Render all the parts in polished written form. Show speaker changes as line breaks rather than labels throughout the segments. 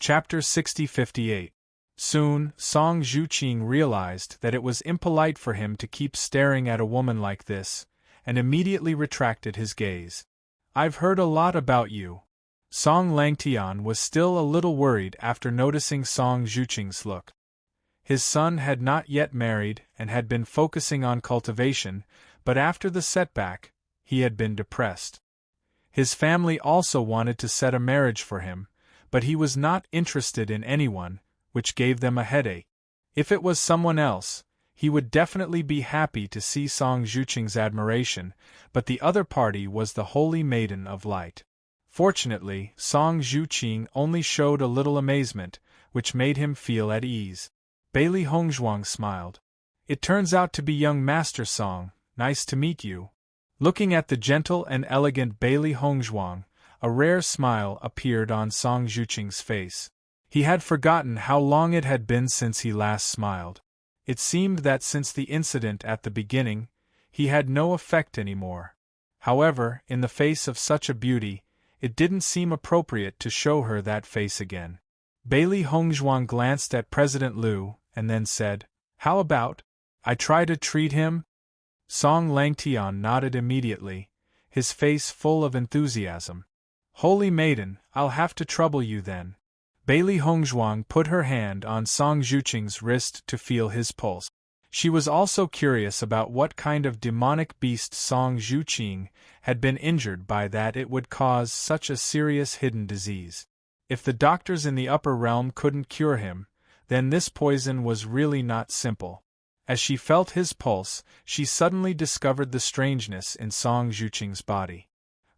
Chapter 60-58. Soon, Song Zhuqing realized that it was impolite for him to keep staring at a woman like this, and immediately retracted his gaze. "I've heard a lot about you." Song Langtian was still a little worried after noticing Song Zhuqing's look. His son had not yet married and had been focusing on cultivation, but after the setback, he had been depressed. His family also wanted to set a marriage for him, but he was not interested in anyone, which gave them a headache. If it was someone else, he would definitely be happy to see Song Zhuqing's admiration, but the other party was the Holy Maiden of Light. Fortunately, Song Zhuqing only showed a little amazement, which made him feel at ease. Bailey Hongzhuang smiled. "It turns out to be young Master Song, nice to meet you." Looking at the gentle and elegant Bailey Hongzhuang, a rare smile appeared on Song Zhuqing's face. He had forgotten how long it had been since he last smiled. It seemed that since the incident at the beginning, he had no effect anymore. However, in the face of such a beauty, it didn't seem appropriate to show her that face again. Bailey Hongzhuang glanced at President Liu, and then said, "How about I try to treat him?" Song Langtian nodded immediately, his face full of enthusiasm. "Holy Maiden, I'll have to trouble you then." Bailey Hongzhuang put her hand on Song Zhuqing's wrist to feel his pulse. She was also curious about what kind of demonic beast Song Zhuqing had been injured by that it would cause such a serious hidden disease. If the doctors in the upper realm couldn't cure him, then this poison was really not simple. As she felt his pulse, she suddenly discovered the strangeness in Song Zhuqing's body.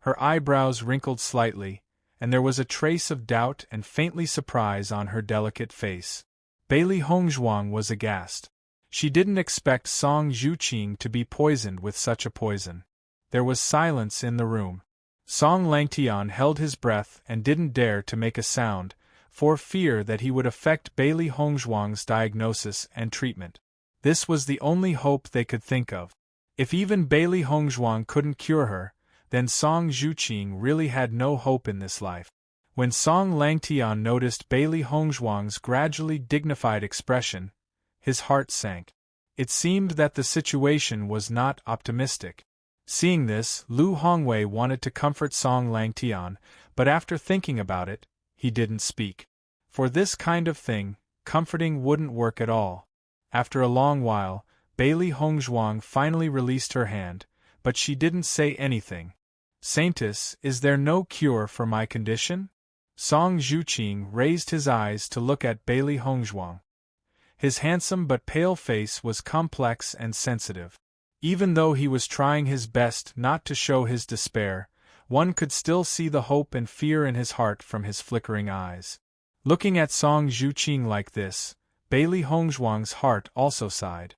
Her eyebrows wrinkled slightly, and there was a trace of doubt and faintly surprise on her delicate face. Bailey Hongzhuang was aghast. She didn't expect Song Zhuqing to be poisoned with such a poison. There was silence in the room. Song Langtian held his breath and didn't dare to make a sound, for fear that he would affect Bailey Hongzhuang's diagnosis and treatment. This was the only hope they could think of. If even Bailey Hongzhuang couldn't cure her, then Song Zhuqing really had no hope in this life. When Song Langtian noticed Bailey Hongzhuang's gradually dignified expression, his heart sank. It seemed that the situation was not optimistic. Seeing this, Lu Hongwei wanted to comfort Song Langtian, but after thinking about it, he didn't speak. For this kind of thing, comforting wouldn't work at all. After a long while, Bailey Hongzhuang finally released her hand, but she didn't say anything. "Saintess, is there no cure for my condition?" Song Zhuqing raised his eyes to look at Bailey Hongzhuang. His handsome but pale face was complex and sensitive. Even though he was trying his best not to show his despair, one could still see the hope and fear in his heart from his flickering eyes. Looking at Song Zhuqing like this, Bailey Hongzhuang's heart also sighed.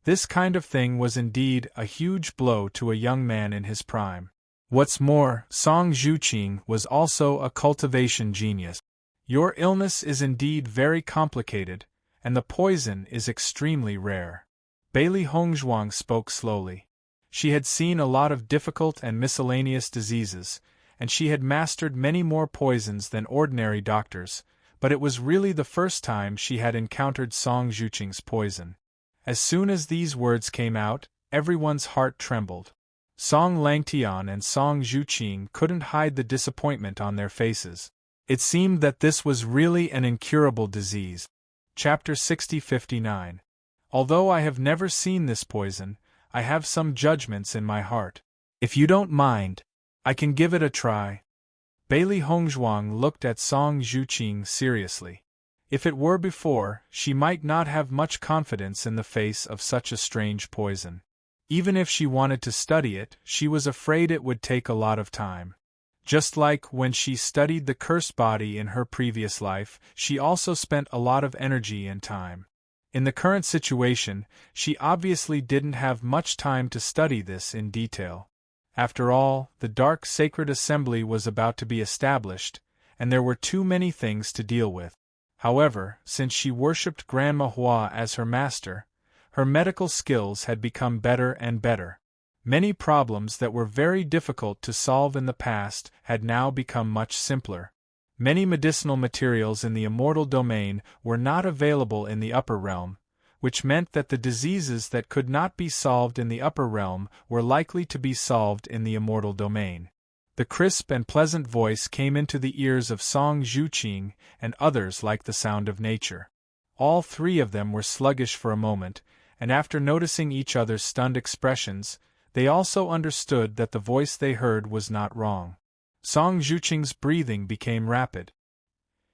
This kind of thing was indeed a huge blow to a young man in his prime. What's more, Song Zhuqing was also a cultivation genius. "Your illness is indeed very complicated, and the poison is extremely rare." Bailey Hongzhuang spoke slowly. She had seen a lot of difficult and miscellaneous diseases, and she had mastered many more poisons than ordinary doctors, but it was really the first time she had encountered Song Zhuqing's poison. As soon as these words came out, everyone's heart trembled. Song Langtian and Song Zhuqing couldn't hide the disappointment on their faces. It seemed that this was really an incurable disease. Chapter 60-59. Although I have never seen this poison, I have some judgments in my heart. If you don't mind, I can give it a try. Bailey Hongzhuang looked at Song Zhuqing seriously. If it were before, she might not have much confidence in the face of such a strange poison. Even if she wanted to study it, she was afraid it would take a lot of time. Just like when she studied the cursed body in her previous life, she also spent a lot of energy and time. In the current situation, she obviously didn't have much time to study this in detail. After all, the Dark Sacred Assembly was about to be established, and there were too many things to deal with. However, since she worshipped Grandma Hua as her master, her medical skills had become better and better. Many problems that were very difficult to solve in the past had now become much simpler. Many medicinal materials in the immortal domain were not available in the upper realm, which meant that the diseases that could not be solved in the upper realm were likely to be solved in the immortal domain. The crisp and pleasant voice came into the ears of Song Zhuqing and others like the sound of nature. All three of them were sluggish for a moment, and after noticing each other's stunned expressions, they also understood that the voice they heard was not wrong. Song Zhuqing's breathing became rapid.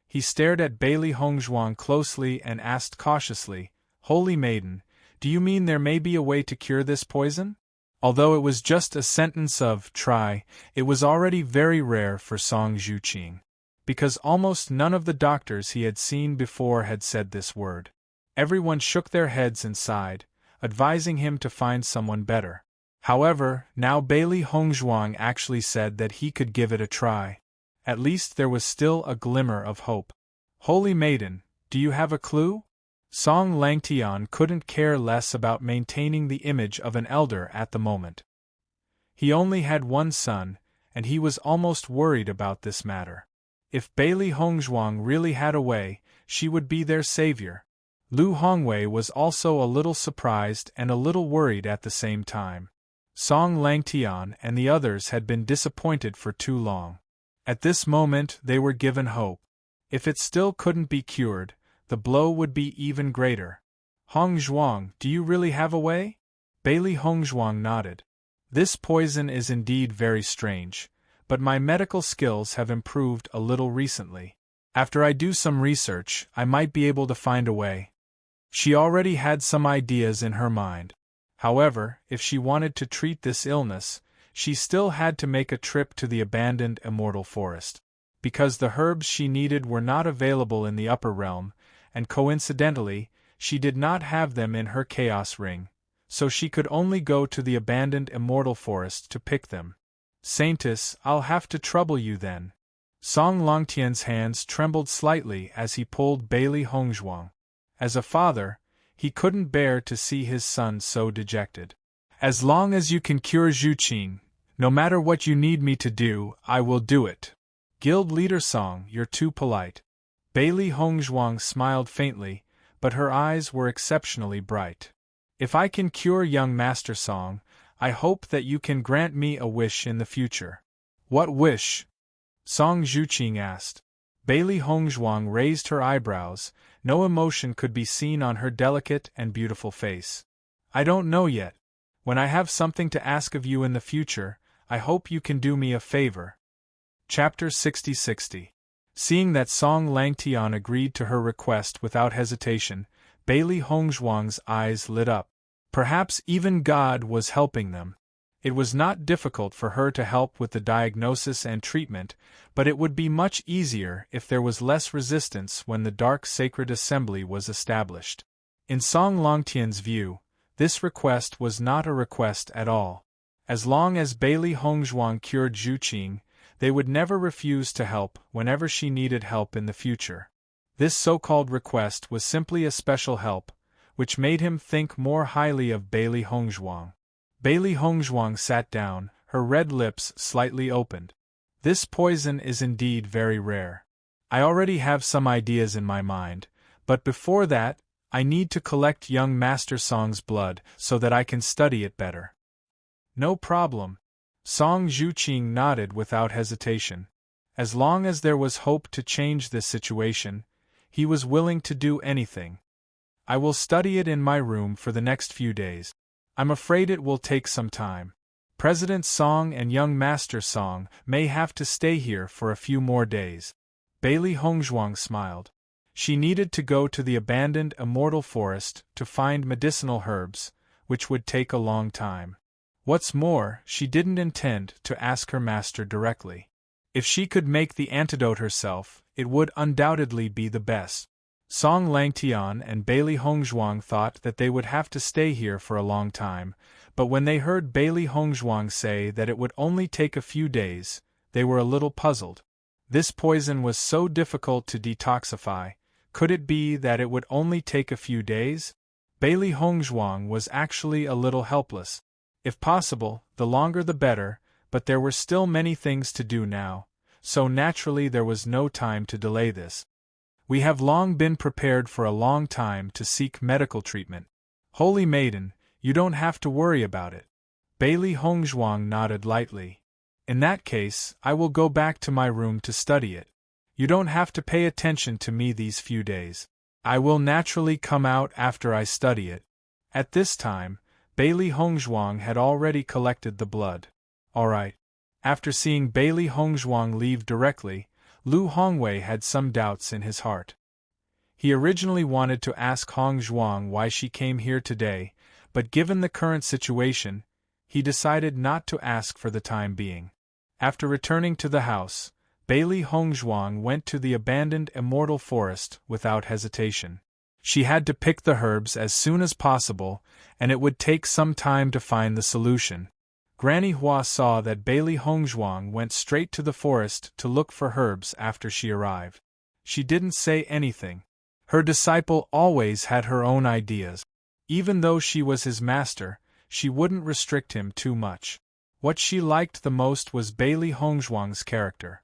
He stared at Bailey Hongzhuang closely and asked cautiously, "Holy Maiden, do you mean there may be a way to cure this poison?" Although it was just a sentence of try, it was already very rare for Song Zhuqing, because almost none of the doctors he had seen before had said this word. Everyone shook their heads and sighed, advising him to find someone better. However, now Bailey Hongzhuang actually said that he could give it a try. At least there was still a glimmer of hope. "Holy Maiden, do you have a clue?" Song Langtian couldn't care less about maintaining the image of an elder at the moment. He only had one son, and he was almost worried about this matter. If Bailey Hongzhuang really had a way, she would be their savior. Lu Hongwei was also a little surprised and a little worried at the same time. Song Langtian and the others had been disappointed for too long. At this moment they were given hope. If it still couldn't be cured, the blow would be even greater. "Hongzhuang, do you really have a way?" Bailey Hongzhuang nodded. "This poison is indeed very strange, but my medical skills have improved a little recently. After I do some research, I might be able to find a way." She already had some ideas in her mind. However, if she wanted to treat this illness, she still had to make a trip to the abandoned immortal forest. Because the herbs she needed were not available in the upper realm, and coincidentally, she did not have them in her chaos ring, so she could only go to the abandoned immortal forest to pick them. "Saintess, I'll have to trouble you then." Song Longtian's hands trembled slightly as he pulled Bailey Hongzhuang. As a father, he couldn't bear to see his son so dejected. "As long as you can cure Zhuqing, no matter what you need me to do, I will do it." "Guild Leader Song, you're too polite." Bailey Hongzhuang smiled faintly, but her eyes were exceptionally bright. "If I can cure young Master Song, I hope that you can grant me a wish in the future." "What wish?" Song Zhuqing asked. Bailey Hongzhuang raised her eyebrows, no emotion could be seen on her delicate and beautiful face. "I don't know yet. When I have something to ask of you in the future, I hope you can do me a favor." Chapter 60. Seeing that Song Langtian agreed to her request without hesitation, Bailey Hongzhuang's eyes lit up. Perhaps even God was helping them. It was not difficult for her to help with the diagnosis and treatment, but it would be much easier if there was less resistance when the Dark Sacred Assembly was established. In Song Longtian's view, this request was not a request at all. As long as Bailey Hongzhuang cured Zhuqing, they would never refuse to help whenever she needed help in the future. This so-called request was simply a special help, which made him think more highly of Bailey Hongzhuang. Bailey Hongzhuang sat down, her red lips slightly opened. "This poison is indeed very rare. I already have some ideas in my mind, but before that, I need to collect young Master Song's blood so that I can study it better." "No problem." Song Zhuqing nodded without hesitation. As long as there was hope to change this situation, he was willing to do anything. "I will study it in my room for the next few days. I'm afraid it will take some time. President Song and young Master Song may have to stay here for a few more days." Bailey Hongzhuang smiled. She needed to go to the abandoned immortal forest to find medicinal herbs, which would take a long time. What's more, she didn't intend to ask her master directly. If she could make the antidote herself, it would undoubtedly be the best. Song Langtian and Bailey Hongzhuang thought that they would have to stay here for a long time, but when they heard Bailey Hongzhuang say that it would only take a few days, they were a little puzzled. This poison was so difficult to detoxify, could it be that it would only take a few days? Bailey Hongzhuang was actually a little helpless. If possible, the longer the better, but there were still many things to do now, so naturally there was no time to delay this. We have long been prepared for a long time to seek medical treatment. Holy Maiden, you don't have to worry about it. Bailey Hongzhuang nodded lightly. In that case, I will go back to my room to study it. You don't have to pay attention to me these few days. I will naturally come out after I study it. At this time, Bailey Hongzhuang had already collected the blood. All right. After seeing Bailey Hongzhuang leave directly, Lu Hongwei had some doubts in his heart. He originally wanted to ask Hongzhuang why she came here today, but given the current situation, he decided not to ask for the time being. After returning to the house, Bailey Hongzhuang went to the abandoned immortal forest without hesitation. She had to pick the herbs as soon as possible, and it would take some time to find the solution. Granny Hua saw that Bailey Hongzhuang went straight to the forest to look for herbs after she arrived. She didn't say anything. Her disciple always had her own ideas. Even though she was his master, she wouldn't restrict him too much. What she liked the most was Bailey Hongzhuang's character.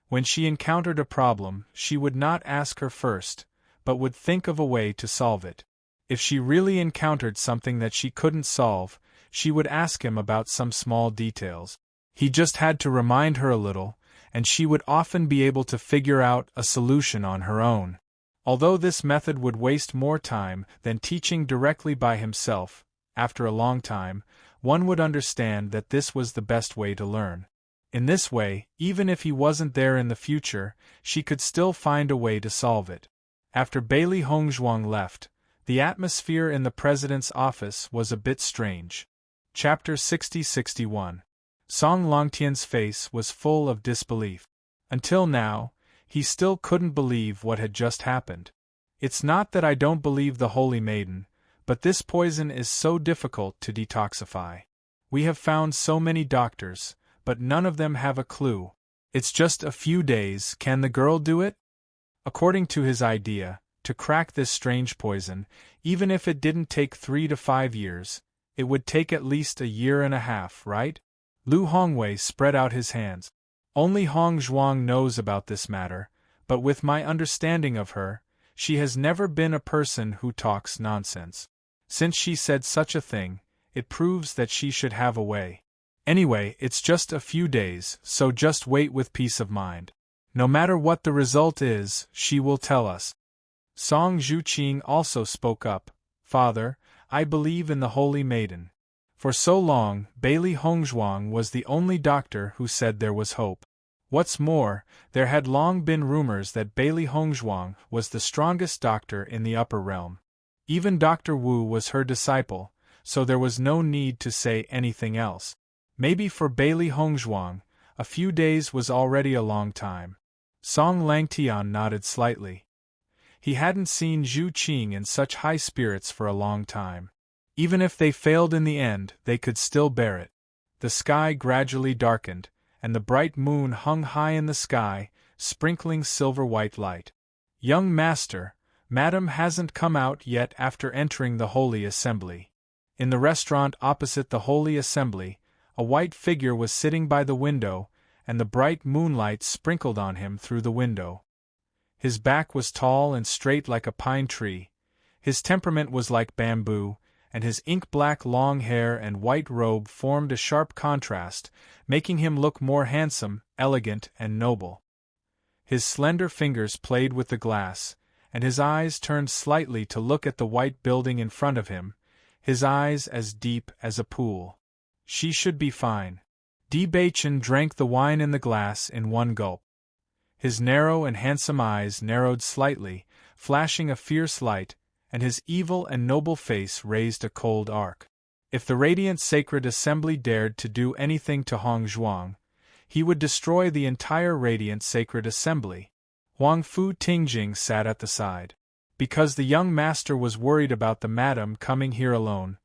When she encountered a problem, she would not ask her first, but would think of a way to solve it. If she really encountered something that she couldn't solve, she would ask him about some small details. He just had to remind her a little, and she would often be able to figure out a solution on her own. Although this method would waste more time than teaching directly by himself, after a long time, one would understand that this was the best way to learn. In this way, even if he wasn't there in the future, she could still find a way to solve it. After Bailey Hongzhuang left, the atmosphere in the president's office was a bit strange. Chapter 60-61. Song Longtian's face was full of disbelief. Until now, he still couldn't believe what had just happened. It's not that I don't believe the Holy Maiden, but this poison is so difficult to detoxify. We have found so many doctors, but none of them have a clue. It's just a few days. Can the girl do it? According to his idea, to crack this strange poison, even if it didn't take 3 to 5 years, it would take at least a year and a half, right? Lu Hongwei spread out his hands. Only Hongzhuang knows about this matter, but with my understanding of her, she has never been a person who talks nonsense. Since she said such a thing, it proves that she should have a way. Anyway, it's just a few days, so just wait with peace of mind. No matter what the result is, she will tell us. Song Zhuqing also spoke up. Father, I believe in the Holy Maiden. For so long, Bailey Hongzhuang was the only doctor who said there was hope. What's more, there had long been rumors that Bailey Hongzhuang was the strongest doctor in the upper realm. Even Dr. Wu was her disciple, so there was no need to say anything else. Maybe for Bailey Hongzhuang, a few days was already a long time. Song Langtian nodded slightly. He hadn't seen Zhu Qing in such high spirits for a long time. Even if they failed in the end, they could still bear it. The sky gradually darkened, and the bright moon hung high in the sky, sprinkling silver-white light. Young master, Madam hasn't come out yet after entering the Holy Assembly. In the restaurant opposite the Holy Assembly, a white figure was sitting by the window, and the bright moonlight sprinkled on him through the window. His back was tall and straight like a pine tree, his temperament was like bamboo, and his ink-black long hair and white robe formed a sharp contrast, making him look more handsome, elegant, and noble. His slender fingers played with the glass, and his eyes turned slightly to look at the white building in front of him, his eyes as deep as a pool. She should be fine. Di Baichen drank the wine in the glass in one gulp. His narrow and handsome eyes narrowed slightly, flashing a fierce light, and his evil and noble face raised a cold arc. If the radiant sacred assembly dared to do anything to Hongzhuang, he would destroy the entire radiant sacred assembly. Huang Fu Tingjing sat at the side. Because the young master was worried about the madam coming here alone,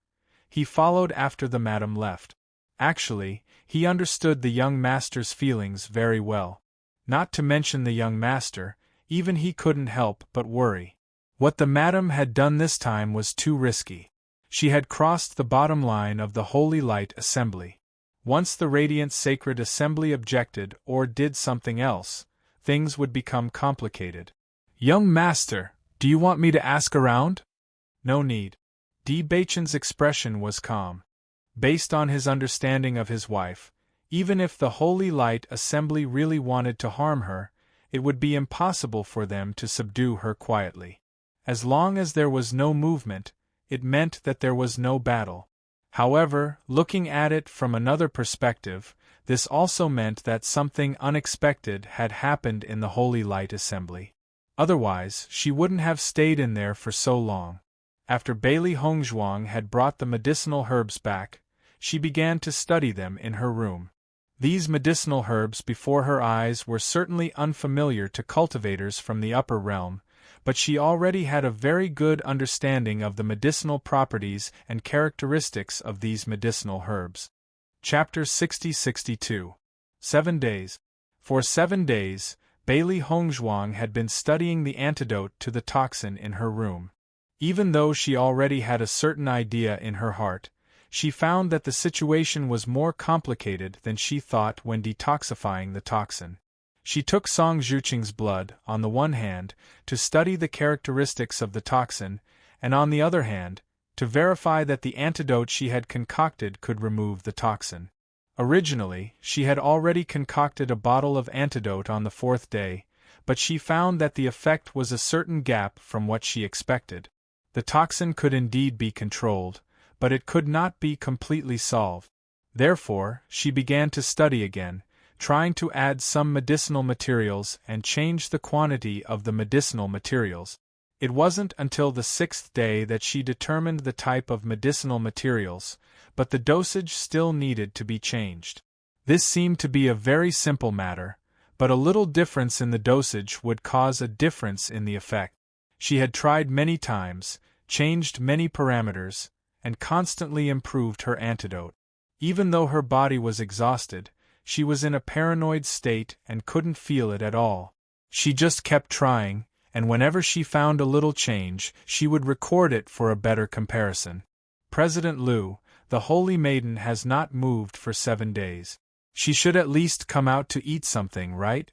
he followed after the madam left. Actually, he understood the young master's feelings very well. Not to mention the young master, even he couldn't help but worry. What the madam had done this time was too risky. She had crossed the bottom line of the Holy Light Assembly. Once the radiant sacred assembly objected or did something else, things would become complicated. "Young master, do you want me to ask around?" "No need." Bachan's expression was calm. Based on his understanding of his wife, even if the Holy Light Assembly really wanted to harm her, it would be impossible for them to subdue her quietly. As long as there was no movement, it meant that there was no battle. However, looking at it from another perspective, this also meant that something unexpected had happened in the Holy Light Assembly. Otherwise, she wouldn't have stayed in there for so long. After Bailey Hongzhuang had brought the medicinal herbs back, she began to study them in her room. These medicinal herbs before her eyes were certainly unfamiliar to cultivators from the upper realm, but she already had a very good understanding of the medicinal properties and characteristics of these medicinal herbs. Chapter 60-62. 7 Days. For 7 days, Bailey Hongzhuang had been studying the antidote to the toxin in her room. Even though she already had a certain idea in her heart, she found that the situation was more complicated than she thought when detoxifying the toxin. She took Song Zhuqing's blood, on the one hand, to study the characteristics of the toxin, and on the other hand, to verify that the antidote she had concocted could remove the toxin. Originally, she had already concocted a bottle of antidote on the 4th day, but she found that the effect was a certain gap from what she expected. The toxin could indeed be controlled, but it could not be completely solved. Therefore, she began to study again, trying to add some medicinal materials and change the quantity of the medicinal materials. It wasn't until the 6th day that she determined the type of medicinal materials, but the dosage still needed to be changed. This seemed to be a very simple matter, but a little difference in the dosage would cause a difference in the effect. She had tried many times, changed many parameters, and constantly improved her antidote. Even though her body was exhausted, she was in a paranoid state and couldn't feel it at all. She just kept trying, and whenever she found a little change, she would record it for a better comparison. President Liu, the Holy Maiden has not moved for 7 days. She should at least come out to eat something, right?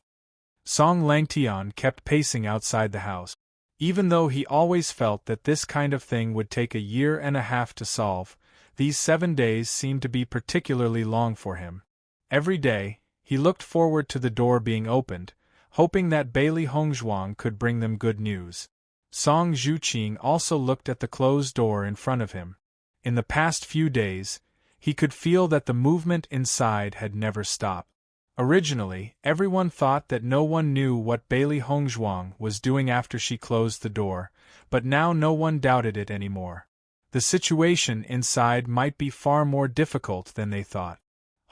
Song Langtian kept pacing outside the house. Even though he always felt that this kind of thing would take a year and a half to solve, these 7 days seemed to be particularly long for him. Every day, he looked forward to the door being opened, hoping that Bailey Hongzhuang could bring them good news. Song Zhuqing also looked at the closed door in front of him. In the past few days, he could feel that the movement inside had never stopped. Originally, everyone thought that no one knew what Bailey Hongzhuang was doing after she closed the door, but now no one doubted it anymore. The situation inside might be far more difficult than they thought.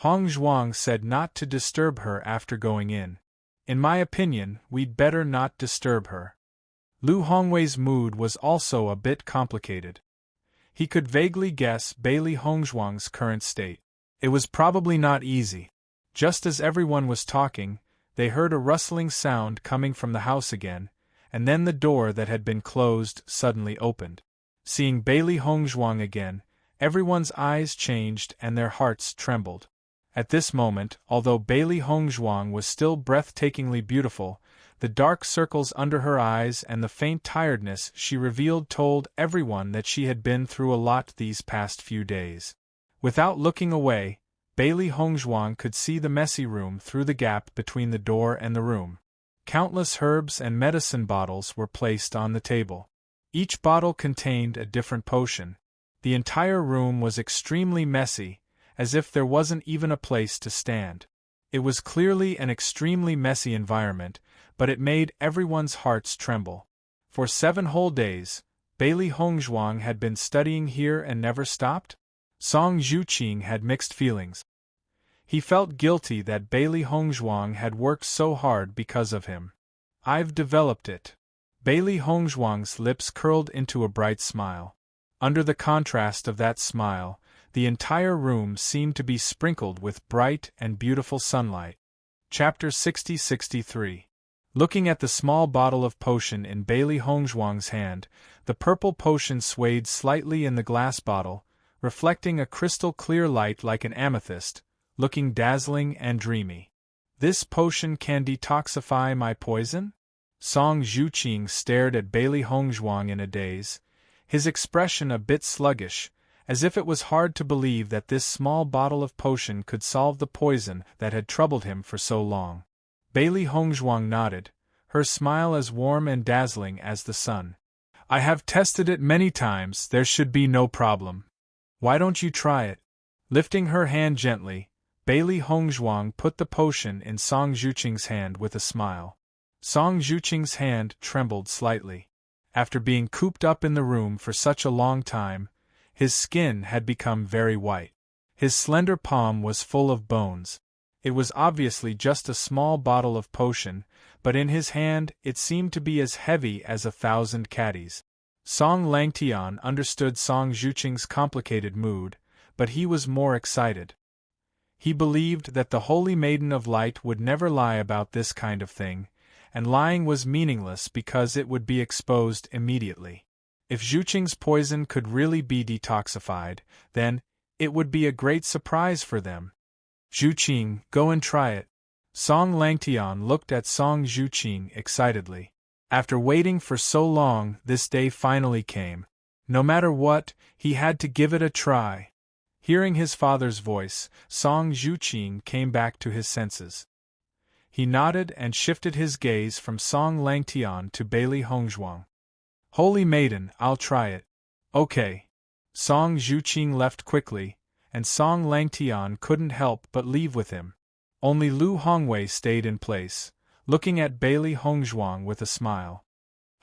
Hongzhuang said not to disturb her after going in. "In my opinion, we'd better not disturb her." Lu Hongwei's mood was also a bit complicated. He could vaguely guess Bailey Hongzhuang's current state. It was probably not easy. Just as everyone was talking, they heard a rustling sound coming from the house again, and then the door that had been closed suddenly opened. Seeing Bailey Hongzhuang again, everyone's eyes changed and their hearts trembled. At this moment, although Bailey Hongzhuang was still breathtakingly beautiful, the dark circles under her eyes and the faint tiredness she revealed told everyone that she had been through a lot these past few days. Without looking away, Bailey Hongzhuang could see the messy room through the gap between the door and the room. Countless herbs and medicine bottles were placed on the table. Each bottle contained a different potion. The entire room was extremely messy, as if there wasn't even a place to stand. It was clearly an extremely messy environment, but it made everyone's hearts tremble. For 7 whole days, Bailey Hongzhuang had been studying here and never stopped? Song Zhuqing had mixed feelings. He felt guilty that Bailey Hongzhuang had worked so hard because of him. "I've developed it." Bailey Hongzhuang's lips curled into a bright smile. Under the contrast of that smile, the entire room seemed to be sprinkled with bright and beautiful sunlight. Chapter 60-63. Looking at the small bottle of potion in Bailey Hongzhuang's hand, the purple potion swayed slightly in the glass bottle, reflecting a crystal-clear light like an amethyst, looking dazzling and dreamy. This potion can detoxify my poison? Song Zhuqing stared at Bailey Hongzhuang in a daze, his expression a bit sluggish, as if it was hard to believe that this small bottle of potion could solve the poison that had troubled him for so long. Bailey Hongzhuang nodded, her smile as warm and dazzling as the sun. I have tested it many times, there should be no problem. Why don't you try it? Lifting her hand gently, Bailey Hongzhuang put the potion in Song Zhuqing's hand with a smile. Song Zhuqing's hand trembled slightly. After being cooped up in the room for such a long time, his skin had become very white. His slender palm was full of bones. It was obviously just a small bottle of potion, but in his hand it seemed to be as heavy as 1,000 caddies. Song Langtian understood Song Zhuqing's complicated mood, but he was more excited. He believed that the Holy Maiden of Light would never lie about this kind of thing, and lying was meaningless because it would be exposed immediately. If Zhuqing's poison could really be detoxified, then it would be a great surprise for them. Zhuqing, go and try it. Song Langtian looked at Song Zhuqing excitedly. After waiting for so long, this day finally came. No matter what, he had to give it a try. Hearing his father's voice, Song Zhuqing came back to his senses. He nodded and shifted his gaze from Song Langtian to Bailey Hongzhuang. Holy Maiden, I'll try it. Okay. Song Zhuqing left quickly, and Song Langtian couldn't help but leave with him. Only Lu Hongwei stayed in place, looking at Bailey Hongzhuang with a smile.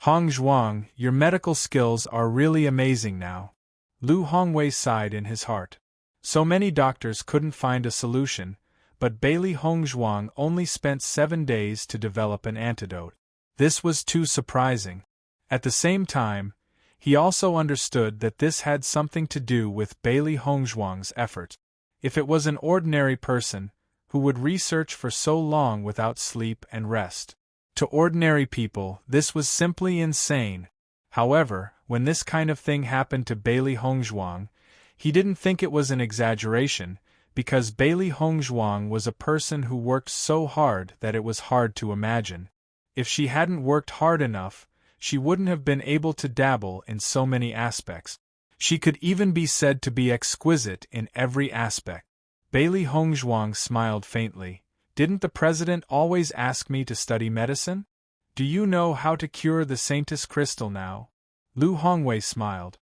Hongzhuang, your medical skills are really amazing now. Lu Hongwei sighed in his heart. So many doctors couldn't find a solution, but Bailey Hongzhuang only spent 7 days to develop an antidote. This was too surprising. At the same time, he also understood that this had something to do with Bailey Hongzhuang's effort. If it was an ordinary person, who would research for so long without sleep and rest? To ordinary people, this was simply insane. However, when this kind of thing happened to Bailey Hongzhuang, he didn't think it was an exaggeration, because Bailey Hongzhuang was a person who worked so hard that it was hard to imagine. If she hadn't worked hard enough, she wouldn't have been able to dabble in so many aspects. She could even be said to be exquisite in every aspect. Bailey Hongzhuang smiled faintly. Didn't the president always ask me to study medicine? Do you know how to cure the Saintus crystal now? Lu Hongwei smiled.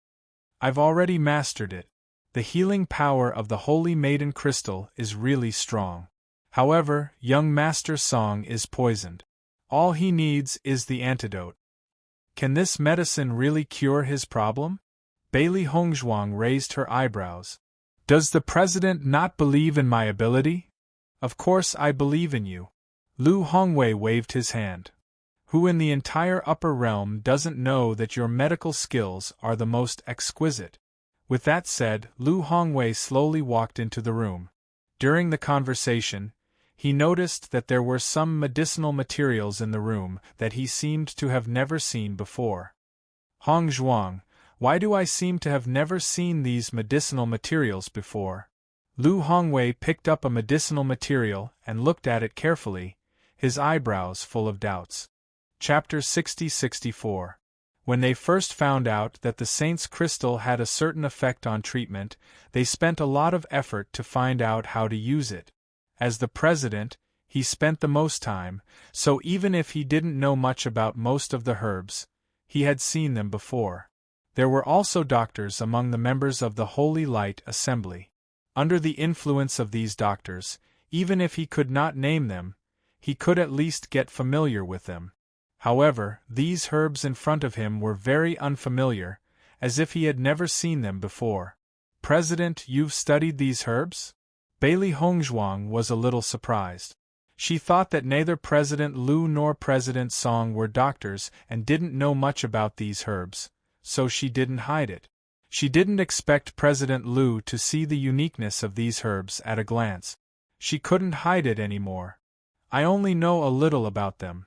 I've already mastered it. The healing power of the Holy Maiden crystal is really strong. However, young Master Song is poisoned. All he needs is the antidote. Can this medicine really cure his problem? Bailey Hongzhuang raised her eyebrows. Does the president not believe in my ability? Of course I believe in you. Lu Hongwei waved his hand. Who in the entire upper realm doesn't know that your medical skills are the most exquisite? With that said, Lu Hongwei slowly walked into the room. During the conversation, he noticed that there were some medicinal materials in the room that he seemed to have never seen before. Hongzhuang, why do I seem to have never seen these medicinal materials before? Lu Hongwei picked up a medicinal material and looked at it carefully, his eyebrows full of doubts. Chapter 60-64. When they first found out that the Saint's crystal had a certain effect on treatment, they spent a lot of effort to find out how to use it. As the president, he spent the most time, so even if he didn't know much about most of the herbs, he had seen them before. There were also doctors among the members of the Holy Light Assembly. Under the influence of these doctors, even if he could not name them, he could at least get familiar with them. However, these herbs in front of him were very unfamiliar, as if he had never seen them before. President, you've studied these herbs? Bailey Hongzhuang was a little surprised. She thought that neither President Lu nor President Song were doctors and didn't know much about these herbs, so she didn't hide it. She didn't expect President Lu to see the uniqueness of these herbs at a glance. She couldn't hide it anymore. I only know a little about them.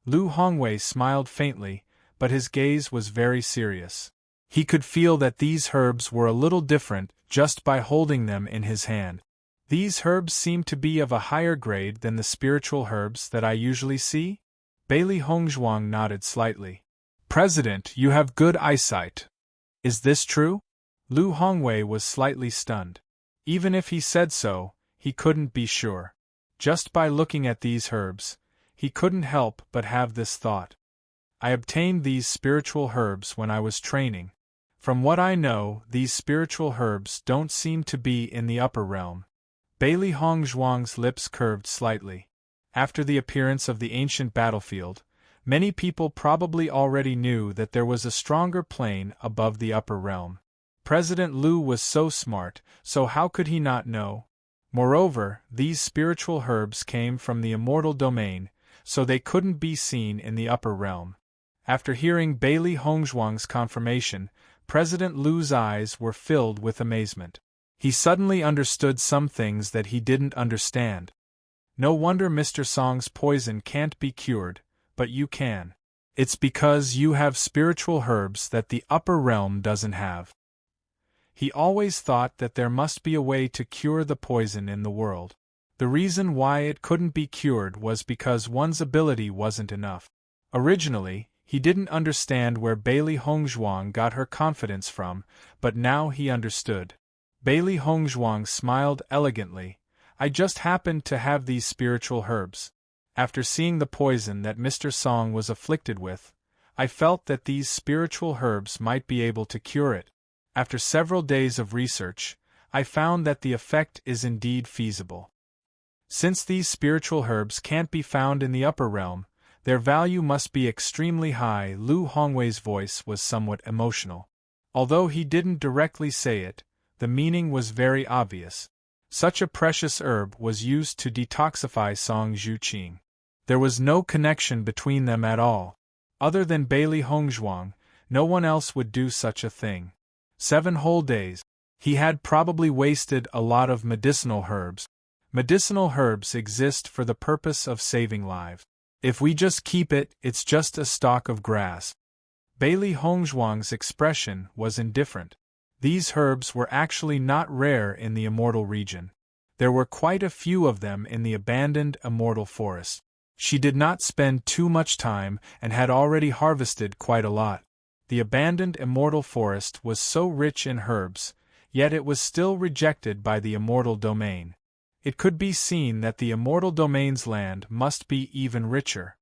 Lu Hongwei smiled faintly, but his gaze was very serious. He could feel that these herbs were a little different just by holding them in his hand. These herbs seem to be of a higher grade than the spiritual herbs that I usually see? Bailey Hongzhuang nodded slightly. President, you have good eyesight. Is this true? Lu Hongwei was slightly stunned. Even if he said so, he couldn't be sure. Just by looking at these herbs, he couldn't help but have this thought. I obtained these spiritual herbs when I was training. From what I know, these spiritual herbs don't seem to be in the upper realm. Bailey Hongzhuang's lips curved slightly. After the appearance of the ancient battlefield, many people probably already knew that there was a stronger plane above the upper realm. President Lu was so smart, so how could he not know? Moreover, these spiritual herbs came from the immortal domain, so they couldn't be seen in the upper realm. After hearing Bailey Hongzhuang's confirmation, President Lu's eyes were filled with amazement. He suddenly understood some things that he didn't understand. No wonder Mr. Song's poison can't be cured, but you can. It's because you have spiritual herbs that the upper realm doesn't have. He always thought that there must be a way to cure the poison in the world. The reason why it couldn't be cured was because one's ability wasn't enough. Originally, he didn't understand where Bailey Hongzhuang got her confidence from, but now he understood. Bailey Hongzhuang smiled elegantly. I just happened to have these spiritual herbs. After seeing the poison that Mr. Song was afflicted with, I felt that these spiritual herbs might be able to cure it. After several days of research, I found that the effect is indeed feasible. Since these spiritual herbs can't be found in the upper realm, their value must be extremely high. Lu Hongwei's voice was somewhat emotional. Although he didn't directly say it, the meaning was very obvious. Such a precious herb was used to detoxify Song Zhuqing. There was no connection between them at all. Other than Bailey Hongzhuang, no one else would do such a thing. 7 whole days. He had probably wasted a lot of medicinal herbs. Medicinal herbs exist for the purpose of saving lives. If we just keep it, it's just a stalk of grass. Bailey Hongzhuang's expression was indifferent. These herbs were actually not rare in the immortal region. There were quite a few of them in the abandoned immortal forest. She did not spend too much time and had already harvested quite a lot. The abandoned immortal forest was so rich in herbs, yet it was still rejected by the immortal domain. It could be seen that the immortal domain's land must be even richer.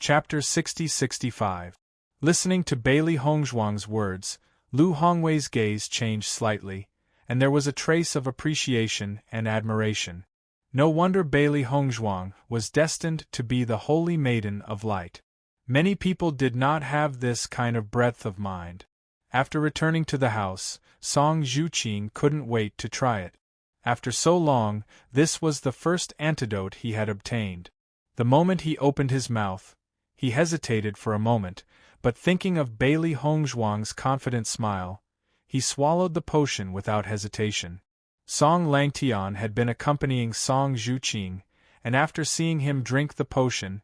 Chapter 60-65. Listening to Bailey Hongzhuang's words, Lu Hongwei's gaze changed slightly, and there was a trace of appreciation and admiration. No wonder Bailey Hongzhuang was destined to be the holy maiden of light. Many people did not have this kind of breadth of mind. After returning to the house, Song Zhuqing couldn't wait to try it. After so long, this was the first antidote he had obtained. The moment he opened his mouth, he hesitated for a moment, but thinking of Bailey Hongzhuang's confident smile, he swallowed the potion without hesitation. Song Langtian had been accompanying Song Zhuqing, and after seeing him drink the potion,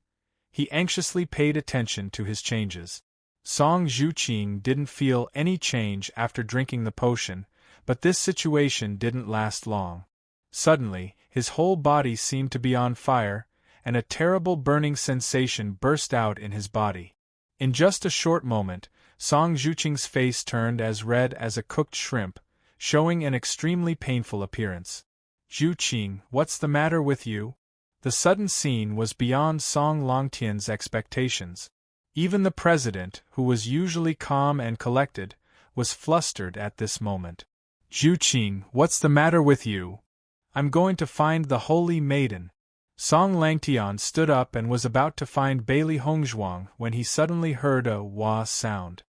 he anxiously paid attention to his changes. Song Zhuqing didn't feel any change after drinking the potion, but this situation didn't last long. Suddenly, his whole body seemed to be on fire, and a terrible burning sensation burst out in his body. In just a short moment, Song Zhuqing's face turned as red as a cooked shrimp, showing an extremely painful appearance. Zhuqing, what's the matter with you? The sudden scene was beyond Song Langtian's expectations. Even the president, who was usually calm and collected, was flustered at this moment. Zhuqing, what's the matter with you? I'm going to find the holy maiden. Song Langtian stood up and was about to find Bailey Hongzhuang when he suddenly heard a wah sound.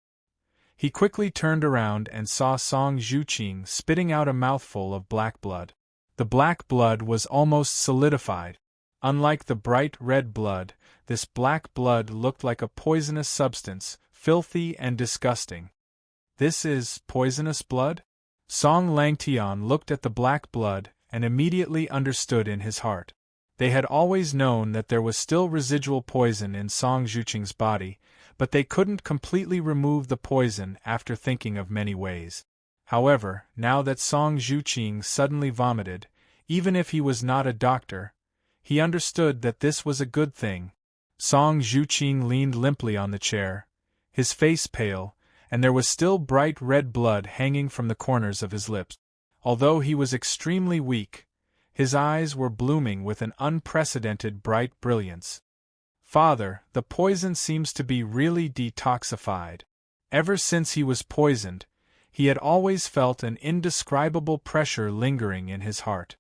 He quickly turned around and saw Song Zhuqing spitting out a mouthful of black blood. The black blood was almost solidified. Unlike the bright red blood, this black blood looked like a poisonous substance, filthy and disgusting. This is poisonous blood? Song Langtian looked at the black blood and immediately understood in his heart. They had always known that there was still residual poison in Song Zhuqing's body, but they couldn't completely remove the poison after thinking of many ways. However, now that Song Zhuqing suddenly vomited, Even if he was not a doctor, he understood that this was a good thing. Song Zhuqing leaned limply on the chair, his face pale, and there was still bright red blood hanging from the corners of his lips. Although he was extremely weak, his eyes were blooming with an unprecedented bright brilliance. "Father, the poison seems to be really detoxified." Ever since he was poisoned, he had always felt an indescribable pressure lingering in his heart.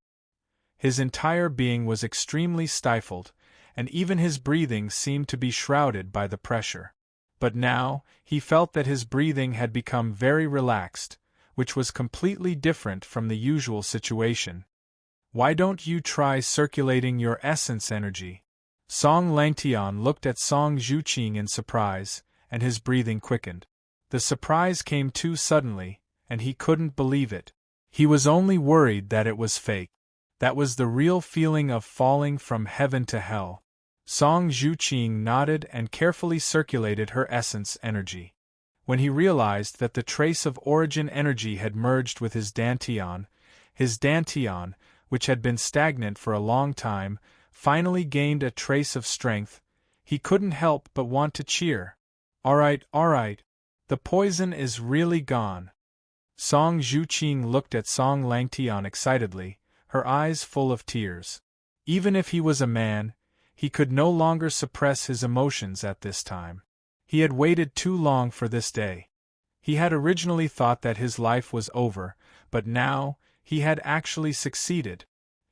His entire being was extremely stifled, and even his breathing seemed to be shrouded by the pressure. But now, he felt that his breathing had become very relaxed, which was completely different from the usual situation. "Why don't you try circulating your essence energy?" Song Langtian looked at Song Zhuqing in surprise, and his breathing quickened. The surprise came too suddenly, and he couldn't believe it. He was only worried that it was fake. That was the real feeling of falling from heaven to hell. Song Zhuqing nodded and carefully circulated her essence energy. When he realized that the trace of origin energy had merged with his dantian, which had been stagnant for a long time, finally gained a trace of strength, he couldn't help but want to cheer. All right, the poison is really gone." Song Zhuqing looked at Song Langtian excitedly, her eyes full of tears. Even if he was a man, he could no longer suppress his emotions at this time. He had waited too long for this day. He had originally thought that his life was over, but now, he had actually succeeded.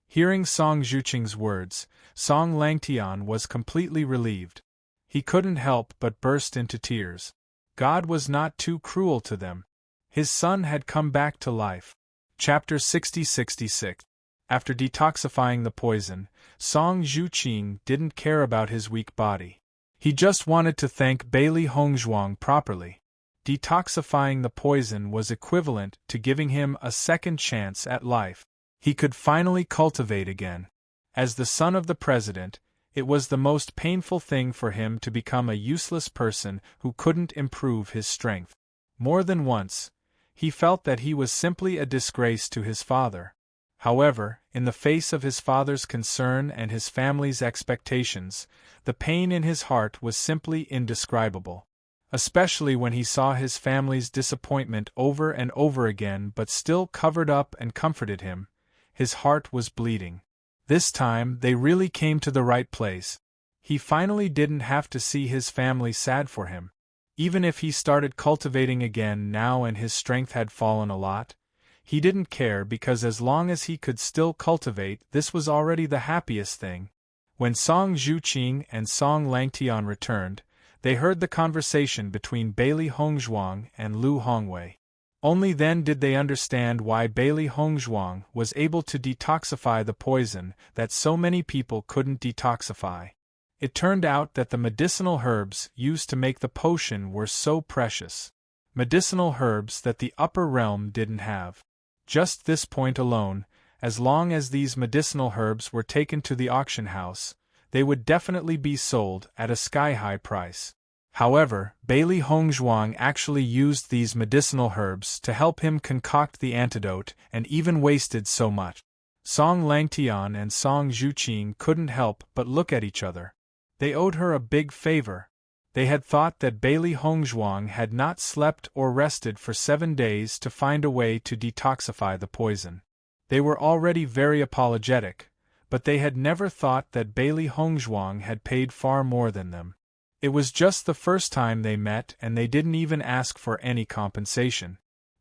Hearing Song Zhuqing's words, Song Langtian was completely relieved. He couldn't help but burst into tears. God was not too cruel to them. His son had come back to life. Chapter 60-66. After detoxifying the poison, Song Zhuqing didn't care about his weak body. He just wanted to thank Bailey Hongzhuang properly. Detoxifying the poison was equivalent to giving him a second chance at life. He could finally cultivate again. As the son of the president, it was the most painful thing for him to become a useless person who couldn't improve his strength. More than once, he felt that he was simply a disgrace to his father. However, in the face of his father's concern and his family's expectations, the pain in his heart was simply indescribable. Especially when he saw his family's disappointment over and over again but still covered up and comforted him, his heart was bleeding. This time they really came to the right place. He finally didn't have to see his family sad for him. Even if he started cultivating again now and his strength had fallen a lot, he didn't care because as long as he could still cultivate, this was already the happiest thing. When Song Zhuqing and Song Langtian returned, they heard the conversation between Bailey Hongzhuang and Lu Hongwei. Only then did they understand why Bailey Hongzhuang was able to detoxify the poison that so many people couldn't detoxify. It turned out that the medicinal herbs used to make the potion were so precious. Medicinal herbs that the upper realm didn't have. Just this point alone, as long as these medicinal herbs were taken to the auction house, they would definitely be sold at a sky-high price. However, Bailey Hongzhuang actually used these medicinal herbs to help him concoct the antidote and even wasted so much. Song Langtian and Song Zhuqing couldn't help but look at each other. They owed her a big favor. They had thought that Bailey Hongzhuang had not slept or rested for 7 days to find a way to detoxify the poison. They were already very apologetic, but they had never thought that Bailey Hongzhuang had paid far more than them. It was just the first time they met and they didn't even ask for any compensation.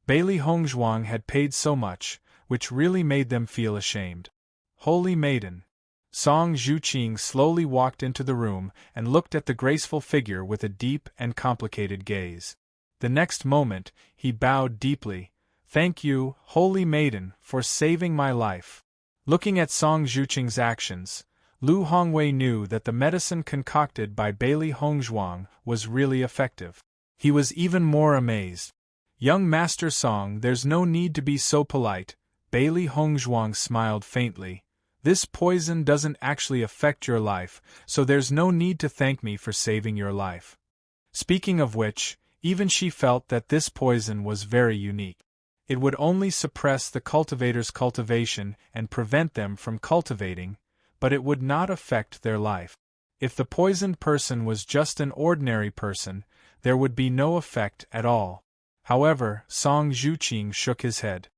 Bailey Hongzhuang had paid so much, which really made them feel ashamed. Holy Maiden. Song Zhuqing slowly walked into the room and looked at the graceful figure with a deep and complicated gaze. The next moment, he bowed deeply. "Thank you, Holy Maiden, for saving my life." Looking at Song Zhuqing's actions, Lu Hongwei knew that the medicine concocted by Bailey Hongzhuang was really effective. He was even more amazed. "Young Master Song, there's no need to be so polite," Bailey Hongzhuang smiled faintly. "This poison doesn't actually affect your life, so there's no need to thank me for saving your life." Speaking of which, even she felt that this poison was very unique. It would only suppress the cultivator's cultivation and prevent them from cultivating, but it would not affect their life. If the poisoned person was just an ordinary person, there would be no effect at all. However, Song Zhuqing shook his head.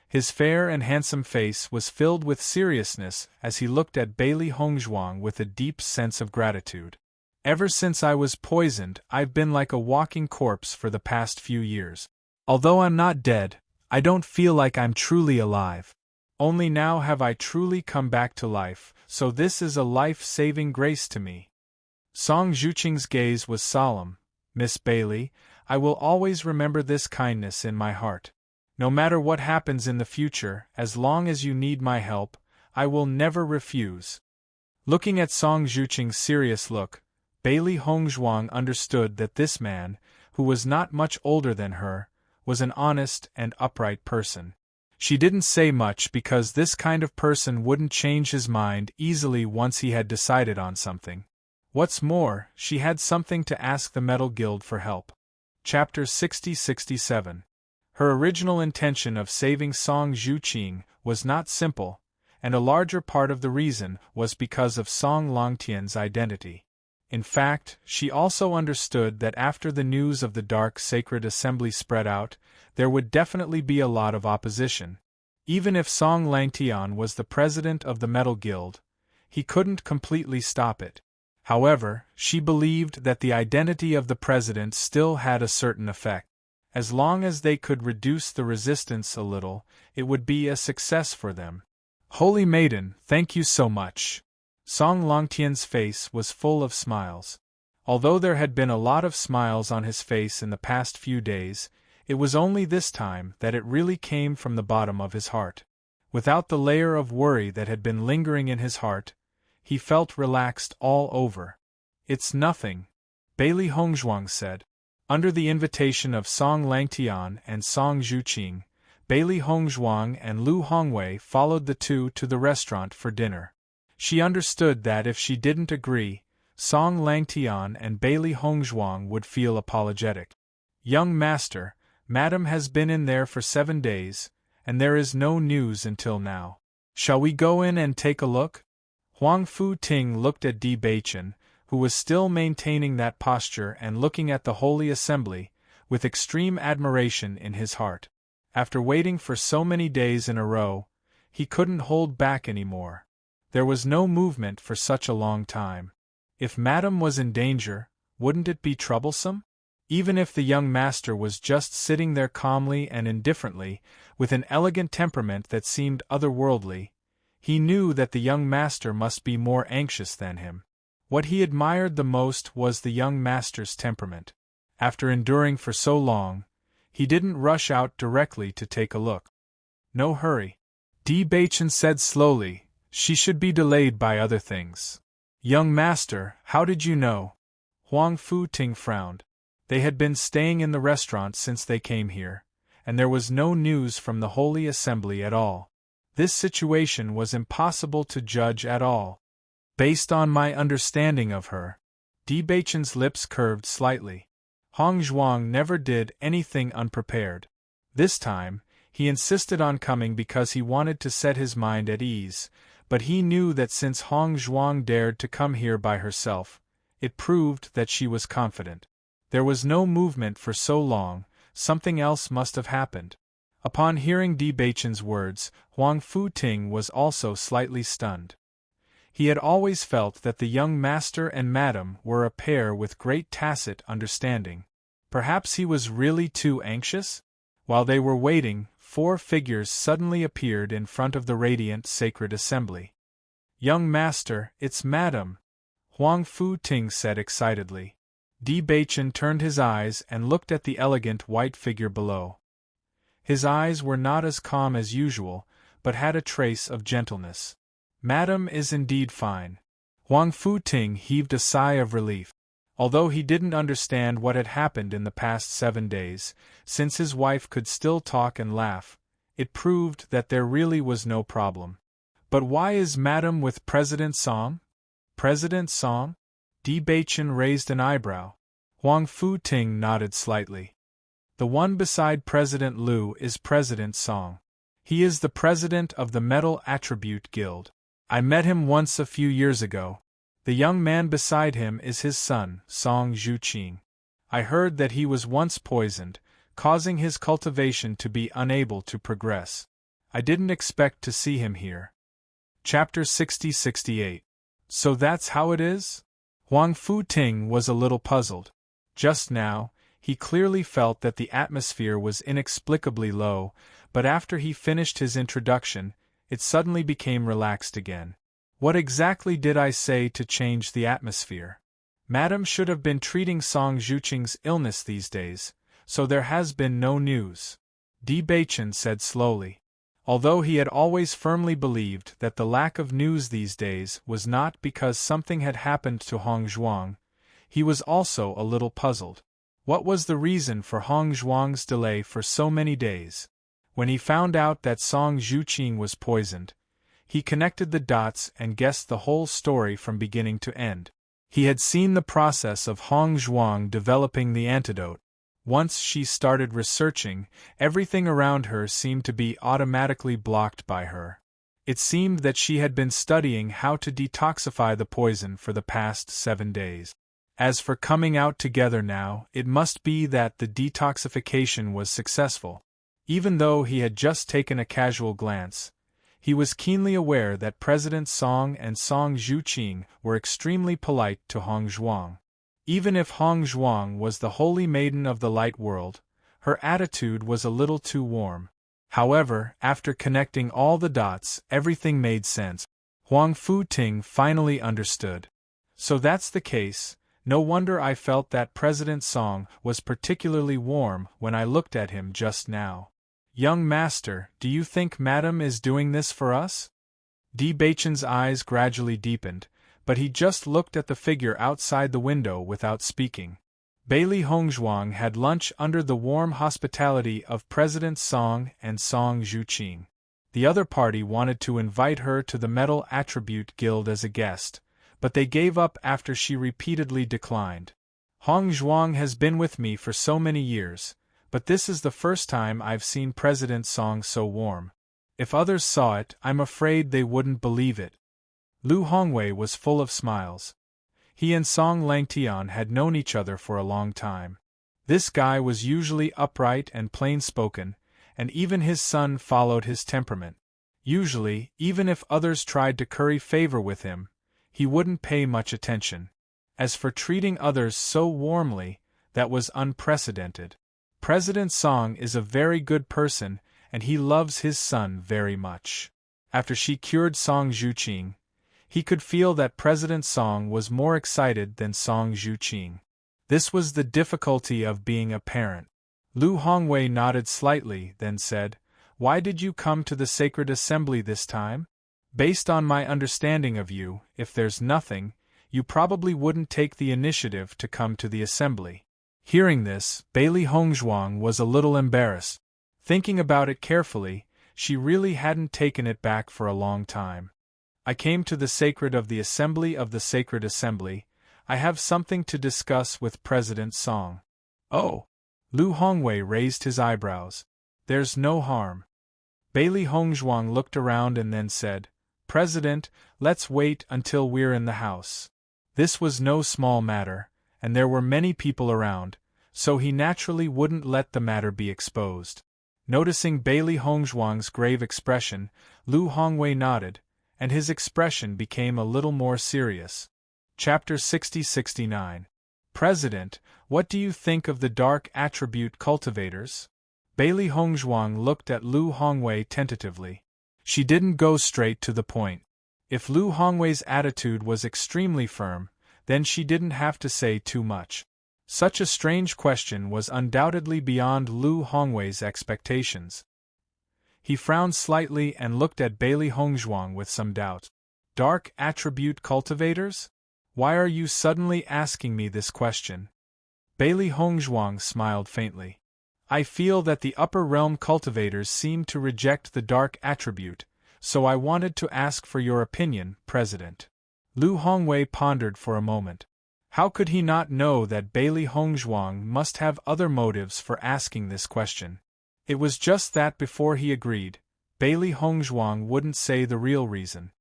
His fair and handsome face was filled with seriousness as he looked at Bailey Hongzhuang with a deep sense of gratitude. Ever since I was poisoned, I've been like a walking corpse for the past few years. Although I'm not dead, I don't feel like I'm truly alive. Only now have I truly come back to life, so this is a life-saving grace to me. Song Zhuqing's gaze was solemn. Miss Bailey, I will always remember this kindness in my heart. No matter what happens in the future, as long as you need my help, I will never refuse. Looking at Song Zhuqing's serious look, Bailey Hongzhuang understood that this man, who was not much older than her, was an honest and upright person. She didn't say much because this kind of person wouldn't change his mind easily once he had decided on something. What's more, she had something to ask the Metal Guild for help. Chapter 60-67. Her original intention of saving Song Zhuqing was not simple, and a larger part of the reason was because of Song Longtian's identity. In fact, she also understood that after the news of the Dark Sacred Assembly spread out, there would definitely be a lot of opposition. Even if Song Langtian was the president of the Metal Guild, he couldn't completely stop it. However, she believed that the identity of the president still had a certain effect. As long as they could reduce the resistance a little, it would be a success for them. Holy Maiden, thank you so much. Song Longtian's face was full of smiles. Although there had been a lot of smiles on his face in the past few days, it was only this time that it really came from the bottom of his heart. Without the layer of worry that had been lingering in his heart, he felt relaxed all over. It's nothing, Bailey Hongzhuang said. Under the invitation of Song Langtian and Song Zhuqing, Bailey Hongzhuang and Lu Hongwei followed the two to the restaurant for dinner. She understood that if she didn't agree, Song Langtian and Bailey Hongzhuang would feel apologetic. Young master, Madam has been in there for 7 days, and there is no news until now. Shall we go in and take a look? Huang Fu Ting looked at Di Beichen, who was still maintaining that posture and looking at the Holy Assembly, with extreme admiration in his heart. After waiting for so many days in a row, he couldn't hold back anymore. There was no movement for such a long time. If Madam was in danger, wouldn't it be troublesome? Even if the young master was just sitting there calmly and indifferently, with an elegant temperament that seemed otherworldly, he knew that the young master must be more anxious than him. What he admired the most was the young master's temperament. After enduring for so long, he didn't rush out directly to take a look. No hurry. Di Beichen said slowly, she should be delayed by other things. Young master, how did you know? Huang Fu Ting frowned. They had been staying in the restaurant since they came here, and there was no news from the Holy Assembly at all. This situation was impossible to judge at all. Based on my understanding of her. Di Beichen's lips curved slightly. Hongzhuang never did anything unprepared. This time, he insisted on coming because he wanted to set his mind at ease, but he knew that since Hongzhuang dared to come here by herself, it proved that she was confident. There was no movement for so long, something else must have happened. Upon hearing Di Beichen's words, Huang Fu Ting was also slightly stunned. He had always felt that the young master and madam were a pair with great tacit understanding. Perhaps he was really too anxious? While they were waiting, 4 figures suddenly appeared in front of the radiant sacred assembly. Young master, it's madam, Huang Fu Ting said excitedly. Di Beichen turned his eyes and looked at the elegant white figure below. His eyes were not as calm as usual, but had a trace of gentleness. Madam is indeed fine. Huang Fu Ting heaved a sigh of relief. Although he didn't understand what had happened in the past 7 days, since his wife could still talk and laugh, it proved that there really was no problem. But why is Madam with President Song? President Song? Di Beichen raised an eyebrow. Huang Fu Ting nodded slightly. The one beside President Liu is President Song. He is the president of the Metal Attribute Guild. I met him once a few years ago. The young man beside him is his son, Song Zhuqing. I heard that he was once poisoned, causing his cultivation to be unable to progress. I didn't expect to see him here. Chapter 60-68. So that's how it is? Huang Futing was a little puzzled. Just now, he clearly felt that the atmosphere was inexplicably low, but after he finished his introduction, it suddenly became relaxed again. What exactly did I say to change the atmosphere? Madam should have been treating Song Zhuqing's illness these days, so there has been no news. Di Baichen said slowly. Although he had always firmly believed that the lack of news these days was not because something had happened to Hong Zhuang, he was also a little puzzled. What was the reason for Hong Zhuang's delay for so many days? When he found out that Song Zhuqing was poisoned, he connected the dots and guessed the whole story from beginning to end. He had seen the process of Hong Zhuang developing the antidote. Once she started researching, everything around her seemed to be automatically blocked by her. It seemed that she had been studying how to detoxify the poison for the past 7 days. As for coming out together now, it must be that the detoxification was successful. Even though he had just taken a casual glance, he was keenly aware that President Song and Song Zhuqing were extremely polite to Hong Zhuang. Even if Hong Zhuang was the holy maiden of the light world, her attitude was a little too warm. However, after connecting all the dots, everything made sense. Huang Futing finally understood. So that's the case. No wonder I felt that President Song was particularly warm when I looked at him just now. Young master, do you think Madam is doing this for us? Di Baichen's eyes gradually deepened, but he just looked at the figure outside the window without speaking. Bailey Hongzhuang had lunch under the warm hospitality of President Song and Song Zhuqing. The other party wanted to invite her to the Metal Attribute Guild as a guest, but they gave up after she repeatedly declined. Hong Zhuang has been with me for so many years, but this is the first time I've seen President Song so warm. If others saw it, I'm afraid they wouldn't believe it. Lu Hongwei was full of smiles. He and Song Langtian had known each other for a long time. This guy was usually upright and plain-spoken, and even his son followed his temperament. Usually, even if others tried to curry favor with him, he wouldn't pay much attention. As for treating others so warmly, that was unprecedented. President Song is a very good person, and he loves his son very much. After she cured Song Zhuqing, he could feel that President Song was more excited than Song Zhuqing. This was the difficulty of being a parent. Lu Hongwei nodded slightly, then said, "Why did you come to the sacred assembly this time? Based on my understanding of you, if there's nothing, you probably wouldn't take the initiative to come to the assembly." Hearing this, Bailey Hongzhuang was a little embarrassed. Thinking about it carefully, she really hadn't taken it back for a long time. "I came to the sacred of the assembly of the sacred assembly. I have something to discuss with President Song." "Oh." Lu Hongwei raised his eyebrows. "There's no harm." Bailey Hongzhuang looked around and then said, "President, let's wait until we're in the house." This was no small matter, and there were many people around, so he naturally wouldn't let the matter be exposed. Noticing Bailey Hongzhuang's grave expression, Lu Hongwei nodded, and his expression became a little more serious. Chapter 60-69. President, what do you think of the dark attribute cultivators? Bailey Hongzhuang looked at Lu Hongwei tentatively. She didn't go straight to the point. If Lu Hongwei's attitude was extremely firm, then she didn't have to say too much. Such a strange question was undoubtedly beyond Lu Hongwei's expectations. He frowned slightly and looked at Bailey Hongzhuang with some doubt. "Dark attribute cultivators? Why are you suddenly asking me this question?" Bailey Hongzhuang smiled faintly. "I feel that the upper realm cultivators seem to reject the dark attribute, so I wanted to ask for your opinion, President." Lu Hongwei pondered for a moment. How could he not know that Bailey Hongzhuang must have other motives for asking this question? It was just that before he agreed, Bailey Hongzhuang wouldn't say the real reason.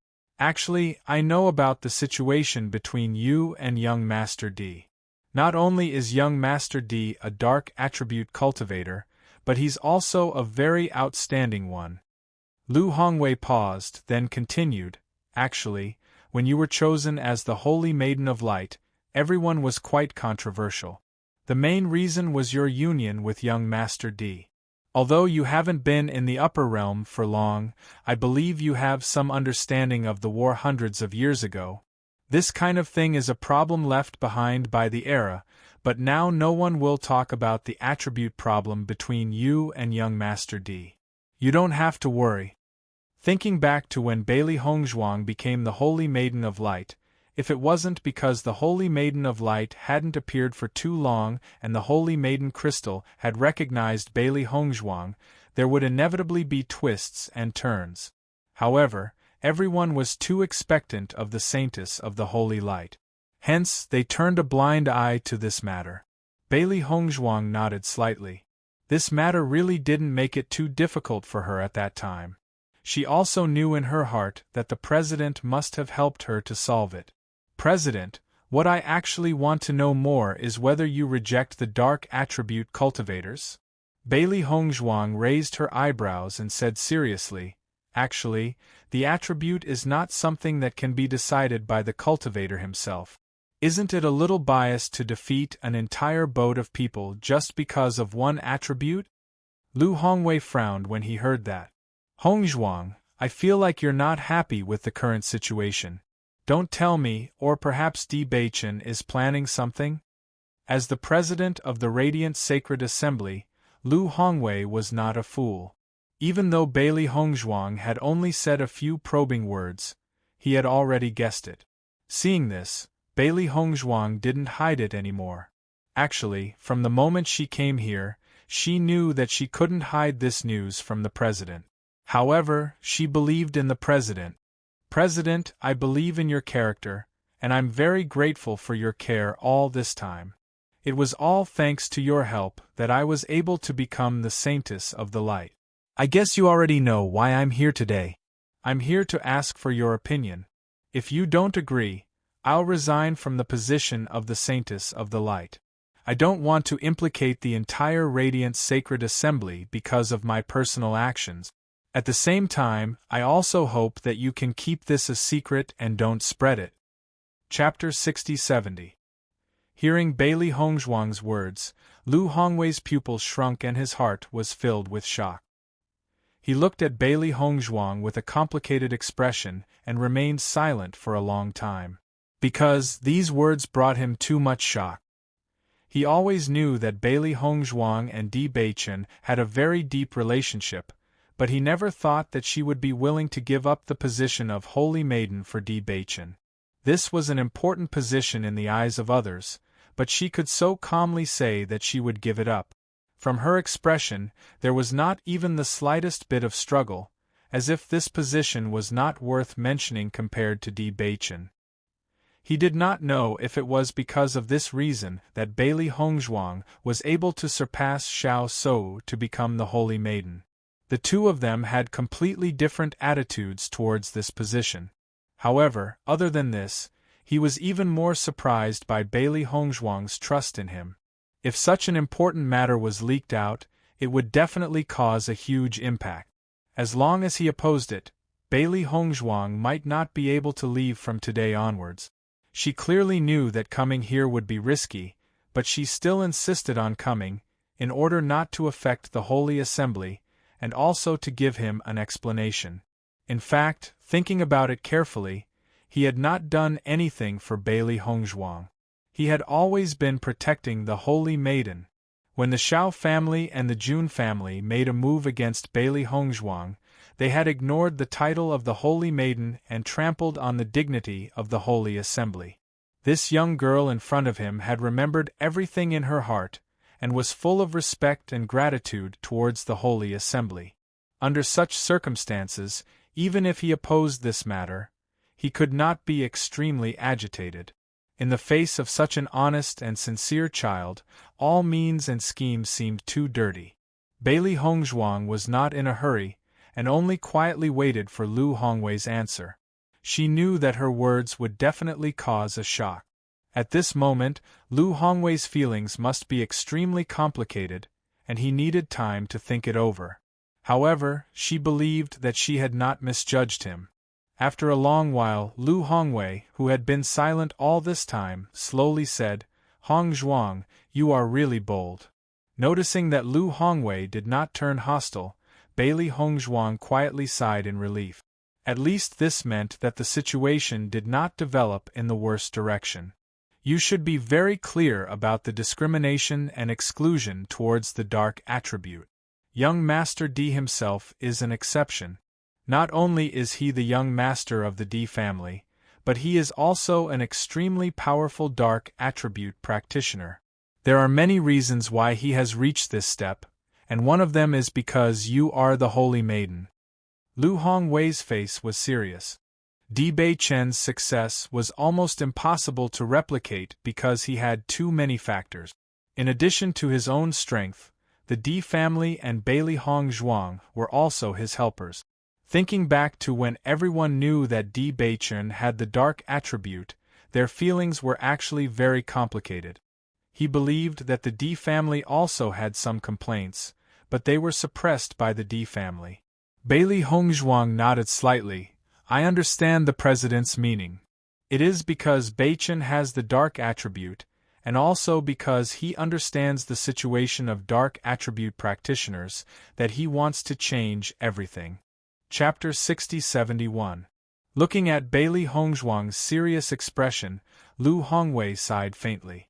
Actually, I know about the situation between you and young Master D. Not only is young Master D a dark attribute cultivator, but he's also a very outstanding one. Lu Hongwei paused, then continued, actually, when you were chosen as the Holy Maiden of Light, everyone was quite controversial. The main reason was your union with young Master D. Although you haven't been in the upper realm for long, I believe you have some understanding of the war hundreds of years ago. This kind of thing is a problem left behind by the era, but now no one will talk about the attribute problem between you and young Master D. You don't have to worry. Thinking back to when Bailey Hongzhuang became the Holy Maiden of Light, if it wasn't because the Holy Maiden of Light hadn't appeared for too long and the Holy Maiden Crystal had recognized Bailey Hongzhuang, there would inevitably be twists and turns. However, everyone was too expectant of the saintess of the Holy Light. Hence, they turned a blind eye to this matter. Bailey Hongzhuang nodded slightly. This matter really didn't make it too difficult for her at that time. She also knew in her heart that the President must have helped her to solve it. President, what I actually want to know more is whether you reject the dark attribute cultivators? Bailey Hongzhuang raised her eyebrows and said seriously, actually, the attribute is not something that can be decided by the cultivator himself. Isn't it a little biased to defeat an entire boat of people just because of one attribute? Lu Hongwei frowned when he heard that. Hongzhuang, I feel like you're not happy with the current situation. Don't tell me, or perhaps Di Beichen is planning something? As the president of the Radiant Sacred Assembly, Lu Hongwei was not a fool. Even though Bailey Hongzhuang had only said a few probing words, he had already guessed it. Seeing this, Bailey Hongzhuang didn't hide it anymore. Actually, from the moment she came here, she knew that she couldn't hide this news from the president. However, she believed in the president. President, I believe in your character, and I'm very grateful for your care all this time. It was all thanks to your help that I was able to become the Saintess of the Light. I guess you already know why I'm here today. I'm here to ask for your opinion. If you don't agree, I'll resign from the position of the Saintess of the Light. I don't want to implicate the entire Radiant Sacred Assembly because of my personal actions. At the same time, I also hope that you can keep this a secret and don't spread it. Chapter 60-70. Hearing Bailey Hongzhuang's words, Lu Hongwei's pupils shrunk and his heart was filled with shock. He looked at Bailey Hongzhuang with a complicated expression and remained silent for a long time. Because these words brought him too much shock. He always knew that Bailey Hongzhuang and Di Beichen had a very deep relationship, but he never thought that she would be willing to give up the position of Holy Maiden for Di Beichen. This was an important position in the eyes of others, but she could so calmly say that she would give it up. From her expression, there was not even the slightest bit of struggle, as if this position was not worth mentioning compared to Di Beichen. He did not know if it was because of this reason that Bailey Hongzhuang was able to surpass Xiao Shou to become the Holy Maiden. The two of them had completely different attitudes towards this position. However, other than this, he was even more surprised by Bailey Hongzhuang's trust in him. If such an important matter was leaked out, it would definitely cause a huge impact. As long as he opposed it, Bailey Hongzhuang might not be able to leave from today onwards. She clearly knew that coming here would be risky, but she still insisted on coming, in order not to affect the Holy Assembly, and also to give him an explanation. In fact, thinking about it carefully, he had not done anything for Bailey Hongzhuang. He had always been protecting the Holy Maiden. When the Xiao family and the Jun family made a move against Bailey Hongzhuang, they had ignored the title of the Holy Maiden and trampled on the dignity of the Holy Assembly. This young girl in front of him had remembered everything in her heart, and was full of respect and gratitude towards the Holy Assembly. Under such circumstances, even if he opposed this matter, he could not be extremely agitated. In the face of such an honest and sincere child, all means and schemes seemed too dirty. Bailey Hongzhuang was not in a hurry, and only quietly waited for Lu Hongwei's answer. She knew that her words would definitely cause a shock. At this moment, Lu Hongwei's feelings must be extremely complicated, and he needed time to think it over. However, she believed that she had not misjudged him. After a long while, Lu Hongwei, who had been silent all this time, slowly said, "Hongzhuang, you are really bold." Noticing that Lu Hongwei did not turn hostile, Bailey Hongzhuang quietly sighed in relief. At least this meant that the situation did not develop in the worst direction. You should be very clear about the discrimination and exclusion towards the dark attribute. Young Master D himself is an exception. Not only is he the young master of the D family, but he is also an extremely powerful dark attribute practitioner. There are many reasons why he has reached this step, and one of them is because you are the Holy Maiden. Lu Hongwei's face was serious. Di Beichen's success was almost impossible to replicate because he had too many factors. In addition to his own strength, the Di family and Bailey Hongzhuang were also his helpers. Thinking back to when everyone knew that Di Beichen had the dark attribute, their feelings were actually very complicated. He believed that the Di family also had some complaints, but they were suppressed by the Di family. Bailey Hongzhuang nodded slightly. I understand the president's meaning. It is because Beichen has the dark attribute, and also because he understands the situation of dark attribute practitioners, that he wants to change everything. Chapter 60-71. Looking at Bailey Hongzhuang's serious expression, Lu Hongwei sighed faintly.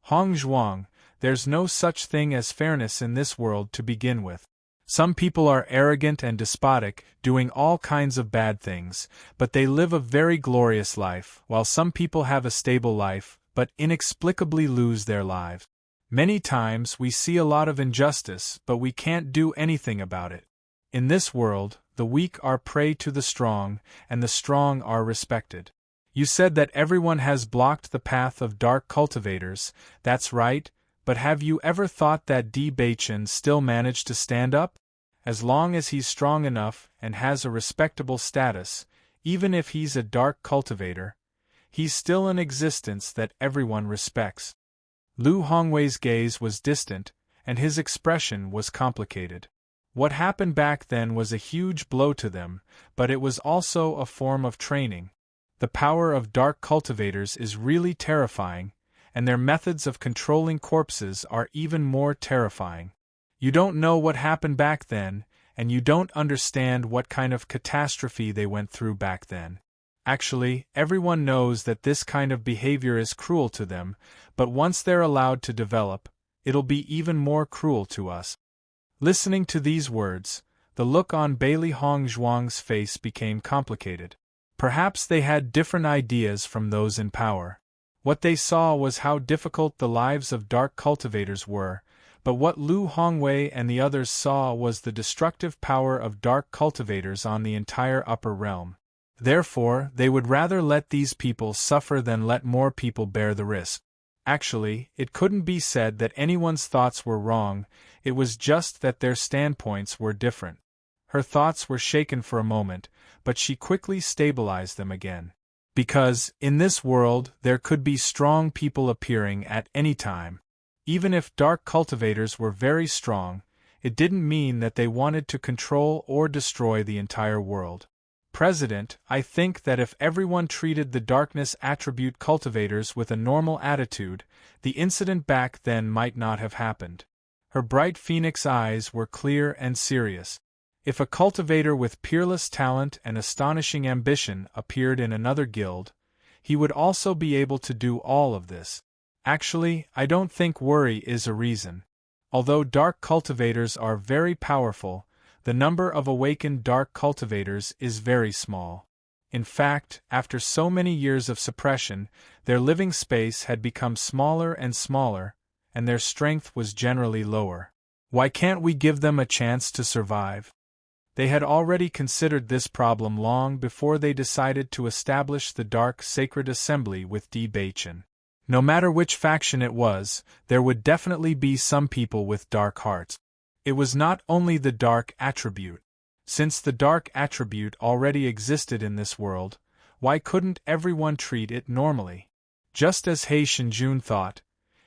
Hongzhuang, there's no such thing as fairness in this world to begin with. Some people are arrogant and despotic, doing all kinds of bad things, but they live a very glorious life, while some people have a stable life, but inexplicably lose their lives. Many times we see a lot of injustice, but we can't do anything about it. In this world, the weak are prey to the strong, and the strong are respected. You said that everyone has blocked the path of dark cultivators, that's right, but have you ever thought that Di Beichen still managed to stand up? As long as he's strong enough and has a respectable status, even if he's a dark cultivator, he's still an existence that everyone respects. Lu Hongwei's gaze was distant, and his expression was complicated. What happened back then was a huge blow to them, but it was also a form of training. The power of dark cultivators is really terrifying, and their methods of controlling corpses are even more terrifying. You don't know what happened back then, and you don't understand what kind of catastrophe they went through back then. Actually, everyone knows that this kind of behavior is cruel to them, but once they're allowed to develop, it'll be even more cruel to us. Listening to these words, the look on Bailey Hongzhuang's face became complicated. Perhaps they had different ideas from those in power. What they saw was how difficult the lives of dark cultivators were, but what Lu Hongwei and the others saw was the destructive power of dark cultivators on the entire upper realm. Therefore, they would rather let these people suffer than let more people bear the risk. Actually, it couldn't be said that anyone's thoughts were wrong, it was just that their standpoints were different. Her thoughts were shaken for a moment, but she quickly stabilized them again. Because, in this world, there could be strong people appearing at any time. Even if dark cultivators were very strong, it didn't mean that they wanted to control or destroy the entire world. President, I think that if everyone treated the darkness attribute cultivators with a normal attitude, the incident back then might not have happened. Her bright phoenix eyes were clear and serious. If a cultivator with peerless talent and astonishing ambition appeared in another guild, he would also be able to do all of this. Actually, I don't think worry is a reason. Although dark cultivators are very powerful, the number of awakened dark cultivators is very small. In fact, after so many years of suppression, their living space had become smaller and smaller, and their strength was generally lower. Why can't we give them a chance to survive? They had already considered this problem long before they decided to establish the Dark Sacred Assembly with Di Beichen. No matter which faction it was, there would definitely be some people with dark hearts. It was not only the dark attribute. Since the dark attribute already existed in this world, why couldn't everyone treat it normally? Just as He Shinjun thought,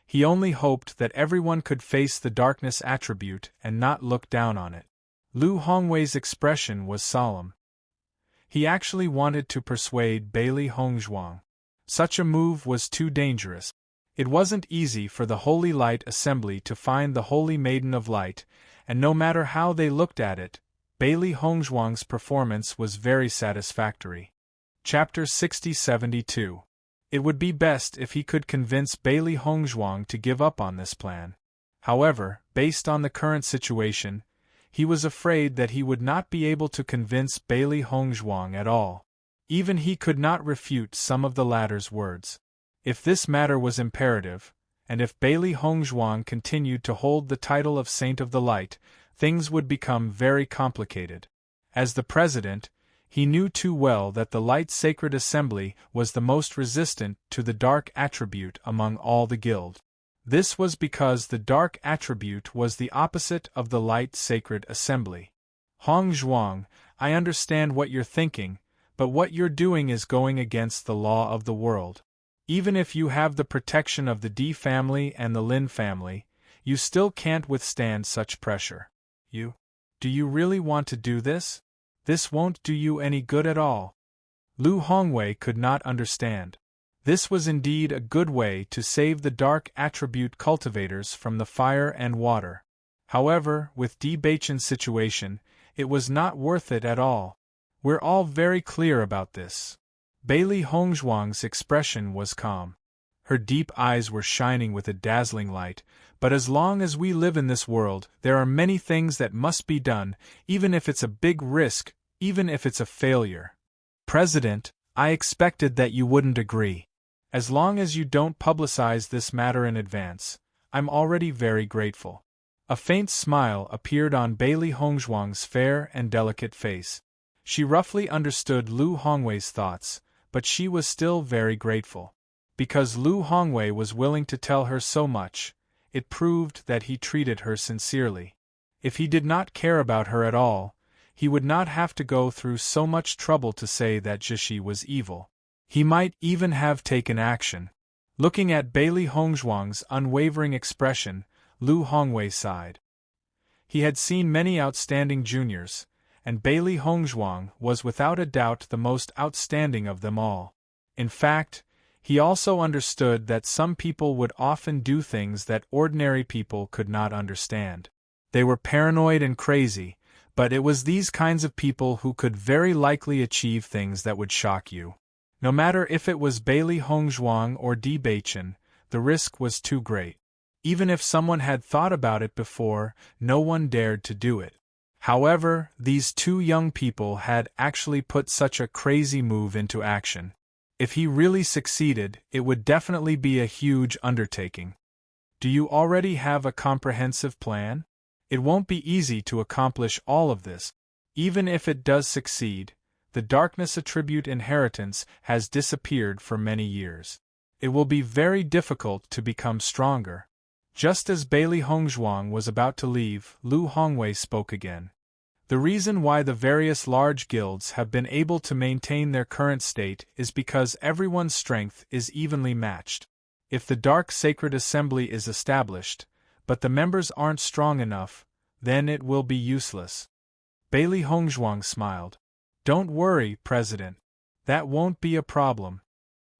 he only hoped that everyone could face the darkness attribute and not look down on it. Lu Hongwei's expression was solemn. He actually wanted to persuade Bailey Hongzhuang. Such a move was too dangerous. It wasn't easy for the Holy Light Assembly to find the Holy Maiden of Light, and no matter how they looked at it, Bailey Hongzhuang's performance was very satisfactory. Chapter 60-72. It would be best if he could convince Bailey Hongzhuang to give up on this plan. However, based on the current situation, he was afraid that he would not be able to convince Bailey Hongzhuang at all. Even he could not refute some of the latter's words. If this matter was imperative, and if Bailey Hongzhuang continued to hold the title of Saint of the Light, things would become very complicated. As the president, he knew too well that the Light Sacred Assembly was the most resistant to the dark attribute among all the guild. This was because the dark attribute was the opposite of the Light Sacred Assembly. Hongzhuang, I understand what you're thinking, but what you're doing is going against the law of the world. Even if you have the protection of the D family and the Lin family, you still can't withstand such pressure. Do you really want to do this? This won't do you any good at all. Lu Hongwei could not understand. This was indeed a good way to save the dark attribute cultivators from the fire and water. However, with Di Beichen's situation, it was not worth it at all. We're all very clear about this. Bailey Hongzhuang's expression was calm. Her deep eyes were shining with a dazzling light, but as long as we live in this world, there are many things that must be done, even if it's a big risk, even if it's a failure. President, I expected that you wouldn't agree. As long as you don't publicize this matter in advance, I'm already very grateful. A faint smile appeared on Bailey Hongzhuang's fair and delicate face. She roughly understood Lu Hongwei's thoughts, but she was still very grateful. Because Lu Hongwei was willing to tell her so much, it proved that he treated her sincerely. If he did not care about her at all, he would not have to go through so much trouble to say that Jishi was evil. He might even have taken action. Looking at Bailey Hongzhuang's unwavering expression, Lu Hongwei sighed. He had seen many outstanding juniors, and Bailey Hongzhuang was without a doubt the most outstanding of them all. In fact, he also understood that some people would often do things that ordinary people could not understand. They were paranoid and crazy, but it was these kinds of people who could very likely achieve things that would shock you. No matter if it was Bailey Hongzhuang or Di Beichen, the risk was too great. Even if someone had thought about it before, no one dared to do it. However, these two young people had actually put such a crazy move into action. If he really succeeded, it would definitely be a huge undertaking. Do you already have a comprehensive plan? It won't be easy to accomplish all of this. Even if it does succeed, the darkness attribute inheritance has disappeared for many years. It will be very difficult to become stronger. Just as Bailey Hongzhuang was about to leave, Lu Hongwei spoke again. The reason why the various large guilds have been able to maintain their current state is because everyone's strength is evenly matched. If the Dark Sacred Assembly is established, but the members aren't strong enough, then it will be useless. Bailey Hongzhuang smiled. Don't worry, President. That won't be a problem.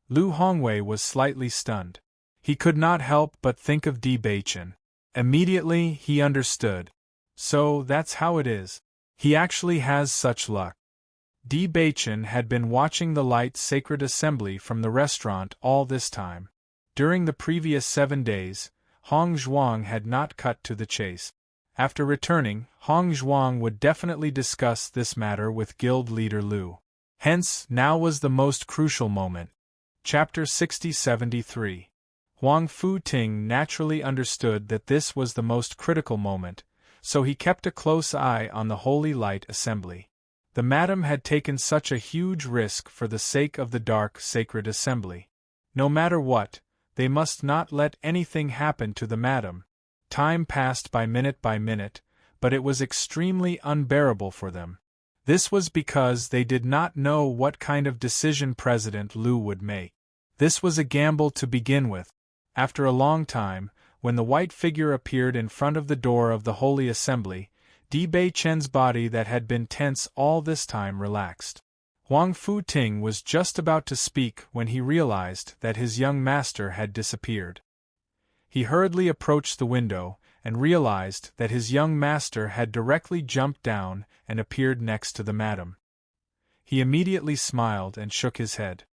Lu Hongwei was slightly stunned. He could not help but think of Di Beichen. Immediately, he understood. So, that's how it is. He actually has such luck. Di Beichen had been watching the Light Sacred Assembly from the restaurant all this time. During the previous 7 days, Hongzhuang had not cut to the chase. After returning, Hongzhuang would definitely discuss this matter with guild leader Lu. Hence, now was the most crucial moment. Chapter 60-73. Huang Fu-ting naturally understood that this was the most critical moment, so he kept a close eye on the Holy Light Assembly. The madam had taken such a huge risk for the sake of the Dark Sacred Assembly. No matter what, They must not let anything happen to the madam. Time passed by minute, but it was extremely unbearable for them. This was because they did not know what kind of decision President Liu would make. This was a gamble to begin with. After a long time, when the white figure appeared in front of the door of the Holy Assembly, Di Beichen's body that had been tense all this time relaxed. Huang Futing was just about to speak when he realized that his young master had disappeared. He hurriedly approached the window and realized that his young master had directly jumped down and appeared next to the madam. He immediately smiled and shook his head.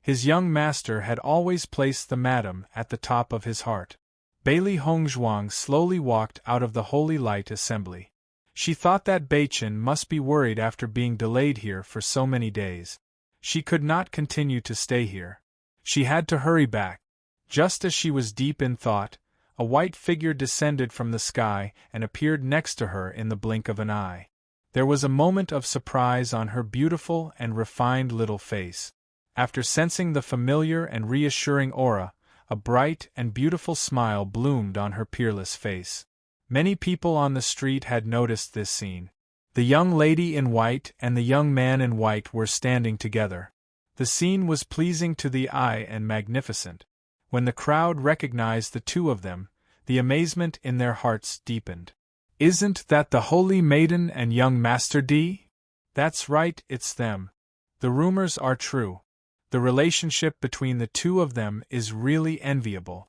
His young master had always placed the madam at the top of his heart. Bailey Hongzhuang slowly walked out of the Holy Light Assembly. She thought that Beichen must be worried after being delayed here for so many days. She could not continue to stay here. She had to hurry back. Just as she was deep in thought, a white figure descended from the sky and appeared next to her in the blink of an eye. There was a moment of surprise on her beautiful and refined little face. After sensing the familiar and reassuring aura, a bright and beautiful smile bloomed on her peerless face. Many people on the street had noticed this scene. The young lady in white and the young man in white were standing together. The scene was pleasing to the eye and magnificent. When the crowd recognized the two of them, the amazement in their hearts deepened. "Isn't that the Holy Maiden and young Master Di?" "That's right, it's them. The rumors are true. The relationship between the two of them is really enviable."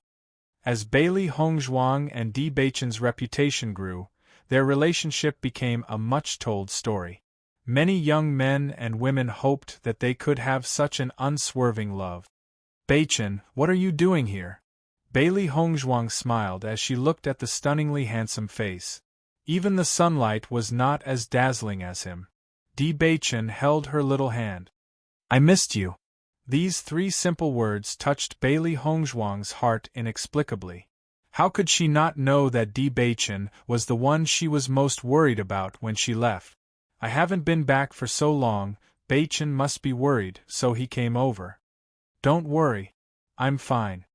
As Bailey Hongzhuang and Di Beichen's reputation grew, their relationship became a much-told story. Many young men and women hoped that they could have such an unswerving love. "Beichen, what are you doing here?" Bailey Hongzhuang smiled as she looked at the stunningly handsome face. Even the sunlight was not as dazzling as him. Di Beichen held her little hand. "I missed you." These three simple words touched Bailey Hongzhuang's heart inexplicably. How could she not know that Di Beichen was the one she was most worried about when she left? "I haven't been back for so long, Beichen must be worried, so he came over." "Don't worry. I'm fine."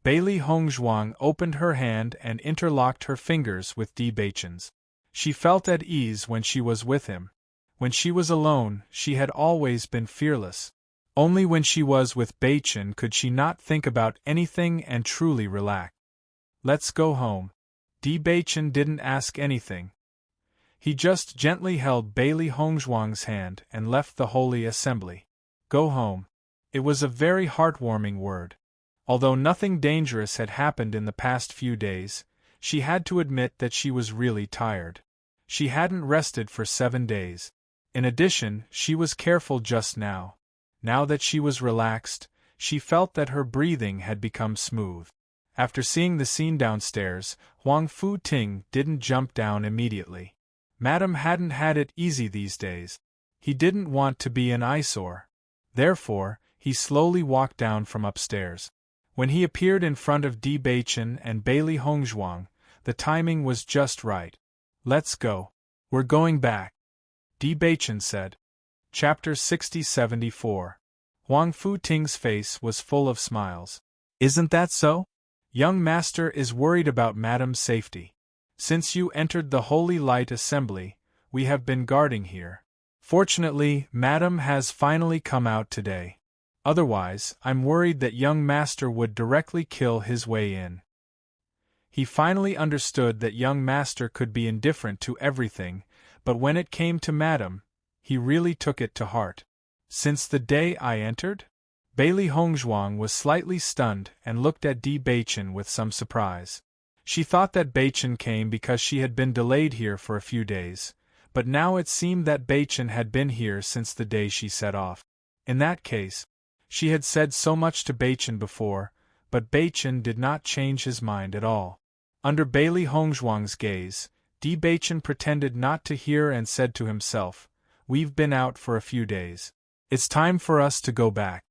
Bailey Hongzhuang opened her hand and interlocked her fingers with Di Beichen's. She felt at ease when she was with him. When she was alone, she had always been fearless. Only when she was with Beichen could she not think about anything and truly relax. "Let's go home." Di Beichen didn't ask anything. He just gently held Bailey Hongzhuang's hand and left the Holy Assembly. Go home. It was a very heartwarming word. Although nothing dangerous had happened in the past few days, she had to admit that she was really tired. She hadn't rested for 7 days. In addition, she was careful just now. Now that she was relaxed, she felt that her breathing had become smooth. After seeing the scene downstairs, Huang Futing didn't jump down immediately. Madam hadn't had it easy these days. He didn't want to be an eyesore. Therefore, he slowly walked down from upstairs. When he appeared in front of Di Beichen and Bailey Hongzhuang, the timing was just right. "Let's go. We're going back," Di Beichen said. Chapter 60-74. Huang Futing's face was full of smiles. "Isn't that so? Young master is worried about Madam's safety. Since you entered the Holy Light Assembly, we have been guarding here. Fortunately, Madam has finally come out today. Otherwise, I'm worried that young master would directly kill his way in." He finally understood that young master could be indifferent to everything, but when it came to Madam, he really took it to heart. "Since the day I entered?" Bailey Hongzhuang was slightly stunned and looked at Di Beichen with some surprise. She thought that Beichen came because she had been delayed here for a few days, but now it seemed that Beichen had been here since the day she set off. In that case, she had said so much to Beichen before, but Beichen did not change his mind at all. Under Bailey Hongzhuang's gaze, Di Beichen pretended not to hear and said to himself, "We've been out for a few days. It's time for us to go back."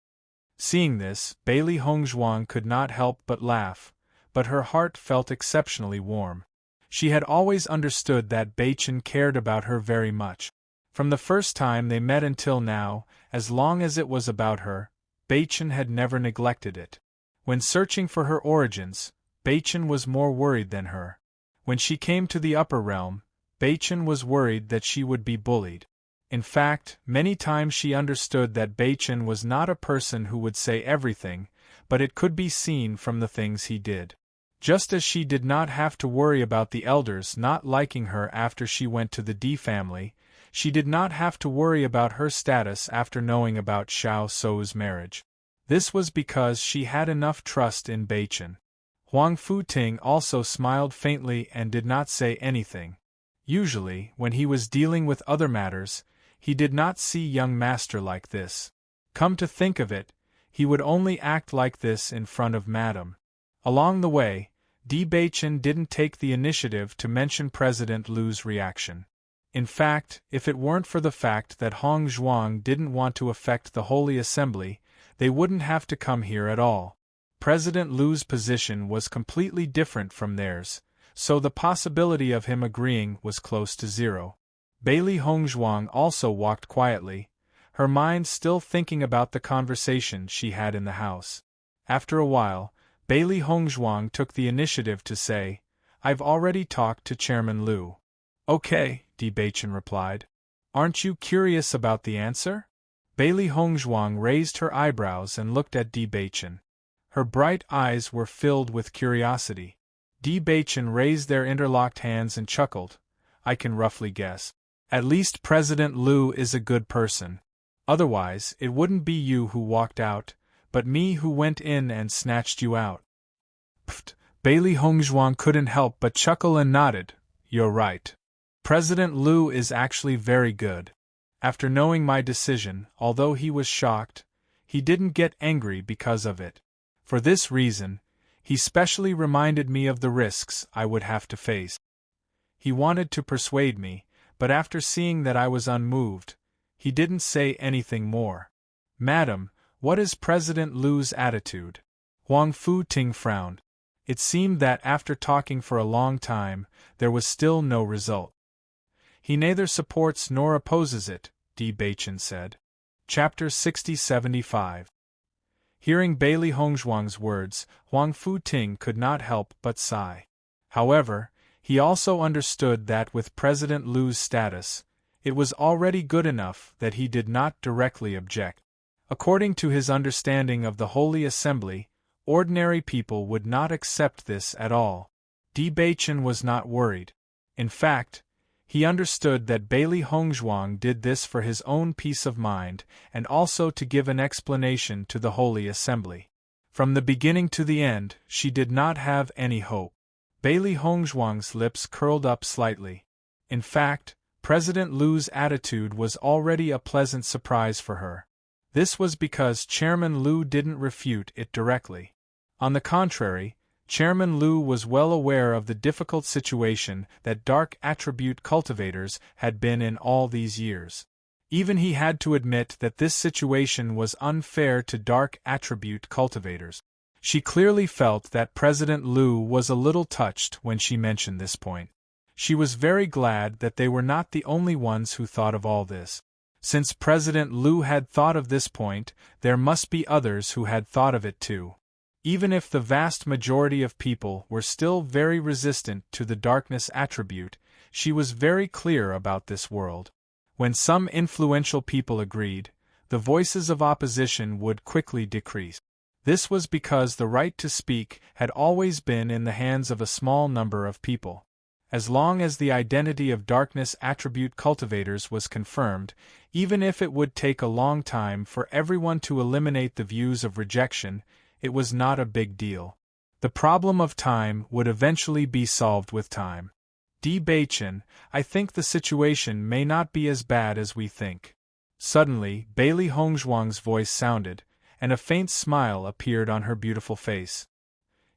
Seeing this, Bailey Hongzhuang could not help but laugh, but her heart felt exceptionally warm. She had always understood that Beichen cared about her very much. From the first time they met until now, as long as it was about her, Beichen had never neglected it. When searching for her origins, Beichen was more worried than her. When she came to the upper realm, Beichen was worried that she would be bullied. In fact, many times she understood that Beichen was not a person who would say everything, but it could be seen from the things he did. Just as she did not have to worry about the elders not liking her after she went to the D family, she did not have to worry about her status after knowing about Xiao Sou's marriage. This was because she had enough trust in Beichen. Huang Futing also smiled faintly and did not say anything. Usually, when he was dealing with other matters, he did not see young master like this. Come to think of it, he would only act like this in front of Madame. Along the way, Di Beichen didn't take the initiative to mention President Lu's reaction. In fact, if it weren't for the fact that Hong Zhuang didn't want to affect the Holy Assembly, they wouldn't have to come here at all. President Lu's position was completely different from theirs, so the possibility of him agreeing was close to zero. Bailey Hongzhuang also walked quietly, her mind still thinking about the conversation she had in the house. After a while, Bailey Hongzhuang took the initiative to say, "I've already talked to Chairman Lu." "Okay," Di Beichen replied. "Aren't you curious about the answer?" Bailey Hongzhuang raised her eyebrows and looked at Di Beichen. Her bright eyes were filled with curiosity. Di Beichen raised their interlocked hands and chuckled. "I can roughly guess. At least President Lu is a good person. Otherwise, it wouldn't be you who walked out, but me who went in and snatched you out." Pfft! Bailey Hongzhuang couldn't help but chuckle and nodded. "You're right. President Lu is actually very good. After knowing my decision, although he was shocked, he didn't get angry because of it. For this reason, he specially reminded me of the risks I would have to face. He wanted to persuade me, but after seeing that I was unmoved, he didn't say anything more." "Madam, what is President Lu's attitude?" Huang Futing frowned. It seemed that after talking for a long time, there was still no result. "He neither supports nor opposes it," Di Beichen said. Chapter 60-75. Hearing Bailey Hongzhuang's words, Huang Futing could not help but sigh. However, he also understood that with President Lu's status, it was already good enough that he did not directly object. According to his understanding of the Holy Assembly, ordinary people would not accept this at all. Di Beichen was not worried. In fact, he understood that Bailey Hongzhuang did this for his own peace of mind and also to give an explanation to the Holy Assembly. From the beginning to the end, she did not have any hope. Bailey Hongzhuang's lips curled up slightly. In fact, President Lu's attitude was already a pleasant surprise for her. This was because Chairman Lu didn't refute it directly. On the contrary, Chairman Lu was well aware of the difficult situation that dark attribute cultivators had been in all these years. Even he had to admit that this situation was unfair to dark attribute cultivators. She clearly felt that President Lu was a little touched when she mentioned this point. She was very glad that they were not the only ones who thought of all this. Since President Lu had thought of this point, there must be others who had thought of it too. Even if the vast majority of people were still very resistant to the darkness attribute, she was very clear about this world. When some influential people agreed, the voices of opposition would quickly decrease. This was because the right to speak had always been in the hands of a small number of people. As long as the identity of darkness attribute cultivators was confirmed, even if it would take a long time for everyone to eliminate the views of rejection, it was not a big deal. The problem of time would eventually be solved with time. Di Beichen, I think the situation may not be as bad as we think. Suddenly, Bailey Hongzhuang's voice sounded, and a faint smile appeared on her beautiful face.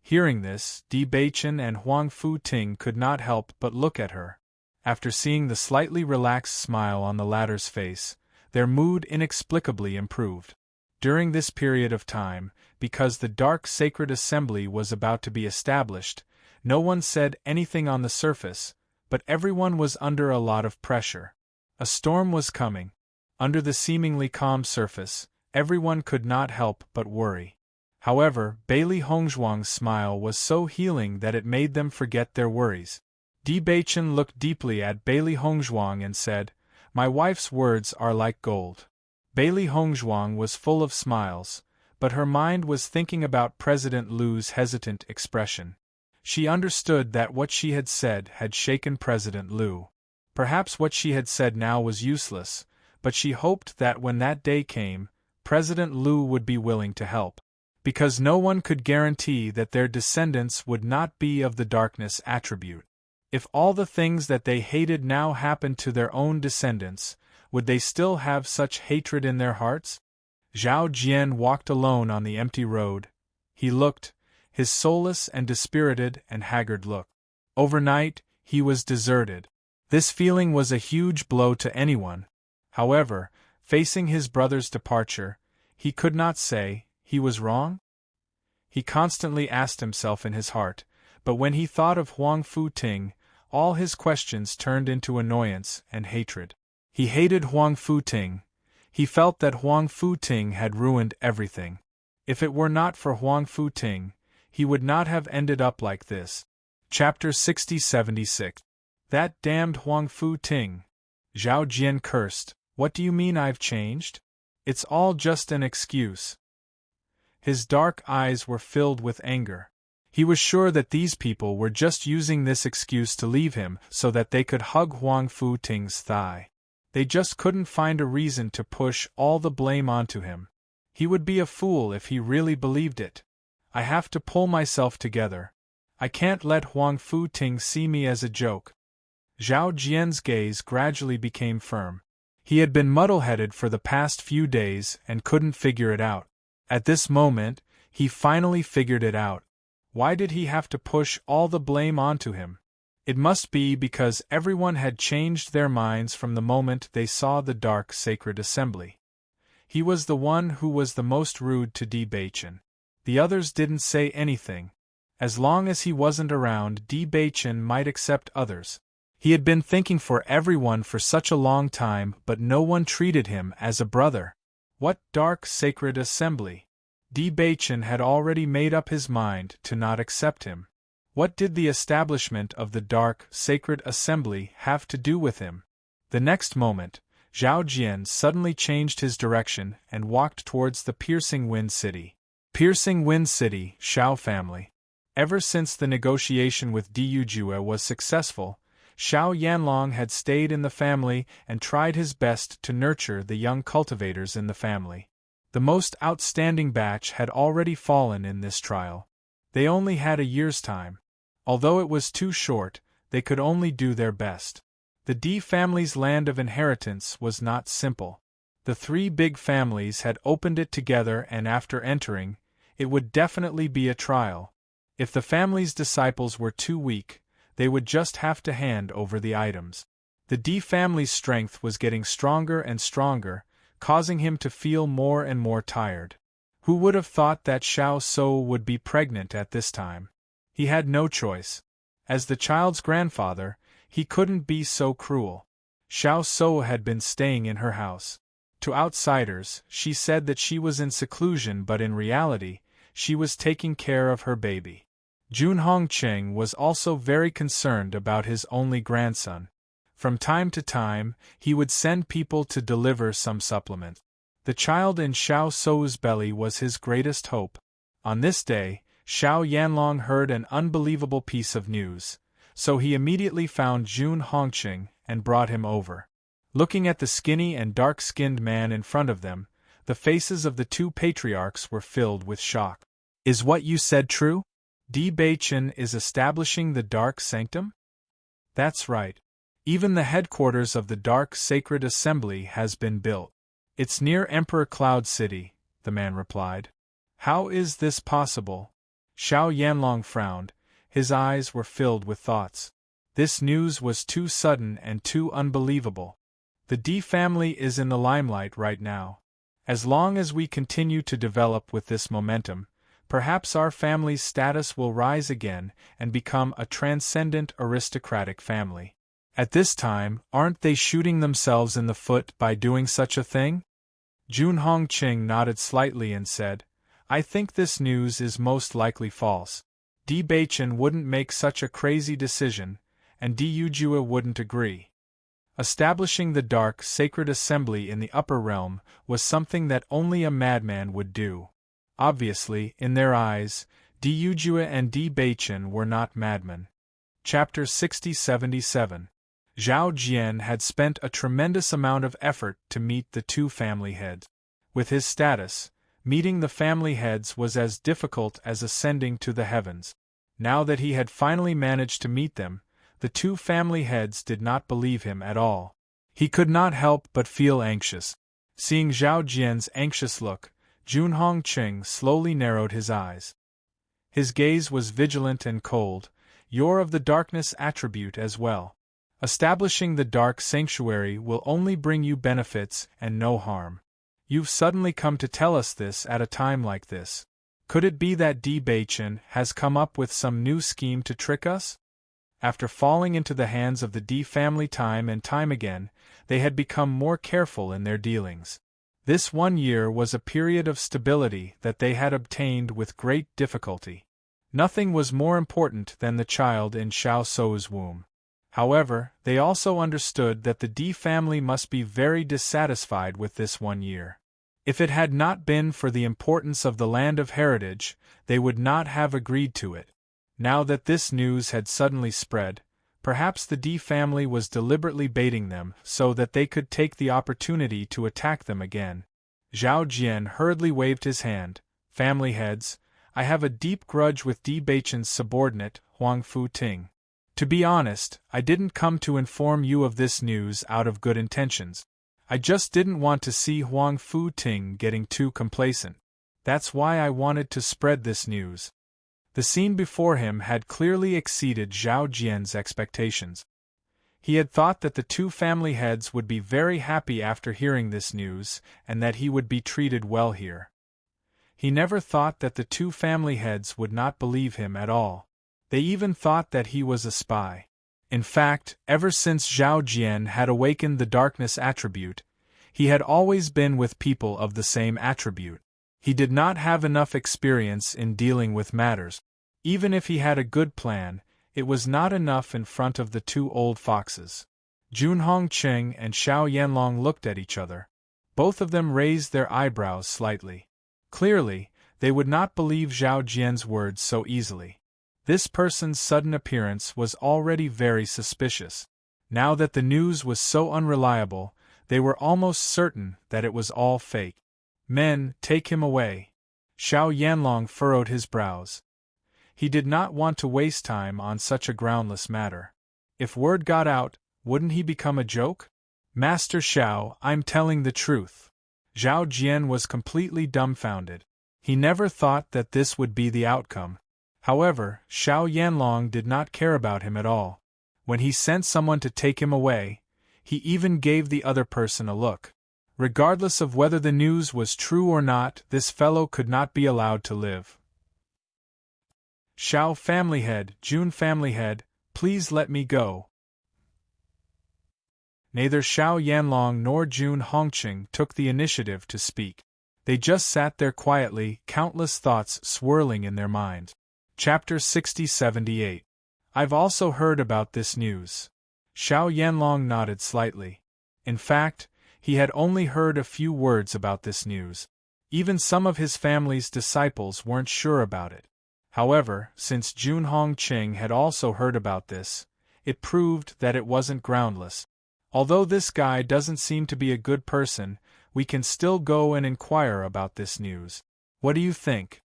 Hearing this, Di Beichen and Huang Futing could not help but look at her. After seeing the slightly relaxed smile on the latter's face, their mood inexplicably improved. During this period of time, because the dark sacred assembly was about to be established, no one said anything on the surface, but everyone was under a lot of pressure. A storm was coming. Under the seemingly calm surface, everyone could not help but worry. However, Bailey Hongzhuang's smile was so healing that it made them forget their worries. Di Baichen looked deeply at Bailey Hongzhuang and said, "My wife's words are like gold." Bailey Hongzhuang was full of smiles, but her mind was thinking about President Lu's hesitant expression. She understood that what she had said had shaken President Lu. Perhaps what she had said now was useless, but she hoped that when that day came, President Lu would be willing to help. Because no one could guarantee that their descendants would not be of the darkness attribute. If all the things that they hated now happened to their own descendants, would they still have such hatred in their hearts? Zhao Jian walked alone on the empty road. He looked, his soulless and dispirited and haggard look. Overnight, he was deserted. This feeling was a huge blow to anyone. However, facing his brother's departure, he could not say he was wrong. He constantly asked himself in his heart, but when he thought of Huang Futing, all his questions turned into annoyance and hatred. He hated Huang Futing. He felt that Huang Futing had ruined everything. If it were not for Huang Futing, he would not have ended up like this. Chapter 60-76. That damned Huang Futing. Zhao Jian cursed. What do you mean I've changed? It's all just an excuse. His dark eyes were filled with anger. He was sure that these people were just using this excuse to leave him so that they could hug Huang Futing's thigh. They just couldn't find a reason to push all the blame onto him. He would be a fool if he really believed it. I have to pull myself together. I can't let Huang Futing see me as a joke. Zhao Jian's gaze gradually became firm. He had been muddle-headed for the past few days and couldn't figure it out. At this moment, he finally figured it out. Why did he have to push all the blame onto him? It must be because everyone had changed their minds from the moment they saw the dark sacred assembly. He was the one who was the most rude to Di Baichen. The others didn't say anything. As long as he wasn't around, Di Baichen might accept others. He had been thinking for everyone for such a long time, but no one treated him as a brother. What dark sacred assembly? Di Baichen had already made up his mind to not accept him. What did the establishment of the dark sacred assembly have to do with him? The next moment, Zhao Jian suddenly changed his direction and walked towards the Piercing Wind City. Piercing Wind City, Shao family. Ever since the negotiation with Diyu Jue was successful, Shao Yanlong had stayed in the family and tried his best to nurture the young cultivators in the family. The most outstanding batch had already fallen in this trial. They only had a year's time. Although it was too short, they could only do their best. The Di family's land of inheritance was not simple. The three big families had opened it together, and after entering, it would definitely be a trial. If the family's disciples were too weak, they would just have to hand over the items. The Di family's strength was getting stronger and stronger, causing him to feel more and more tired. Who would have thought that Xiao So would be pregnant at this time? He had no choice. As the child's grandfather, he couldn't be so cruel. Xiao So had been staying in her house. To outsiders, she said that she was in seclusion, but in reality, she was taking care of her baby. Jun Hongcheng was also very concerned about his only grandson. From time to time, he would send people to deliver some supplement. The child in Xiao Sou's belly was his greatest hope. On this day, Xiao Yanlong heard an unbelievable piece of news, so he immediately found Jun Hongcheng and brought him over. Looking at the skinny and dark-skinned man in front of them, the faces of the two patriarchs were filled with shock. "Is what you said true? Di Baichen is establishing the Dark Sanctum?" "That's right. Even the headquarters of the Dark Sacred Assembly has been built. It's near Emperor Cloud City," the man replied. "How is this possible?" Xiao Yanlong frowned. His eyes were filled with thoughts. This news was too sudden and too unbelievable. The Di family is in the limelight right now. As long as we continue to develop with this momentum, perhaps our family's status will rise again and become a transcendent aristocratic family. At this time, aren't they shooting themselves in the foot by doing such a thing? Jun Hongqing nodded slightly and said, I think this news is most likely false. Di Baichen wouldn't make such a crazy decision, and Di Yujua wouldn't agree. Establishing the dark sacred assembly in the upper realm was something that only a madman would do. Obviously, in their eyes, Di Yujua and Di Baichen were not madmen. Chapter 6077. Zhao Jian had spent a tremendous amount of effort to meet the two family heads. With his status, meeting the family heads was as difficult as ascending to the heavens. Now that he had finally managed to meet them, the two family heads did not believe him at all. He could not help but feel anxious. Seeing Zhao Jian's anxious look, Jun Hongqing slowly narrowed his eyes. His gaze was vigilant and cold. You're of the darkness attribute as well. Establishing the dark sanctuary will only bring you benefits and no harm. You've suddenly come to tell us this at a time like this. Could it be that Di Baichen has come up with some new scheme to trick us? After falling into the hands of the Di family time and time again, they had become more careful in their dealings. This 1 year was a period of stability that they had obtained with great difficulty. Nothing was more important than the child in Xiao Sou's womb. However, they also understood that the Di family must be very dissatisfied with this 1 year. If it had not been for the importance of the land of heritage, they would not have agreed to it. Now that this news had suddenly spread, perhaps the Di family was deliberately baiting them so that they could take the opportunity to attack them again. Zhao Jian hurriedly waved his hand. Family heads, I have a deep grudge with Di Baichen's subordinate, Huang Fu-ting. To be honest, I didn't come to inform you of this news out of good intentions. I just didn't want to see Huang Fu-ting getting too complacent. That's why I wanted to spread this news. The scene before him had clearly exceeded Zhao Jian's expectations. He had thought that the two family heads would be very happy after hearing this news, and that he would be treated well here. He never thought that the two family heads would not believe him at all. They even thought that he was a spy. In fact, ever since Zhao Jian had awakened the darkness attribute, he had always been with people of the same attribute. He did not have enough experience in dealing with matters. Even if he had a good plan, it was not enough in front of the two old foxes. Jun Hongqing and Xiao Yanlong looked at each other. Both of them raised their eyebrows slightly. Clearly, they would not believe Zhao Jian's words so easily. This person's sudden appearance was already very suspicious. Now that the news was so unreliable, they were almost certain that it was all fake. Men, take him away. Xiao Yanlong furrowed his brows. He did not want to waste time on such a groundless matter. If word got out, wouldn't he become a joke? Master Xiao, I'm telling the truth. Zhao Jian was completely dumbfounded. He never thought that this would be the outcome. However, Xiao Yanlong did not care about him at all. When he sent someone to take him away, he even gave the other person a look. Regardless of whether the news was true or not, this fellow could not be allowed to live. Xiao family head, Jun family head, please let me go. Neither Xiao Yanlong nor Jun Hongqing took the initiative to speak. They just sat there quietly, countless thoughts swirling in their minds. Chapter 6078. I've also heard about this news. Xiao Yanlong nodded slightly. In fact, he had only heard a few words about this news. Even some of his family's disciples weren't sure about it. However, since Jun Hongqing had also heard about this, it proved that it wasn't groundless. Although this guy doesn't seem to be a good person, we can still go and inquire about this news. What do you think?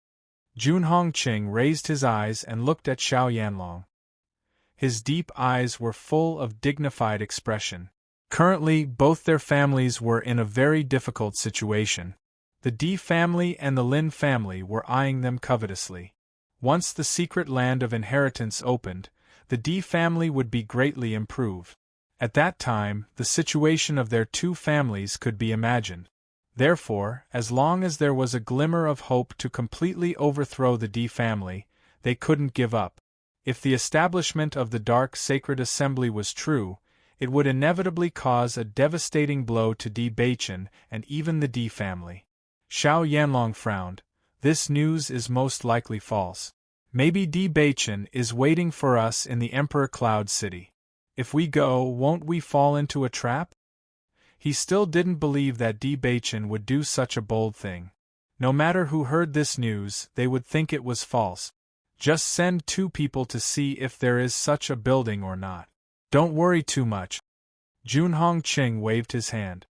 Jun Hongqing raised his eyes and looked at Xiao Yanlong. His deep eyes were full of dignified expression. Currently, both their families were in a very difficult situation. The Di family and the Lin family were eyeing them covetously. Once the secret land of inheritance opened, the Di family would be greatly improved. At that time, the situation of their two families could be imagined. Therefore, as long as there was a glimmer of hope to completely overthrow the Di family, they couldn't give up. If the establishment of the Dark Sacred Assembly was true, it would inevitably cause a devastating blow to Di Baichen and even the Di family. Xiao Yanlong frowned. This news is most likely false. Maybe Di Baichen is waiting for us in the Emperor Cloud City. If we go, won't we fall into a trap? He still didn't believe that Di Baichen would do such a bold thing. No matter who heard this news, they would think it was false. Just send 2 people to see if there is such a building or not. Don't worry too much. Jun Hongqing waved his hand.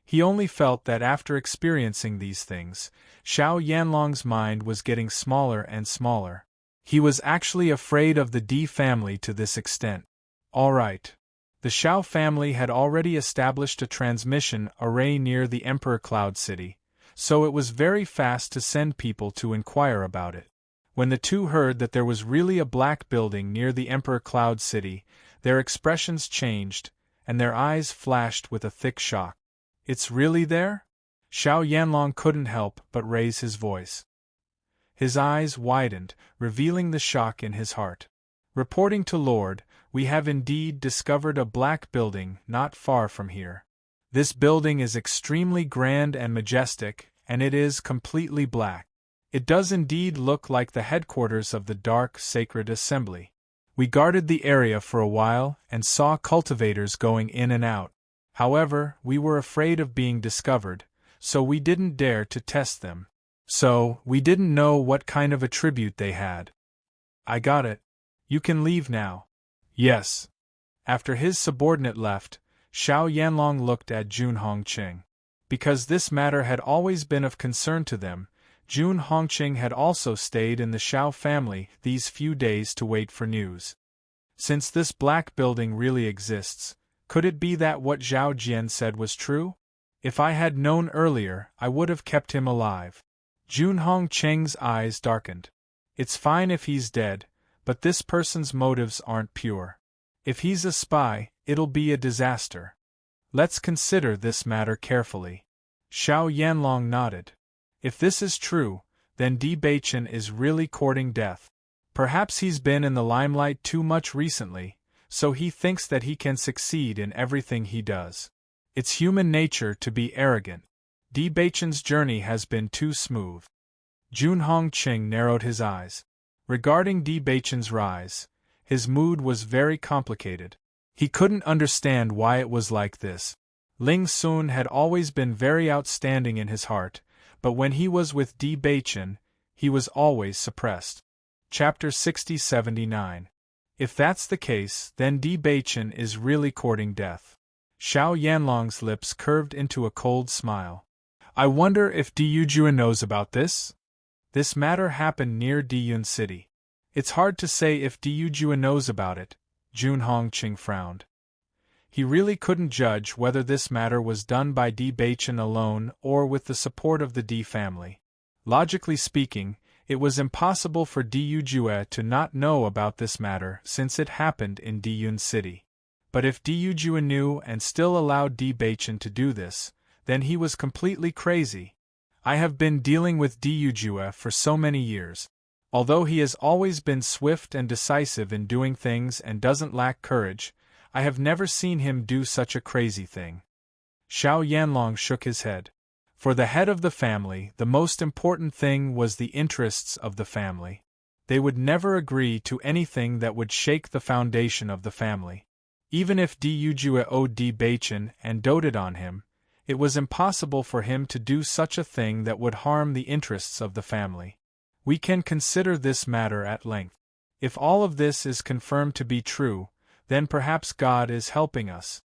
He only felt that after experiencing these things, Xiao Yanlong's mind was getting smaller and smaller. He was actually afraid of the Di family to this extent. All right. The Xiao family had already established a transmission array near the Emperor Cloud City, so it was very fast to send people to inquire about it. When the 2 heard that there was really a black building near the Emperor Cloud City, their expressions changed, and their eyes flashed with a thick shock. It's really there? Xiao Yanlong couldn't help but raise his voice. His eyes widened, revealing the shock in his heart. Reporting to Lord, we have indeed discovered a black building not far from here. This building is extremely grand and majestic, and it is completely black. It does indeed look like the headquarters of the Dark Sacred Assembly. We guarded the area for a while and saw cultivators going in and out. However, we were afraid of being discovered, so we didn't dare to test them. So, we didn't know what kind of attribute they had. I got it. You can leave now. Yes. After his subordinate left, Xiao Yanlong looked at Jun Hongqing. Because this matter had always been of concern to them, Jun Hongqing had also stayed in the Xiao family these few days to wait for news. Since this black building really exists, could it be that what Zhao Jian said was true? If I had known earlier, I would have kept him alive. Jun Hongqing's eyes darkened. It's fine if he's dead, but this person's motives aren't pure. If he's a spy, it'll be a disaster. Let's consider this matter carefully. Xiao Yanlong nodded. If this is true, then Di Baichen is really courting death. Perhaps he's been in the limelight too much recently, so he thinks that he can succeed in everything he does. It's human nature to be arrogant. Di Baichen's journey has been too smooth. Jun Hongqing narrowed his eyes. Regarding Di Baichen's rise, his mood was very complicated. He couldn't understand why it was like this. Ling Sun had always been very outstanding in his heart, but when he was with Di Baichen, he was always suppressed. Chapter 60-79. If that's the case, then Di Baichen is really courting death. Xiao Yanlong's lips curved into a cold smile. I wonder if Di Yujue knows about this? This matter happened near Diyun City. It's hard to say if Di Yujue knows about it, Jun Hongqing frowned. He really couldn't judge whether this matter was done by Di Baichen alone or with the support of the Di family. Logically speaking, it was impossible for Di Yujue to not know about this matter since it happened in Diyun City. But if Di Yujue knew and still allowed Di Baichen to do this, then he was completely crazy. I have been dealing with Di Yujue for so many years. Although he has always been swift and decisive in doing things and doesn't lack courage, I have never seen him do such a crazy thing. Xiao Yanlong shook his head. For the head of the family, the most important thing was the interests of the family. They would never agree to anything that would shake the foundation of the family. Even if Di Yujue owed Di Baichen and doted on him, it was impossible for him to do such a thing that would harm the interests of the family. We can consider this matter at length. If all of this is confirmed to be true, then perhaps God is helping us.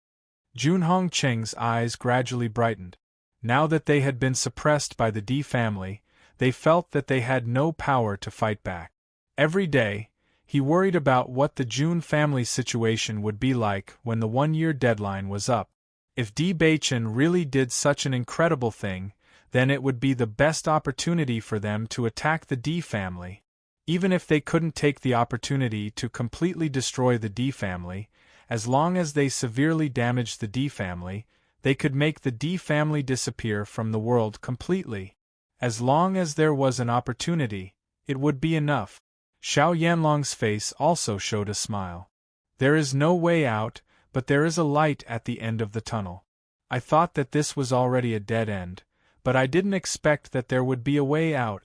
Jun Hongqing's eyes gradually brightened. Now that they had been suppressed by the Di family, they felt that they had no power to fight back. Every day, he worried about what the Jun family situation would be like when the 1-year deadline was up. If Di Baichen really did such an incredible thing, then it would be the best opportunity for them to attack the Di family. Even if they couldn't take the opportunity to completely destroy the Di family, as long as they severely damaged the Di family, they could make the Di family disappear from the world completely. As long as there was an opportunity, it would be enough. Xiao Yanlong's face also showed a smile. There is no way out, but there is a light at the end of the tunnel. I thought that this was already a dead end, but I didn't expect that there would be a way out.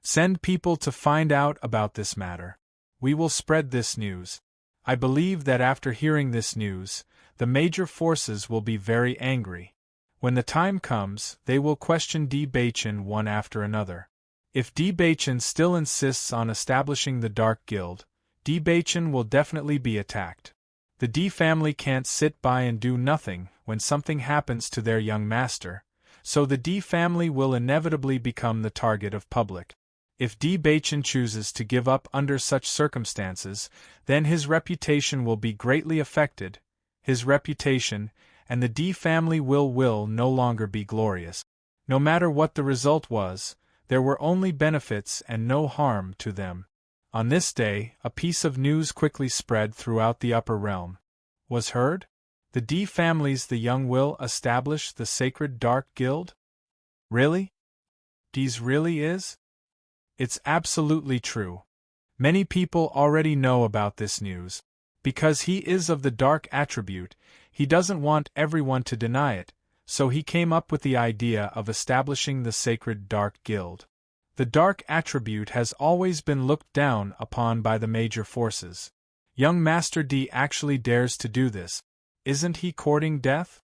Send people to find out about this matter. We will spread this news. I believe that after hearing this news, the major forces will be very angry. When the time comes, they will question D. Bachin one after another. If D. Bachin still insists on establishing the Dark Guild, D. Bachin will definitely be attacked. The D family can't sit by and do nothing when something happens to their young master, so the D family will inevitably become the target of public. If D. Bachin chooses to give up under such circumstances, then his reputation will be greatly affected. His reputation, and the D family will no longer be glorious. No matter what the result was, there were only benefits and no harm to them. On this day, a piece of news quickly spread throughout the upper realm. Was heard? The D families the young will establish the sacred Dark Guild? Really? D's really is? It's absolutely true. Many people already know about this news. Because he is of the dark attribute, he doesn't want everyone to deny it, so he came up with the idea of establishing the sacred Dark Guild. The dark attribute has always been looked down upon by the major forces. Young Master D actually dares to do this. Isn't he courting death?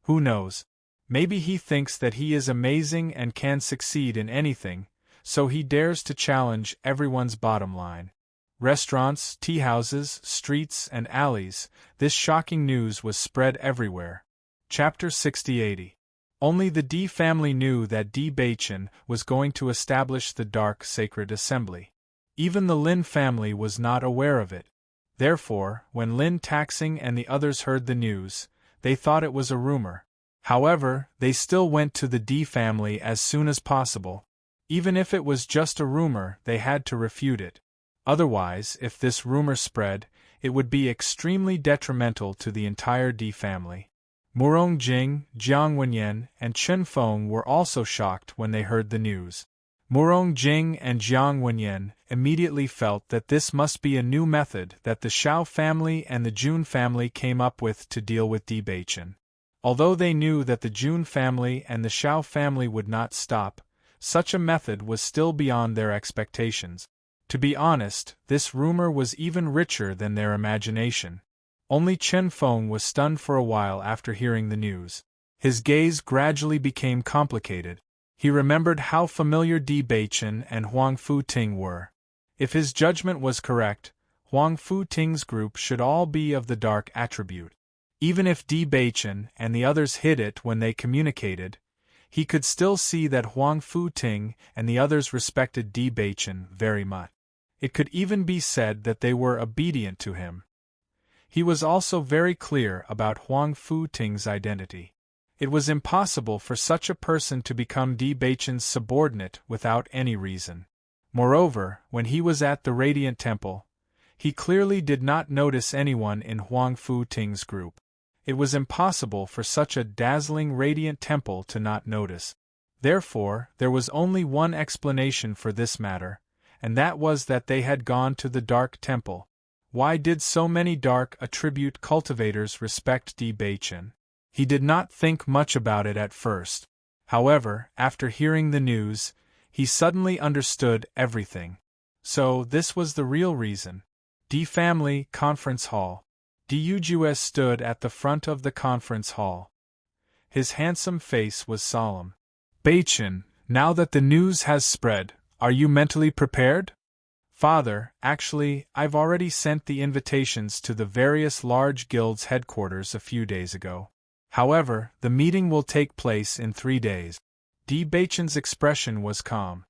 Who knows? Maybe he thinks that he is amazing and can succeed in anything, so he dares to challenge everyone's bottom line. Restaurants, tea-houses, streets, and alleys, this shocking news was spread everywhere. Chapter 60-80. Only the D family knew that D. Bachin was going to establish the Dark Sacred Assembly. Even the Lin family was not aware of it. Therefore, when Lin Taxing and the others heard the news, they thought it was a rumor. However, they still went to the D family as soon as possible. Even if it was just a rumor, they had to refute it. Otherwise, if this rumor spread, it would be extremely detrimental to the entire D family. Murong Jing, Jiang Wenyan, and Chen Feng were also shocked when they heard the news. Murong Jing and Jiang Wenyan immediately felt that this must be a new method that the Shao family and the Jun family came up with to deal with D. Bachin. Although they knew that the Jun family and the Shao family would not stop, such a method was still beyond their expectations. To be honest, this rumor was even richer than their imagination. Only Chen Feng was stunned for a while after hearing the news. His gaze gradually became complicated. He remembered how familiar D. Bachin and Huang Fu Ting were. If his judgment was correct, Huang Fu Ting's group should all be of the dark attribute. Even if D. Bachin and the others hid it when they communicated, he could still see that Huang Fu Ting and the others respected D. Bachin very much. It could even be said that they were obedient to him. He was also very clear about Huang Fu Ting's identity. It was impossible for such a person to become D. Bachin's subordinate without any reason. Moreover, when he was at the Radiant Temple, he clearly did not notice anyone in Huang Fu Ting's group. It was impossible for such a dazzling Radiant Temple to not notice. Therefore, there was only one explanation for this matter, and that was that they had gone to the Dark Temple. Why did so many dark attribute cultivators respect D. Bachin? He did not think much about it at first. However, after hearing the news, he suddenly understood everything. So, this was the real reason. D. Family Conference Hall. D. Ujus stood at the front of the conference hall. His handsome face was solemn. Bachin, now that the news has spread, are you mentally prepared? Father, actually, I've already sent the invitations to the various large guilds' headquarters a few days ago. However, the meeting will take place in 3 days. D. Bachin's expression was calm.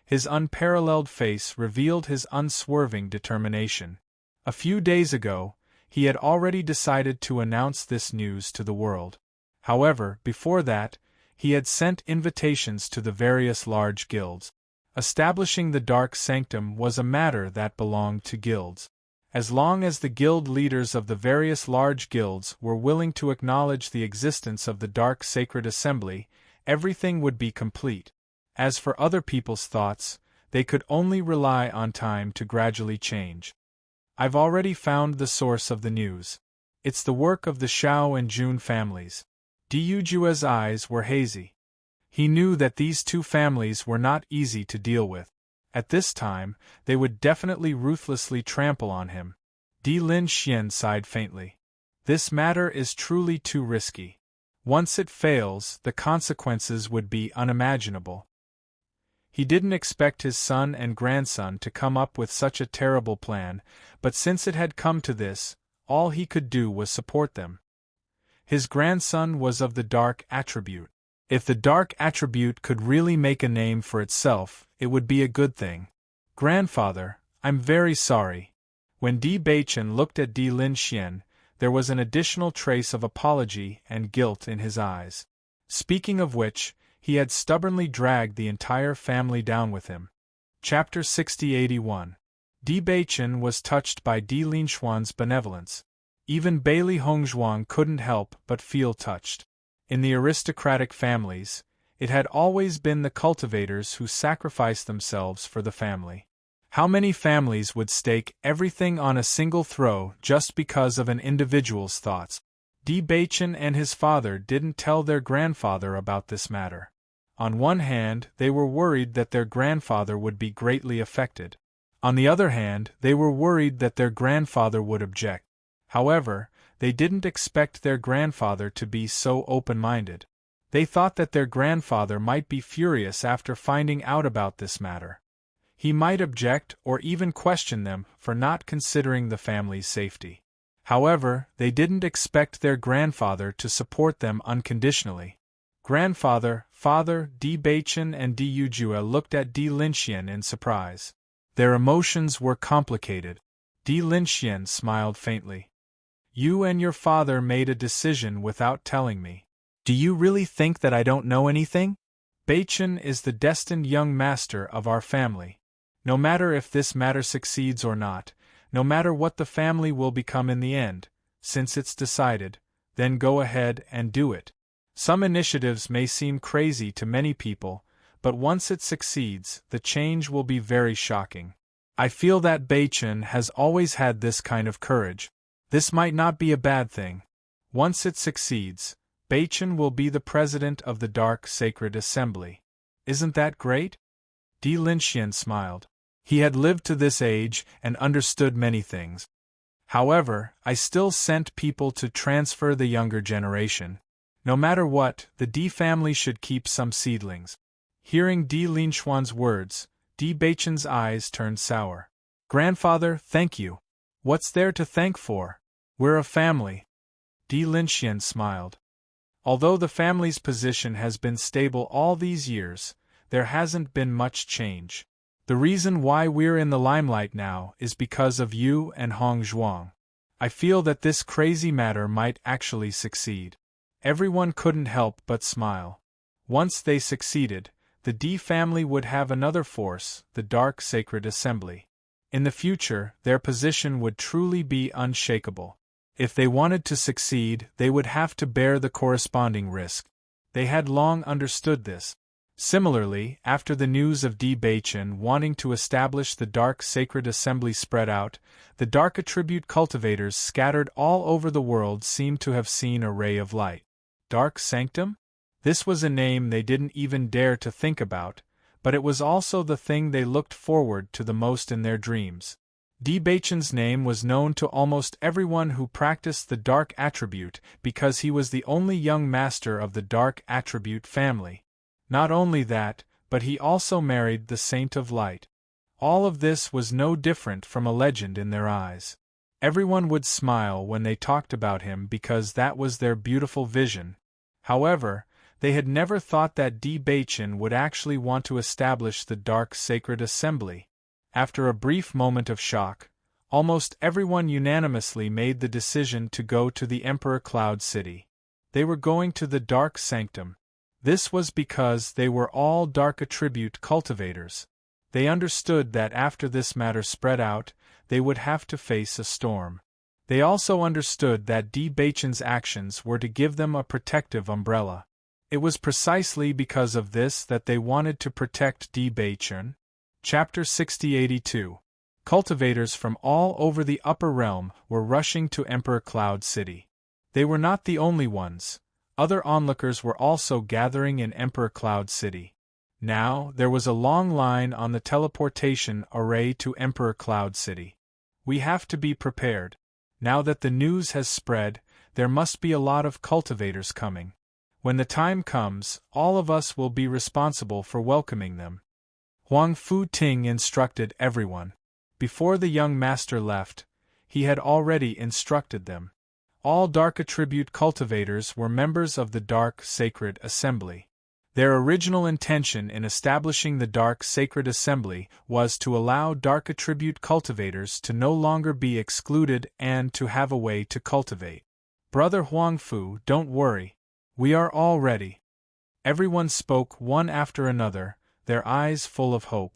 His unparalleled face revealed his unswerving determination. A few days ago, he had already decided to announce this news to the world. However, before that, he had sent invitations to the various large guilds. Establishing the Dark Sanctum was a matter that belonged to guilds. As long as the guild leaders of the various large guilds were willing to acknowledge the existence of the Dark Sacred Assembly, everything would be complete. As for other people's thoughts, they could only rely on time to gradually change. I've already found the source of the news. It's the work of the Shao and Jun families. Diujua's eyes were hazy. He knew that these two families were not easy to deal with. At this time, they would definitely ruthlessly trample on him. Di Lin Xian sighed faintly. This matter is truly too risky. Once it fails, the consequences would be unimaginable. He didn't expect his son and grandson to come up with such a terrible plan, but since it had come to this, all he could do was support them. His grandson was of the dark attribute. If the dark attribute could really make a name for itself, it would be a good thing. Grandfather, I'm very sorry. When Di Baichen looked at Di Lin Xian, there was an additional trace of apology and guilt in his eyes. Speaking of which, he had stubbornly dragged the entire family down with him. Chapter 6081. Di Baichen was touched by Di Lin Xuan's benevolence. Even Bailey Hongzhuang couldn't help but feel touched. In the aristocratic families, it had always been the cultivators who sacrificed themselves for the family. How many families would stake everything on a single throw just because of an individual's thoughts? Di Baichen and his father didn't tell their grandfather about this matter. On one hand, they were worried that their grandfather would be greatly affected. On the other hand, they were worried that their grandfather would object. However, they didn't expect their grandfather to be so open-minded. They thought that their grandfather might be furious after finding out about this matter. He might object or even question them for not considering the family's safety. However, they didn't expect their grandfather to support them unconditionally. Grandfather, father, Di Baichen and Di Yujue looked at Di Linxian in surprise. Their emotions were complicated. Di Linxian smiled faintly. You and your father made a decision without telling me. Do you really think that I don't know anything? Baichen is the destined young master of our family. No matter if this matter succeeds or not, no matter what the family will become in the end, since it's decided, then go ahead and do it. Some initiatives may seem crazy to many people, but once it succeeds, the change will be very shocking. I feel that Baichen has always had this kind of courage. This might not be a bad thing. Once it succeeds, Baichen will be the president of the Dark Sacred Assembly. Isn't that great? Di Linxian smiled. He had lived to this age and understood many things. However, I still sent people to transfer the younger generation. No matter what, the Di family should keep some seedlings. Hearing Di Linxuan's words, Di Baichen's eyes turned sour. Grandfather, thank you. What's there to thank for? We're a family. Di Linxian smiled. Although the family's position has been stable all these years, there hasn't been much change. The reason why we're in the limelight now is because of you and Hong Zhuang. I feel that this crazy matter might actually succeed. Everyone couldn't help but smile. Once they succeeded, the Di family would have another force, the Dark Sacred Assembly. In the future, their position would truly be unshakable. If they wanted to succeed, they would have to bear the corresponding risk. They had long understood this. Similarly, after the news of Di Baichen wanting to establish the Dark Sacred Assembly spread out, the Dark Attribute cultivators scattered all over the world seemed to have seen a ray of light. Dark Sanctum? This was a name they didn't even dare to think about, but it was also the thing they looked forward to the most in their dreams. Di Baichen's name was known to almost everyone who practiced the Dark Attribute because he was the only young master of the Dark Attribute family. Not only that, but he also married the Saint of Light. All of this was no different from a legend in their eyes. Everyone would smile when they talked about him because that was their beautiful vision. However, they had never thought that Di Baichen would actually want to establish the Dark Sacred Assembly. After a brief moment of shock, almost everyone unanimously made the decision to go to the Emperor Cloud City. They were going to the Dark Sanctum. This was because they were all Dark Attribute cultivators. They understood that after this matter spread out, they would have to face a storm. They also understood that Di Baichen's actions were to give them a protective umbrella. It was precisely because of this that they wanted to protect Di Baichen. Chapter 6082. Cultivators from all over the upper realm were rushing to Emperor Cloud City. They were not the only ones. Other onlookers were also gathering in Emperor Cloud City. Now, there was a long line on the teleportation array to Emperor Cloud City. We have to be prepared. Now that the news has spread, there must be a lot of cultivators coming. When the time comes, all of us will be responsible for welcoming them. Huang Fu Ting instructed everyone. Before the young master left, he had already instructed them. All Dark Attribute cultivators were members of the Dark Sacred Assembly. Their original intention in establishing the Dark Sacred Assembly was to allow Dark Attribute cultivators to no longer be excluded and to have a way to cultivate. Brother Huang Fu, don't worry. We are all ready. Everyone spoke one after another, their eyes full of hope.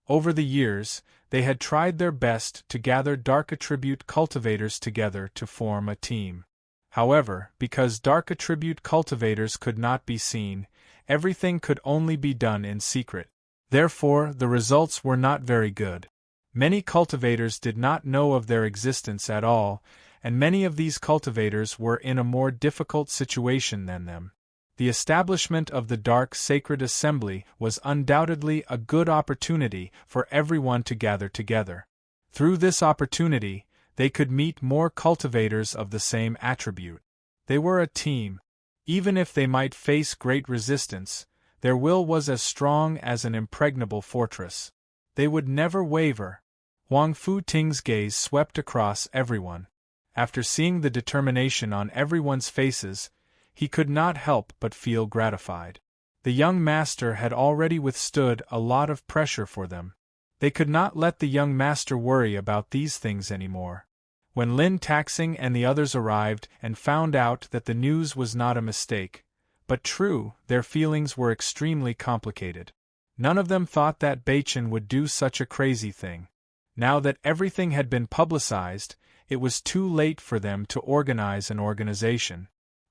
Over the years, they had tried their best to gather Dark Attribute cultivators together to form a team. However, because Dark Attribute cultivators could not be seen, everything could only be done in secret. Therefore, the results were not very good. Many cultivators did not know of their existence at all, and many of these cultivators were in a more difficult situation than them. The establishment of the Dark Sacred Assembly was undoubtedly a good opportunity for everyone to gather together. Through this opportunity, they could meet more cultivators of the same attribute. They were a team. Even if they might face great resistance, their will was as strong as an impregnable fortress. They would never waver. Huang Fu Ting's gaze swept across everyone. After seeing the determination on everyone's faces, he could not help but feel gratified. The young master had already withstood a lot of pressure for them. They could not let the young master worry about these things anymore. When Lin Taxing and the others arrived and found out that the news was not a mistake, but true, their feelings were extremely complicated. None of them thought that Beichen would do such a crazy thing. Now that everything had been publicized, it was too late for them to organize an organization.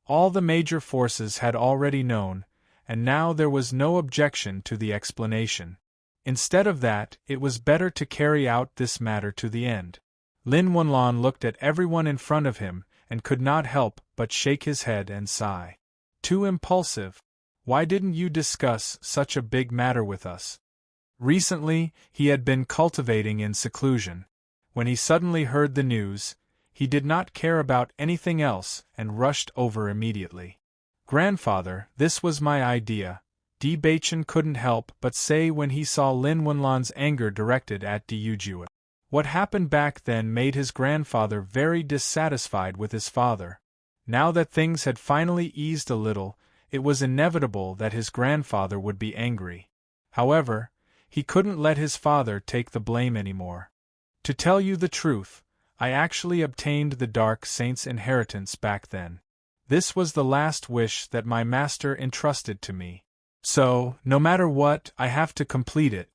All the major forces had already known, and now there was no objection to the explanation. Instead of that, it was better to carry out this matter to the end. Lin Wenlan looked at everyone in front of him and could not help but shake his head and sigh. Too impulsive. Why didn't you discuss such a big matter with us? Recently, he had been cultivating in seclusion. When he suddenly heard the news, he did not care about anything else and rushed over immediately. Grandfather, this was my idea, Di Beichen couldn't help but say when he saw Lin Wenlan's anger directed at Di Yujue. What happened back then made his grandfather very dissatisfied with his father. Now that things had finally eased a little, it was inevitable that his grandfather would be angry. However, he couldn't let his father take the blame anymore. To tell you the truth, I actually obtained the Dark Saint's inheritance back then. This was the last wish that my master entrusted to me. So, no matter what, I have to complete it.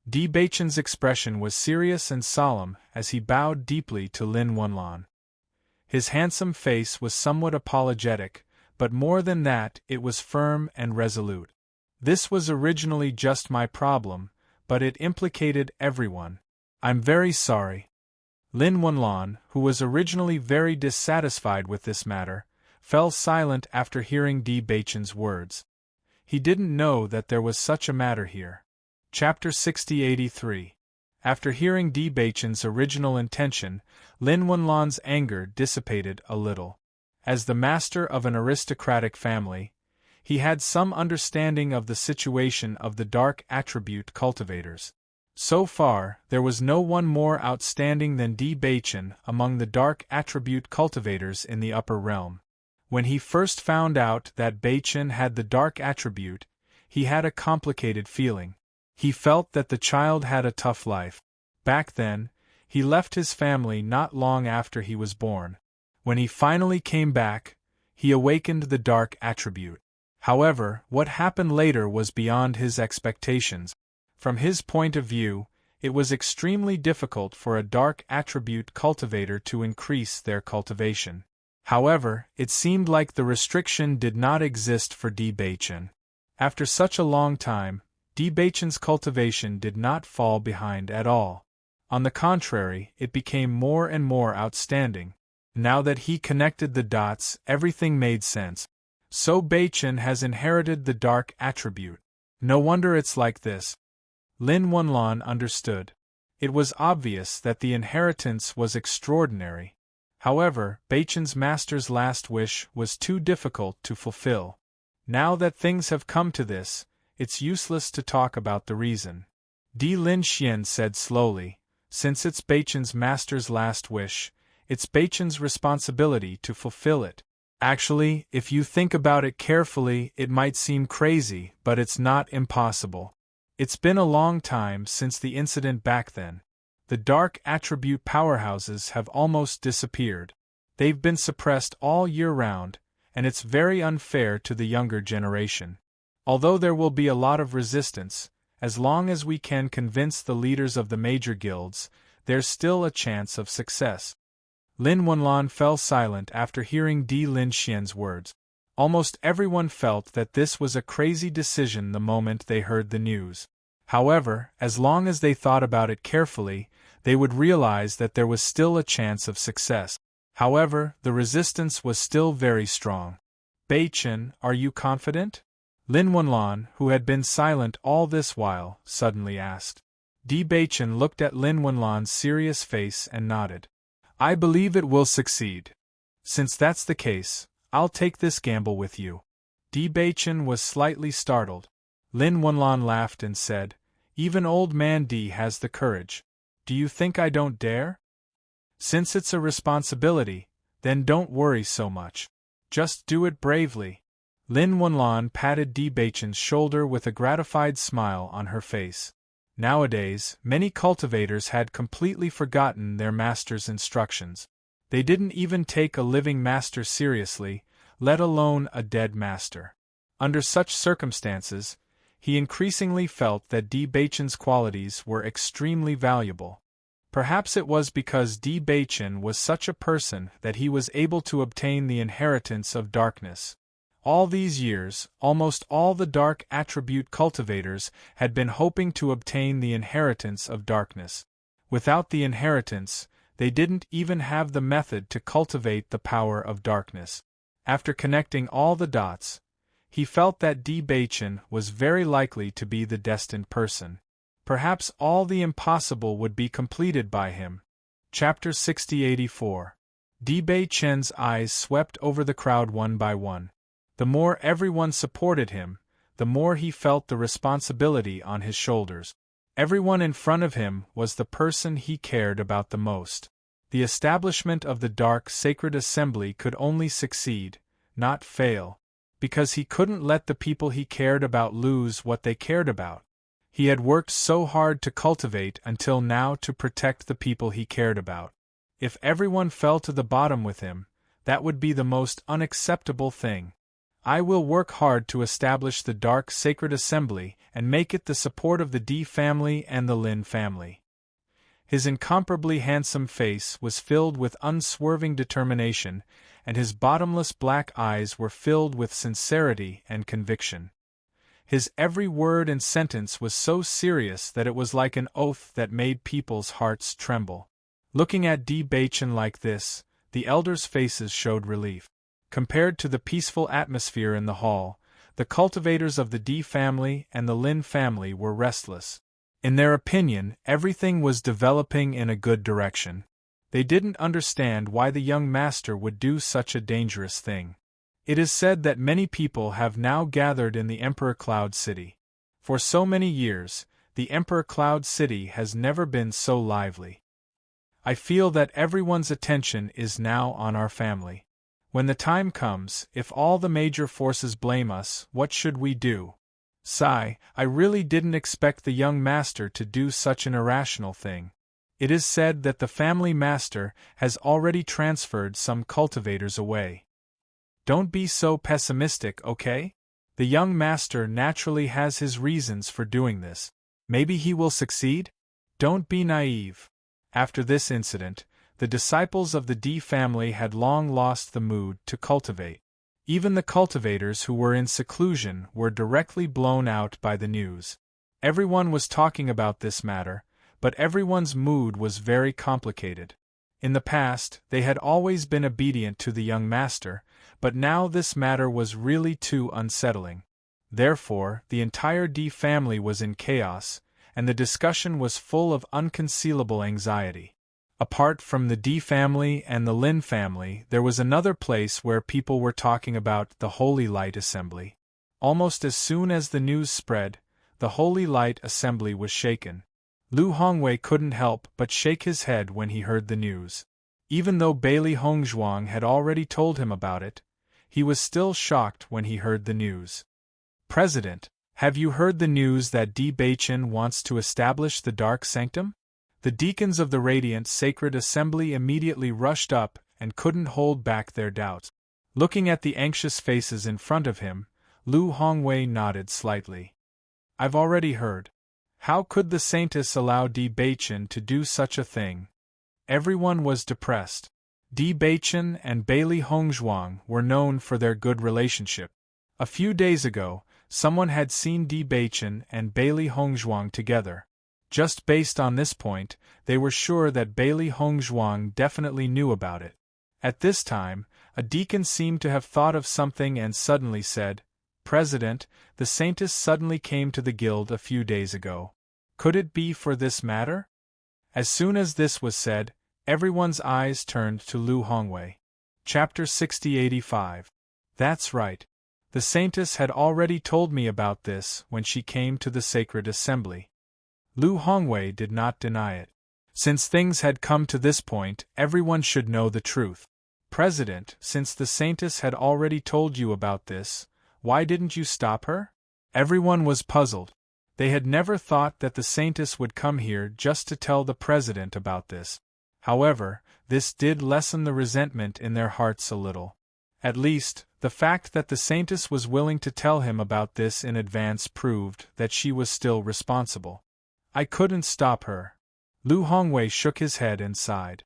Di Beichen's expression was serious and solemn as he bowed deeply to Lin Wenlan. His handsome face was somewhat apologetic, but more than that, it was firm and resolute. This was originally just my problem, but it implicated everyone. I'm very sorry. Lin Wenlan, who was originally very dissatisfied with this matter, fell silent after hearing Di Beichen's words. He didn't know that there was such a matter here. Chapter 6083. After hearing Di Beichen's original intention, Lin Wenlan's anger dissipated a little. As the master of an aristocratic family, he had some understanding of the situation of the Dark Attribute cultivators. So far, there was no one more outstanding than Di Beichen among the Dark Attribute cultivators in the Upper Realm. When he first found out that Beichen had the Dark Attribute, he had a complicated feeling. He felt that the child had a tough life. Back then, he left his family not long after he was born. When he finally came back, he awakened the Dark Attribute. However, what happened later was beyond his expectations. From his point of view, it was extremely difficult for a Dark Attribute cultivator to increase their cultivation. However, it seemed like the restriction did not exist for Di Beichen. After such a long time, Di Beichen's cultivation did not fall behind at all. On the contrary, it became more and more outstanding. Now that he connected the dots, everything made sense. So Beichen has inherited the dark attribute. No wonder it's like this. Lin Wunlan understood. It was obvious that the inheritance was extraordinary. However, Beichen's master's last wish was too difficult to fulfill. Now that things have come to this, it's useless to talk about the reason. Di Lin Xian said slowly, since it's Beichen's master's last wish, it's Beichen's responsibility to fulfill it. Actually, if you think about it carefully, it might seem crazy, but it's not impossible. It's been a long time since the incident back then. The dark attribute powerhouses have almost disappeared. They've been suppressed all year round, and it's very unfair to the younger generation. Although there will be a lot of resistance, as long as we can convince the leaders of the major guilds, there's still a chance of success. Lin Wunlan fell silent after hearing Di Lin Xian's words. Almost everyone felt that this was a crazy decision the moment they heard the news. However, as long as they thought about it carefully, they would realize that there was still a chance of success. However, the resistance was still very strong. Beichen, are you confident? Lin Wunlan, who had been silent all this while, suddenly asked. Di Beichen looked at Lin Wunlan's serious face and nodded. I believe it will succeed. Since that's the case, I'll take this gamble with you. Di Beichen was slightly startled. Lin Wunlan laughed and said, even old man Di has the courage. Do you think I don't dare? Since it's a responsibility, then don't worry so much. Just do it bravely. Lin Wunlan patted Di Beichen's shoulder with a gratified smile on her face. Nowadays, many cultivators had completely forgotten their master's instructions. They didn't even take a living master seriously, let alone a dead master. Under such circumstances, he increasingly felt that Di Beichen's qualities were extremely valuable. Perhaps it was because Di Beichen was such a person that he was able to obtain the inheritance of darkness. All these years, almost all the dark attribute cultivators had been hoping to obtain the inheritance of darkness. Without the inheritance, they didn't even have the method to cultivate the power of darkness. After connecting all the dots, he felt that Di Beichen was very likely to be the destined person. Perhaps all the impossible would be completed by him. Chapter 6084. Di Beichen's eyes swept over the crowd one by one. The more everyone supported him, the more he felt the responsibility on his shoulders. Everyone in front of him was the person he cared about the most. The establishment of the dark sacred assembly could only succeed, not fail, because he couldn't let the people he cared about lose what they cared about. He had worked so hard to cultivate until now to protect the people he cared about. If everyone fell to the bottom with him, that would be the most unacceptable thing. I will work hard to establish the dark sacred assembly and make it the support of the Di family and the Lin family. His incomparably handsome face was filled with unswerving determination, and his bottomless black eyes were filled with sincerity and conviction. His every word and sentence was so serious that it was like an oath that made people's hearts tremble. Looking at Di Beichen like this, the elders' faces showed relief. Compared to the peaceful atmosphere in the hall, the cultivators of the Di family and the Lin family were restless. In their opinion, everything was developing in a good direction. They didn't understand why the young master would do such a dangerous thing. It is said that many people have now gathered in the Emperor Cloud City. For so many years, the Emperor Cloud City has never been so lively. I feel that everyone's attention is now on our family. When the time comes, if all the major forces blame us, what should we do? Sigh, I really didn't expect the young master to do such an irrational thing. It is said that the family master has already transferred some cultivators away. Don't be so pessimistic, okay? The young master naturally has his reasons for doing this. Maybe he will succeed? Don't be naive. After this incident, the disciples of the Di family had long lost the mood to cultivate. Even the cultivators who were in seclusion were directly blown out by the news. Everyone was talking about this matter, but everyone's mood was very complicated. In the past, they had always been obedient to the young master, but now this matter was really too unsettling. Therefore, the entire D family was in chaos, and the discussion was full of unconcealable anxiety. Apart from the D family and the Lin family, there was another place where people were talking about the Holy Light Assembly. Almost as soon as the news spread, the Holy Light Assembly was shaken. Lu Hongwei couldn't help but shake his head when he heard the news. Even though Bailey Hongzhuang had already told him about it, he was still shocked when he heard the news. "President, have you heard the news that Di Beichen wants to establish the Dark Sanctum?" The deacons of the Radiant Sacred Assembly immediately rushed up and couldn't hold back their doubts. Looking at the anxious faces in front of him, Lu Hongwei nodded slightly. "I've already heard. How could the Saintess allow Di Beichen to do such a thing?" Everyone was depressed. Di Beichen and Bailey Hongzhuang were known for their good relationship. A few days ago, someone had seen Di Beichen and Bailey Hongzhuang together. Just based on this point, they were sure that Bailey Hongzhuang definitely knew about it. At this time, a deacon seemed to have thought of something and suddenly said, "President, the Saintess suddenly came to the guild a few days ago. Could it be for this matter?" As soon as this was said, everyone's eyes turned to Lu Hongwei. Chapter 6085. That's right. The Saintess had already told me about this when she came to the Sacred Assembly. Lu Hongwei did not deny it. Since things had come to this point, everyone should know the truth. "President, since the Saintess had already told you about this, why didn't you stop her?" Everyone was puzzled. They had never thought that the Saintess would come here just to tell the President about this. However, this did lessen the resentment in their hearts a little. At least, the fact that the Saintess was willing to tell him about this in advance proved that she was still responsible. "I couldn't stop her." Lu Hongwei shook his head and sighed.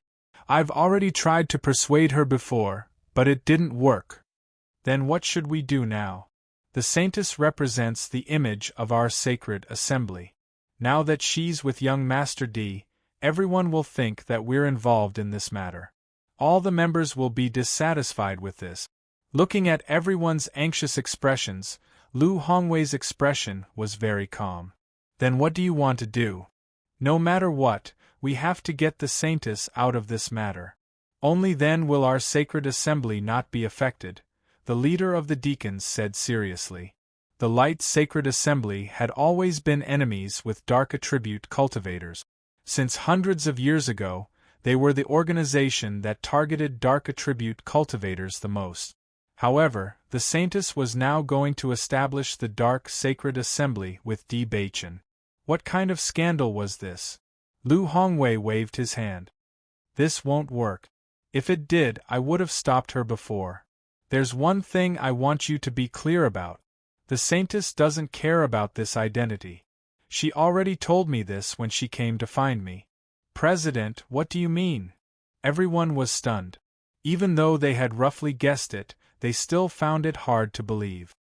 "I've already tried to persuade her before, but it didn't work." "Then what should we do now?" "The Saintess represents the image of our sacred assembly. Now that she's with young Master D, everyone will think that we're involved in this matter. All the members will be dissatisfied with this." Looking at everyone's anxious expressions, Lu Hongwei's expression was very calm. "Then what do you want to do?" "No matter what, we have to get the Saintess out of this matter. Only then will our sacred assembly not be affected," the leader of the deacons said seriously. The Light Sacred Assembly had always been enemies with dark attribute cultivators. Since hundreds of years ago, they were the organization that targeted dark attribute cultivators the most. However, the Saintess was now going to establish the Dark Sacred Assembly with Di Beichen. What kind of scandal was this? Lu Hongwei waved his hand. "This won't work. If it did, I would have stopped her before. There's one thing I want you to be clear about. The Saintess doesn't care about this identity. She already told me this when she came to find me." "President, what do you mean?" Everyone was stunned. Even though they had roughly guessed it, they still found it hard to believe.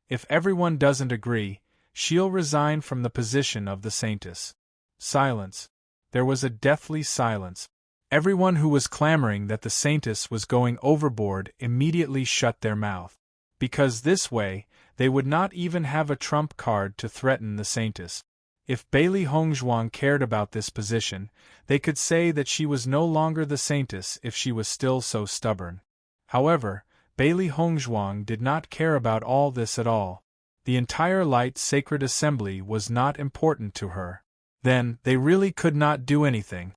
"If everyone doesn't agree, she'll resign from the position of the Saintess." Silence. There was a deathly silence. Everyone who was clamoring that the Saintess was going overboard immediately shut their mouth. Because this way, they would not even have a trump card to threaten the Saintess. If Bailey Hongzhuang cared about this position, they could say that she was no longer the Saintess if she was still so stubborn. However, Bailey Hongzhuang did not care about all this at all. The entire Light Sacred Assembly was not important to her. Then, they really could not do anything.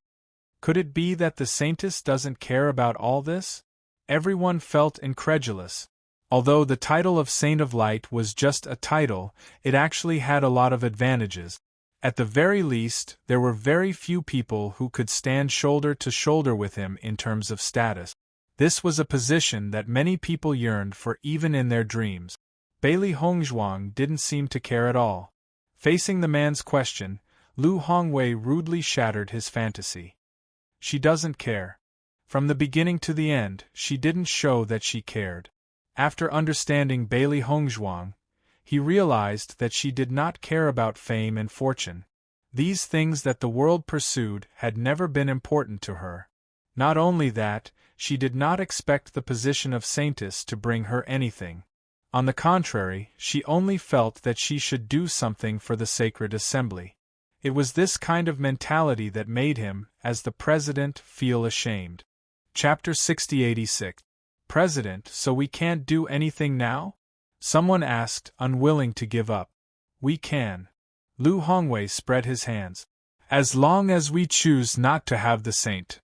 Could it be that the Saintess doesn't care about all this? Everyone felt incredulous. Although the title of Saint of Light was just a title, it actually had a lot of advantages. At the very least, there were very few people who could stand shoulder to shoulder with him in terms of status. This was a position that many people yearned for even in their dreams. Bailey Hongzhuang didn't seem to care at all. Facing the man's question, Lu Hongwei rudely shattered his fantasy. "She doesn't care. From the beginning to the end, she didn't show that she cared." After understanding Bailey Hongzhuang, he realized that she did not care about fame and fortune. These things that the world pursued had never been important to her. Not only that, she did not expect the position of saintess to bring her anything. On the contrary, she only felt that she should do something for the sacred assembly. It was this kind of mentality that made him, as the president, feel ashamed. Chapter 6086. President, so we can't do anything now? Someone asked, unwilling to give up. We can. Lu Hongwei spread his hands. As long as we choose not to have the saint.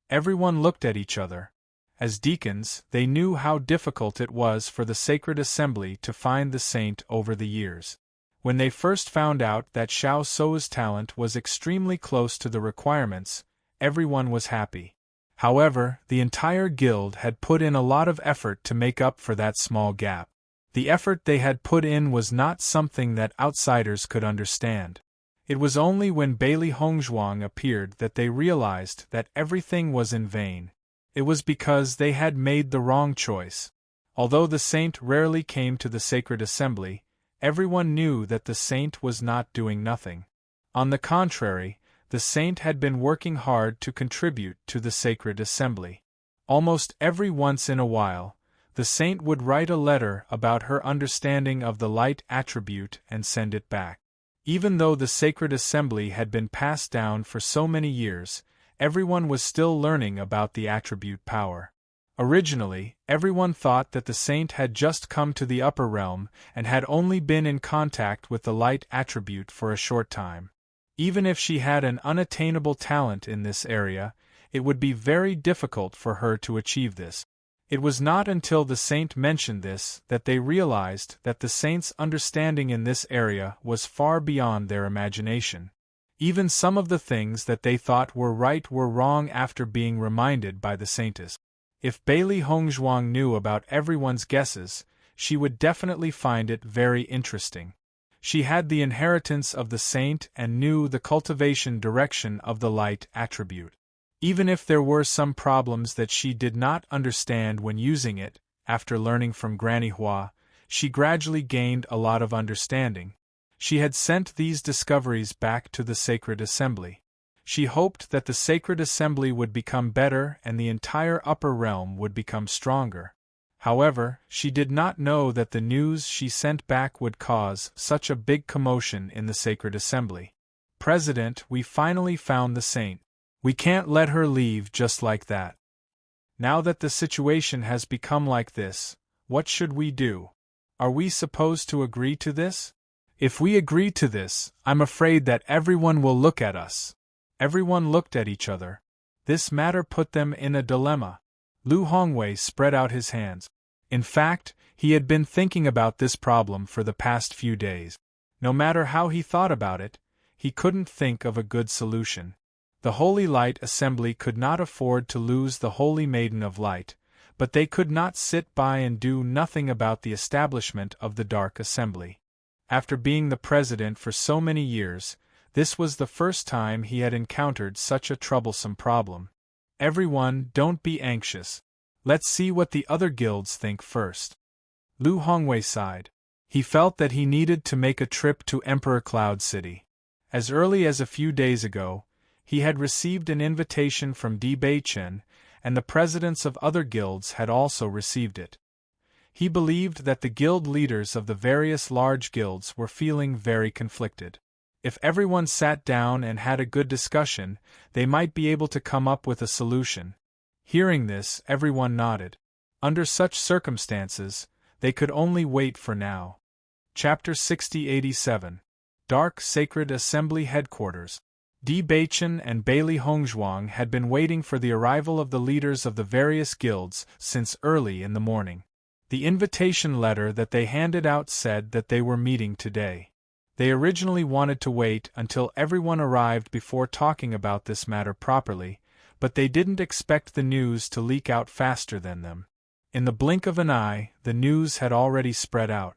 Everyone looked at each other. As deacons, they knew how difficult it was for the sacred assembly to find the saint over the years. When they first found out that Xiao Sou's talent was extremely close to the requirements, everyone was happy. However, the entire guild had put in a lot of effort to make up for that small gap. The effort they had put in was not something that outsiders could understand. It was only when Bailey Hongzhuang appeared that they realized that everything was in vain. It was because they had made the wrong choice. Although the saint rarely came to the sacred assembly, everyone knew that the saint was not doing nothing. On the contrary, the saint had been working hard to contribute to the sacred assembly. Almost every once in a while, the saint would write a letter about her understanding of the light attribute and send it back. Even though the sacred assembly had been passed down for so many years, everyone was still learning about the attribute power. Originally, everyone thought that the saint had just come to the upper realm and had only been in contact with the light attribute for a short time. Even if she had an unattainable talent in this area, it would be very difficult for her to achieve this. It was not until the saint mentioned this that they realized that the saint's understanding in this area was far beyond their imagination. Even some of the things that they thought were right were wrong after being reminded by the saintess. If Bailey Hongzhuang knew about everyone's guesses, she would definitely find it very interesting. She had the inheritance of the saint and knew the cultivation direction of the light attribute. Even if there were some problems that she did not understand when using it, after learning from Granny Hua, she gradually gained a lot of understanding. She had sent these discoveries back to the sacred assembly. She hoped that the sacred assembly would become better and the entire upper realm would become stronger. However, she did not know that the news she sent back would cause such a big commotion in the sacred assembly. President, we finally found the saint. We can't let her leave just like that. Now that the situation has become like this, what should we do? Are we supposed to agree to this? If we agree to this, I'm afraid that everyone will look at us. Everyone looked at each other. This matter put them in a dilemma. Lu Hongwei spread out his hands. In fact, he had been thinking about this problem for the past few days. No matter how he thought about it, he couldn't think of a good solution. The Holy Light Assembly could not afford to lose the Holy Maiden of Light, but they could not sit by and do nothing about the establishment of the Dark Assembly. After being the president for so many years, this was the first time he had encountered such a troublesome problem. Everyone, don't be anxious. Let's see what the other guilds think first. Lu Hongwei sighed. He felt that he needed to make a trip to Emperor Cloud City. As early as a few days ago, he had received an invitation from Di Beichen, and the presidents of other guilds had also received it. He believed that the guild leaders of the various large guilds were feeling very conflicted. If everyone sat down and had a good discussion, they might be able to come up with a solution. Hearing this, everyone nodded. Under such circumstances, they could only wait for now. Chapter 6087. Dark Sacred Assembly Headquarters. Di Beichen and Bailey Hongzhuang had been waiting for the arrival of the leaders of the various guilds since early in the morning. The invitation letter that they handed out said that they were meeting today. They originally wanted to wait until everyone arrived before talking about this matter properly, but they didn't expect the news to leak out faster than them. In the blink of an eye, the news had already spread out.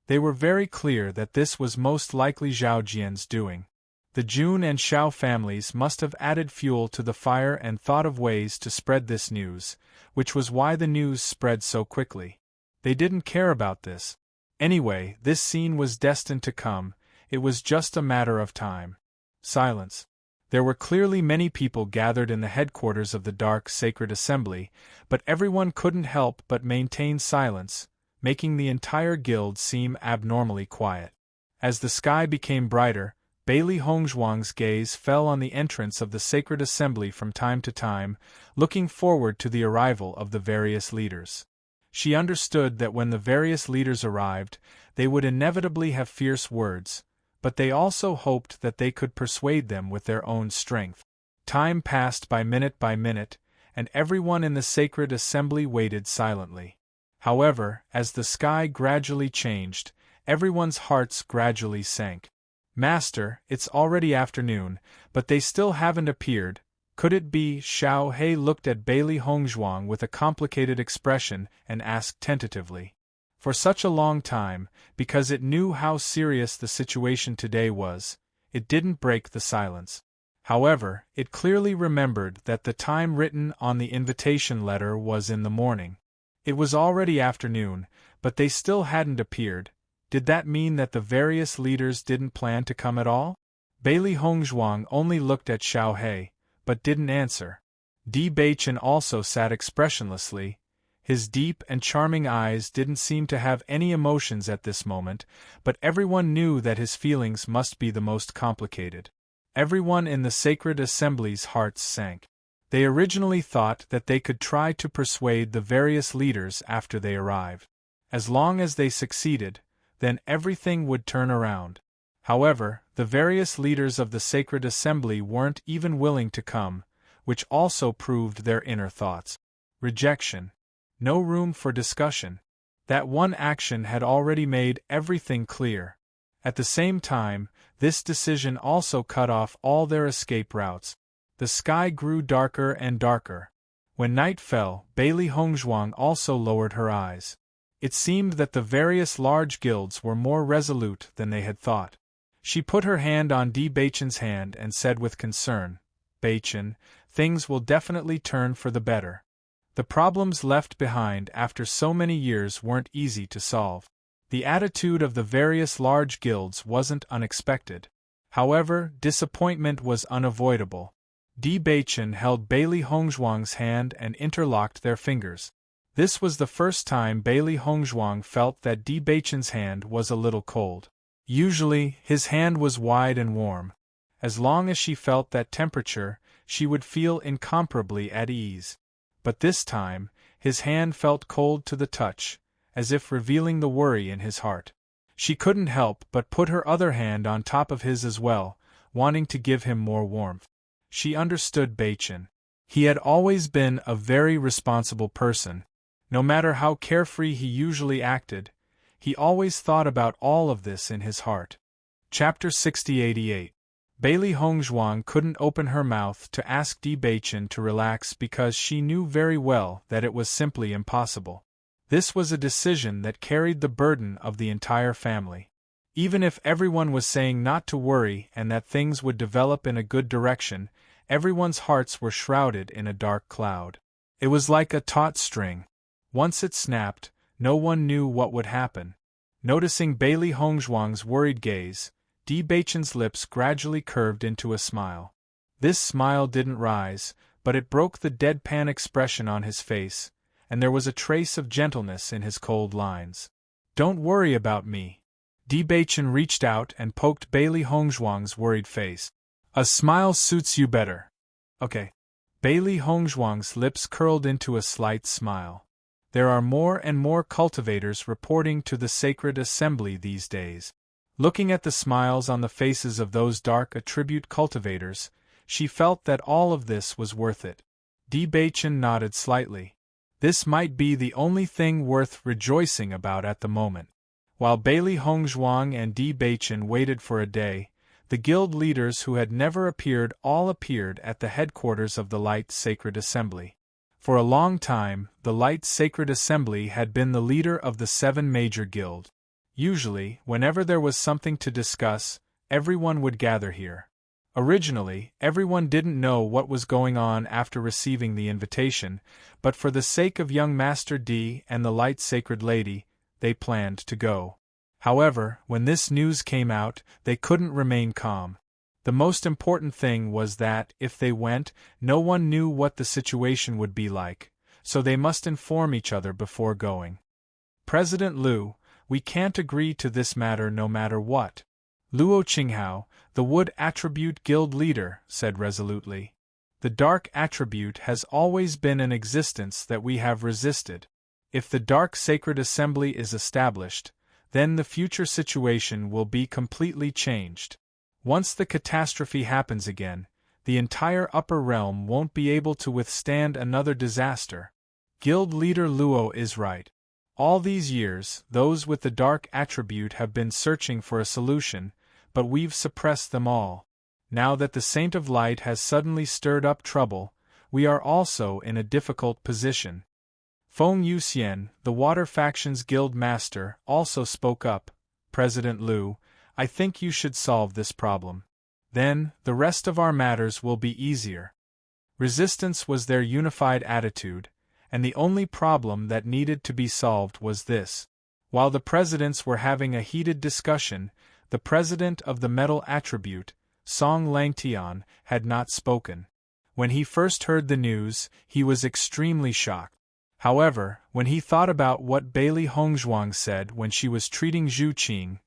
They were very clear that this was most likely Zhao Jian's doing. The Jun and Xiao families must have added fuel to the fire and thought of ways to spread this news, which was why the news spread so quickly. They didn't care about this. Anyway, this scene was destined to come, it was just a matter of time. Silence. There were clearly many people gathered in the headquarters of the Dark Sacred Assembly, but everyone couldn't help but maintain silence, making the entire guild seem abnormally quiet. As the sky became brighter, Bailey Hongzhuang's gaze fell on the entrance of the Sacred Assembly from time to time, looking forward to the arrival of the various leaders. She understood that when the various leaders arrived, they would inevitably have fierce words, but they also hoped that they could persuade them with their own strength. Time passed by minute, and everyone in the Sacred Assembly waited silently. However, as the sky gradually changed, everyone's hearts gradually sank. "Master, it's already afternoon, but they still haven't appeared. Could it be?" Xiao He looked at Bailey Hongzhuang with a complicated expression and asked tentatively. For such a long time, because it knew how serious the situation today was, it didn't break the silence. However, it clearly remembered that the time written on the invitation letter was in the morning. It was already afternoon, but they still hadn't appeared. Did that mean that the various leaders didn't plan to come at all? Bailey Hongzhuang only looked at Xiao He, but didn't answer. Di Baichen also sat expressionlessly. His deep and charming eyes didn't seem to have any emotions at this moment, but everyone knew that his feelings must be the most complicated. Everyone in the Sacred Assembly's hearts sank. They originally thought that they could try to persuade the various leaders after they arrived. As long as they succeeded, then everything would turn around. However, the various leaders of the Sacred Assembly weren't even willing to come, which also proved their inner thoughts. Rejection. No room for discussion. That one action had already made everything clear. At the same time, this decision also cut off all their escape routes. The sky grew darker and darker. When night fell, Bailey Hongzhuang also lowered her eyes. It seemed that the various large guilds were more resolute than they had thought. She put her hand on Di Baichen's hand and said with concern, "Baichen, things will definitely turn for the better. The problems left behind after so many years weren't easy to solve." The attitude of the various large guilds wasn't unexpected. However, disappointment was unavoidable. Di Baichen held Bailey Hongzhuang's hand and interlocked their fingers. This was the first time Bailey Hongzhuang felt that Di Baichen's hand was a little cold. Usually, his hand was wide and warm. As long as she felt that temperature, she would feel incomparably at ease. But this time, his hand felt cold to the touch, as if revealing the worry in his heart. She couldn't help but put her other hand on top of his as well, wanting to give him more warmth. She understood Baichen. He had always been a very responsible person. No matter how carefree he usually acted, he always thought about all of this in his heart. Chapter 6088. Bailey Hongzhuang couldn't open her mouth to ask Di Baichen to relax because she knew very well that it was simply impossible. This was a decision that carried the burden of the entire family. Even if everyone was saying not to worry and that things would develop in a good direction, everyone's hearts were shrouded in a dark cloud. It was like a taut string. Once it snapped, no one knew what would happen. Noticing Bailey Hongzhuang's worried gaze, Di Baichen's lips gradually curved into a smile. This smile didn't rise, but it broke the deadpan expression on his face, and there was a trace of gentleness in his cold lines. "Don't worry about me." Di Baichen reached out and poked Bailey Hongzhuang's worried face. "A smile suits you better." "Okay." Bailey Hongzhuang's lips curled into a slight smile. There are more and more cultivators reporting to the Sacred Assembly these days. Looking at the smiles on the faces of those dark attribute cultivators, she felt that all of this was worth it. Di Baichen nodded slightly. This might be the only thing worth rejoicing about at the moment. While Bailey Hongzhuang and Di Baichen waited for a day, the guild leaders who had never appeared all appeared at the headquarters of the Light Sacred Assembly. For a long time, the Light Sacred Assembly had been the leader of the 7 major guilds. Usually, whenever there was something to discuss, everyone would gather here. Originally, everyone didn't know what was going on after receiving the invitation, but for the sake of young Master D and the Light Sacred Lady, they planned to go. However, when this news came out, they couldn't remain calm. The most important thing was that, if they went, no one knew what the situation would be like, so they must inform each other before going. President Liu, we can't agree to this matter no matter what. Luo Qinghao, the Wood Attribute Guild leader, said resolutely. The Dark Attribute has always been an existence that we have resisted. If the Dark Sacred Assembly is established, then the future situation will be completely changed. Once the catastrophe happens again, the entire upper realm won't be able to withstand another disaster. Guild leader Luo is right. All these years, those with the Dark Attribute have been searching for a solution, but we've suppressed them all. Now that the Saint of Light has suddenly stirred up trouble, we are also in a difficult position. Feng Yuxian, the Water Faction's guild master, also spoke up. President Liu, I think you should solve this problem. Then, the rest of our matters will be easier. Resistance was their unified attitude, and the only problem that needed to be solved was this. While the presidents were having a heated discussion, the president of the Metal Attribute, Song Langtian, had not spoken. When he first heard the news, he was extremely shocked. However, when he thought about what Bailey Hongzhuang said when she was treating Zhu Qing,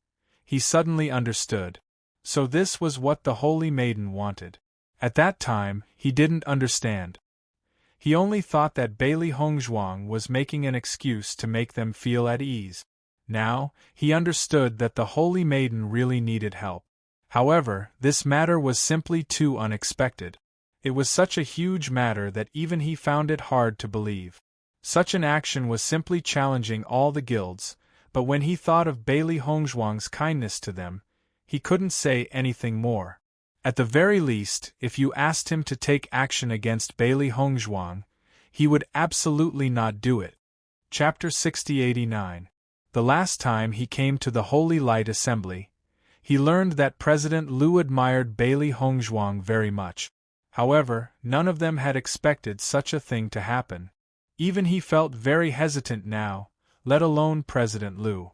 he suddenly understood. So this was what the Holy Maiden wanted. At that time, he didn't understand. He only thought that Bailey Hongzhuang was making an excuse to make them feel at ease. Now, he understood that the Holy Maiden really needed help. However, this matter was simply too unexpected. It was such a huge matter that even he found it hard to believe. Such an action was simply challenging all the guilds, but when he thought of Bailey Hongzhuang's kindness to them, he couldn't say anything more. At the very least, if you asked him to take action against Bailey Hongzhuang, he would absolutely not do it. Chapter 6089. The last time he came to the Holy Light Assembly, he learned that President Liu admired Bailey Hongzhuang very much. However, none of them had expected such a thing to happen. Even he felt very hesitant now, let alone President Liu.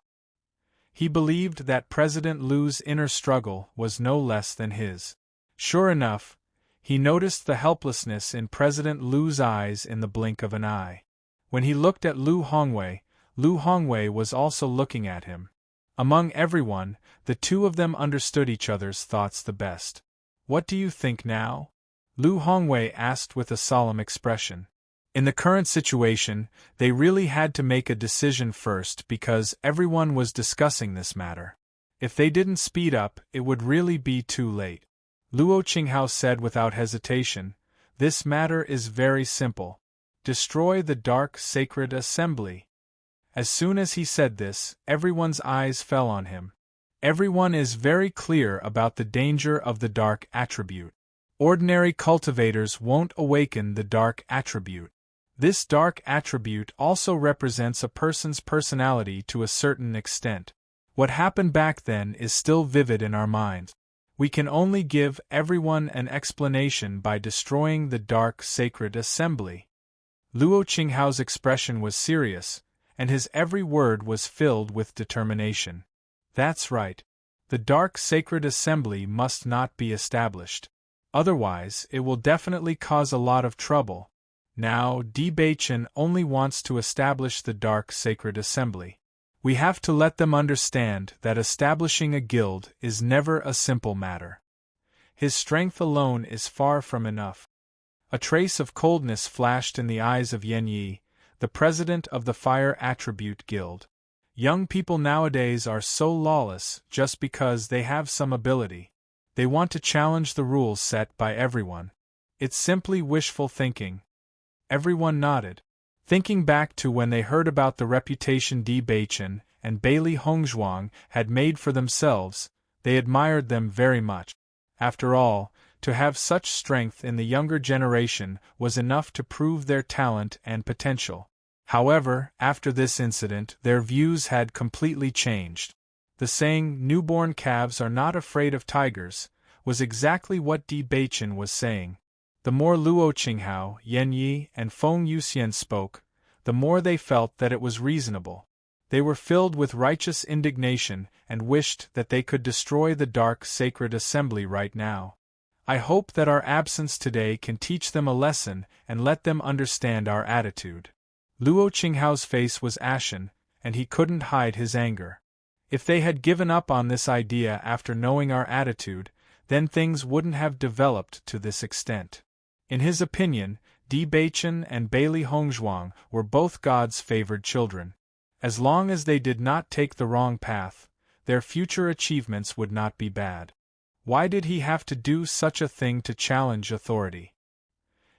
He believed that President Liu's inner struggle was no less than his. Sure enough, he noticed the helplessness in President Liu's eyes in the blink of an eye. When he looked at Lu Hongwei was also looking at him. Among everyone, the two of them understood each other's thoughts the best. What do you think now? Lu Hongwei asked with a solemn expression. In the current situation, they really had to make a decision first because everyone was discussing this matter. If they didn't speed up, it would really be too late. Luo Qinghao said without hesitation, "This matter is very simple. Destroy the Dark Sacred Assembly." As soon as he said this, everyone's eyes fell on him. Everyone is very clear about the danger of the Dark Attribute. Ordinary cultivators won't awaken the Dark Attribute. This Dark Attribute also represents a person's personality to a certain extent. What happened back then is still vivid in our minds. We can only give everyone an explanation by destroying the Dark Sacred Assembly. Luo Qinghao's expression was serious, and his every word was filled with determination. That's right. The Dark Sacred Assembly must not be established. Otherwise, it will definitely cause a lot of trouble. Now, Di Beichen only wants to establish the Dark Sacred Assembly. We have to let them understand that establishing a guild is never a simple matter. His strength alone is far from enough. A trace of coldness flashed in the eyes of Yan Yi, the president of the Fire Attribute Guild. Young people nowadays are so lawless just because they have some ability. They want to challenge the rules set by everyone. It's simply wishful thinking. Everyone nodded. Thinking back to when they heard about the reputation Di Beichen and Bailey Hongzhuang had made for themselves, they admired them very much. After all, to have such strength in the younger generation was enough to prove their talent and potential. However, after this incident, their views had completely changed. The saying, "newborn calves are not afraid of tigers," was exactly what Di Beichen was saying. The more Luo Qinghao, Yan Yi, and Feng Yuxian spoke, the more they felt that it was reasonable. They were filled with righteous indignation and wished that they could destroy the dark sacred assembly right now. I hope that our absence today can teach them a lesson and let them understand our attitude. Luo Qinghao's face was ashen, and he couldn't hide his anger. If they had given up on this idea after knowing our attitude, then things wouldn't have developed to this extent. In his opinion, Di Beichen and Bailey Hongzhuang were both God's favored children. As long as they did not take the wrong path, their future achievements would not be bad. Why did he have to do such a thing to challenge authority?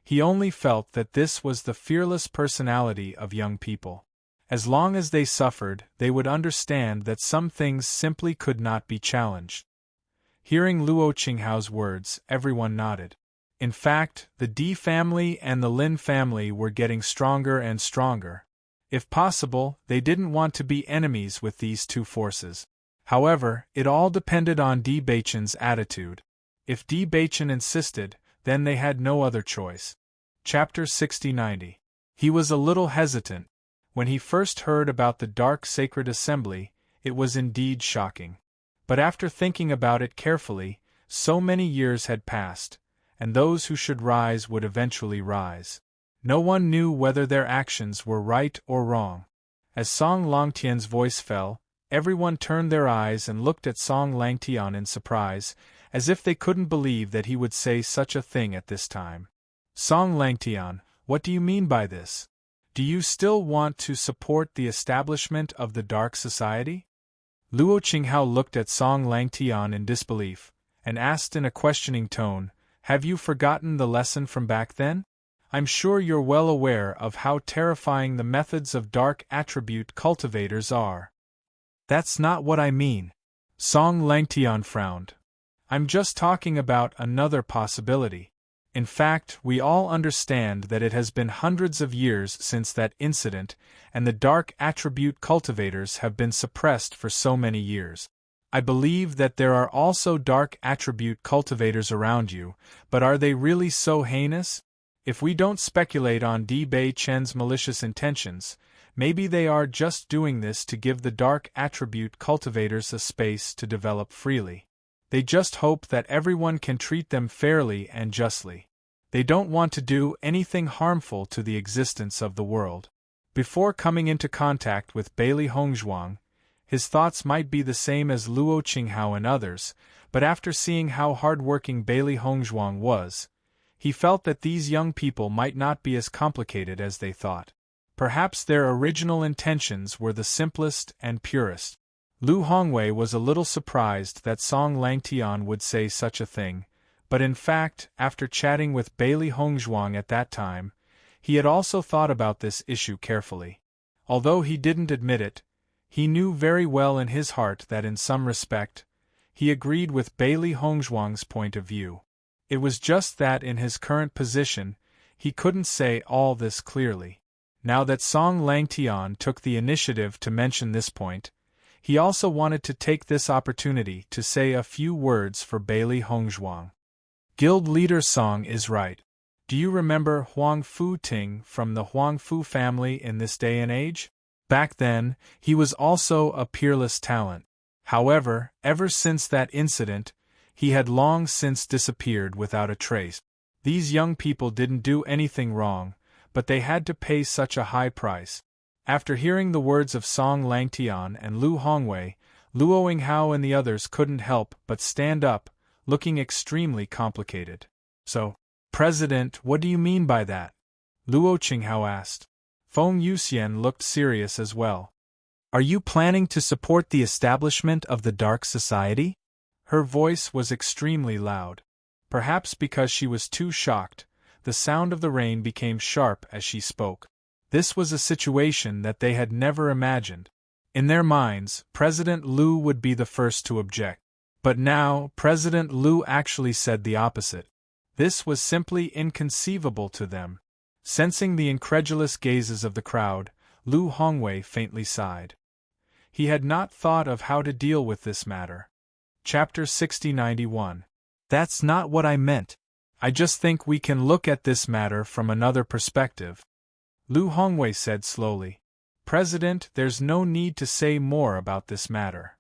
He only felt that this was the fearless personality of young people. As long as they suffered, they would understand that some things simply could not be challenged. Hearing Luo Qinghao's words, everyone nodded. In fact, the Di family and the Lin family were getting stronger and stronger. If possible, they didn't want to be enemies with these two forces. However, it all depended on Di Beichen's attitude. If Di Beichen insisted, then they had no other choice. Chapter 60-90. He was a little hesitant. When he first heard about the Dark Sacred Assembly, it was indeed shocking. But after thinking about it carefully, so many years had passed, and those who should rise would eventually rise. No one knew whether their actions were right or wrong. As Song Langtian's voice fell, everyone turned their eyes and looked at Song Langtian in surprise, as if they couldn't believe that he would say such a thing at this time. Song Langtian, what do you mean by this? Do you still want to support the establishment of the Dark Society? Luo Qinghao looked at Song Langtian in disbelief, and asked in a questioning tone, "Have you forgotten the lesson from back then? I'm sure you're well aware of how terrifying the methods of dark attribute cultivators are." "That's not what I mean." Song Langtian frowned. "I'm just talking about another possibility. In fact, we all understand that it has been hundreds of years since that incident, and the dark attribute cultivators have been suppressed for so many years. I believe that there are also dark attribute cultivators around you, but are they really so heinous? If we don't speculate on Di Beichen's malicious intentions, maybe they are just doing this to give the dark attribute cultivators a space to develop freely. They just hope that everyone can treat them fairly and justly. They don't want to do anything harmful to the existence of the world." Before coming into contact with Bailey Hongzhuang, his thoughts might be the same as Luo Qinghao and others, but after seeing how hard-working Bailey Hongzhuang was, he felt that these young people might not be as complicated as they thought. Perhaps their original intentions were the simplest and purest. Lu Hongwei was a little surprised that Song Langtian would say such a thing, but in fact, after chatting with Bailey Hongzhuang at that time, he had also thought about this issue carefully. Although he didn't admit it, he knew very well in his heart that in some respect, he agreed with Bailey Hongzhuang's point of view. It was just that in his current position, he couldn't say all this clearly. Now that Song Langtian took the initiative to mention this point, he also wanted to take this opportunity to say a few words for Bailey Hongzhuang. Guild leader Song is right. Do you remember Huang Fu Ting from the Huang Fu family in this day and age? Back then, he was also a peerless talent. However, ever since that incident, he had long since disappeared without a trace. These young people didn't do anything wrong, but they had to pay such a high price. After hearing the words of Song Langtian and Lu Hongwei, Luo Yinghao and the others couldn't help but stand up, looking extremely complicated. "So, President, what do you mean by that?" Luo Qinghao asked. Feng Yuxian looked serious as well. "Are you planning to support the establishment of the Dark Society?" Her voice was extremely loud. Perhaps because she was too shocked, the sound of the rain became sharp as she spoke. This was a situation that they had never imagined. In their minds, President Lu would be the first to object. But now, President Lu actually said the opposite. This was simply inconceivable to them. Sensing the incredulous gazes of the crowd, Lu Hongwei faintly sighed. He had not thought of how to deal with this matter. Chapter 60-91. That's not what I meant. I just think we can look at this matter from another perspective. Lu Hongwei said slowly. President, there's no need to say more about this matter.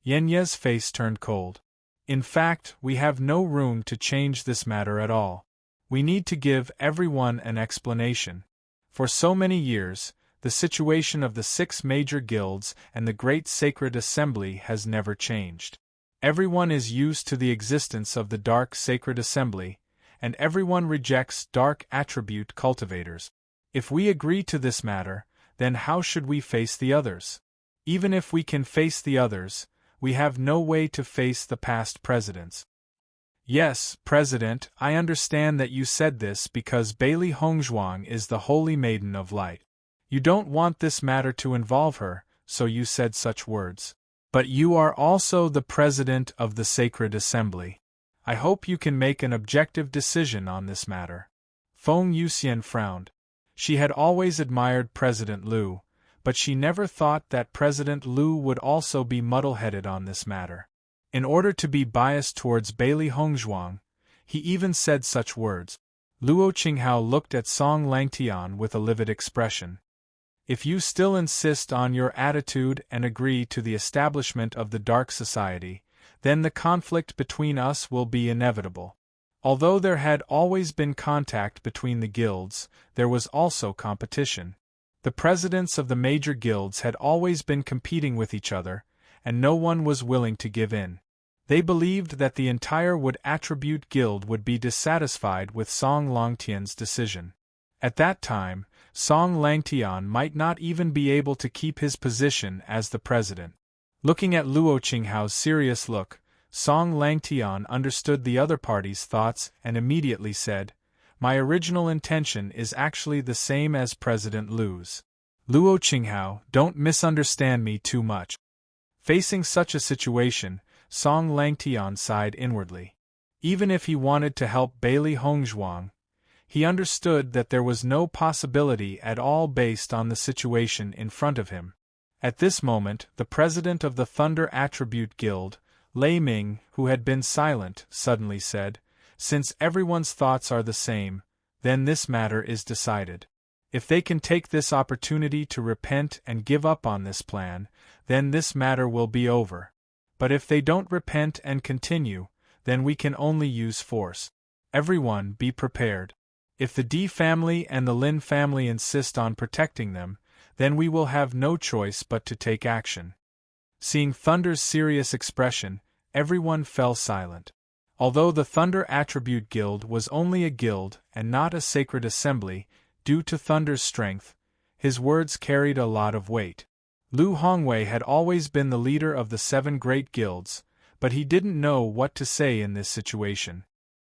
Yenye's face turned cold. In fact, we have no room to change this matter at all. We need to give everyone an explanation. For so many years, the situation of the 6 major guilds and the Great Sacred Assembly has never changed. Everyone is used to the existence of the Dark Sacred Assembly, and everyone rejects dark attribute cultivators. If we agree to this matter, then how should we face the others? Even if we can face the others, we have no way to face the past presidents. Yes, President, I understand that you said this because Bailey Hongzhuang is the Holy Maiden of Light. You don't want this matter to involve her, so you said such words. But you are also the President of the Sacred Assembly. I hope you can make an objective decision on this matter. Feng Yuxian frowned. She had always admired President Liu, but she never thought that President Liu would also be muddle-headed on this matter. In order to be biased towards Bailey Hongzhuang, he even said such words. Luo Qinghao looked at Song Langtian with a livid expression. If you still insist on your attitude and agree to the establishment of the Dark Society, then the conflict between us will be inevitable. Although there had always been contact between the guilds, there was also competition. The presidents of the major guilds had always been competing with each other, and no one was willing to give in. They believed that the entire Wood Attribute Guild would be dissatisfied with Song Langtian's decision. At that time, Song Langtian might not even be able to keep his position as the president. Looking at Luo Qinghao's serious look, Song Langtian understood the other party's thoughts and immediately said, "My original intention is actually the same as President Liu's. Luo Qinghao, don't misunderstand me too much." Facing such a situation, Song Langtian sighed inwardly. Even if he wanted to help Bailey Hongzhuang, he understood that there was no possibility at all based on the situation in front of him. At this moment, the president of the Thunder Attribute Guild, Lei Ming, who had been silent, suddenly said, "Since everyone's thoughts are the same, then this matter is decided. If they can take this opportunity to repent and give up on this plan, then this matter will be over. But if they don't repent and continue, then we can only use force. Everyone be prepared. If the D family and the Lin family insist on protecting them, then we will have no choice but to take action." Seeing Thunder's serious expression, everyone fell silent. Although the Thunder Attribute Guild was only a guild and not a sacred assembly, due to Thunder's strength, his words carried a lot of weight. Lu Hongwei had always been the leader of the 7 great guilds, but he didn't know what to say in this situation,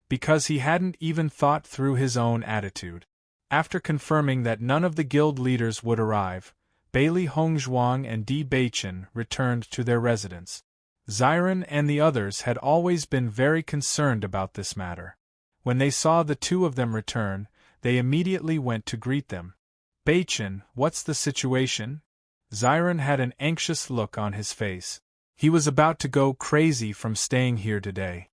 because he hadn't even thought through his own attitude. After confirming that none of the guild leaders would arrive, Bailey Hongzhuang and Di Beichen returned to their residence. Ziren and the others had always been very concerned about this matter. When they saw the 2 of them return, they immediately went to greet them. "Beichen, what's the situation?" Ziren had an anxious look on his face. He was about to go crazy from staying here today.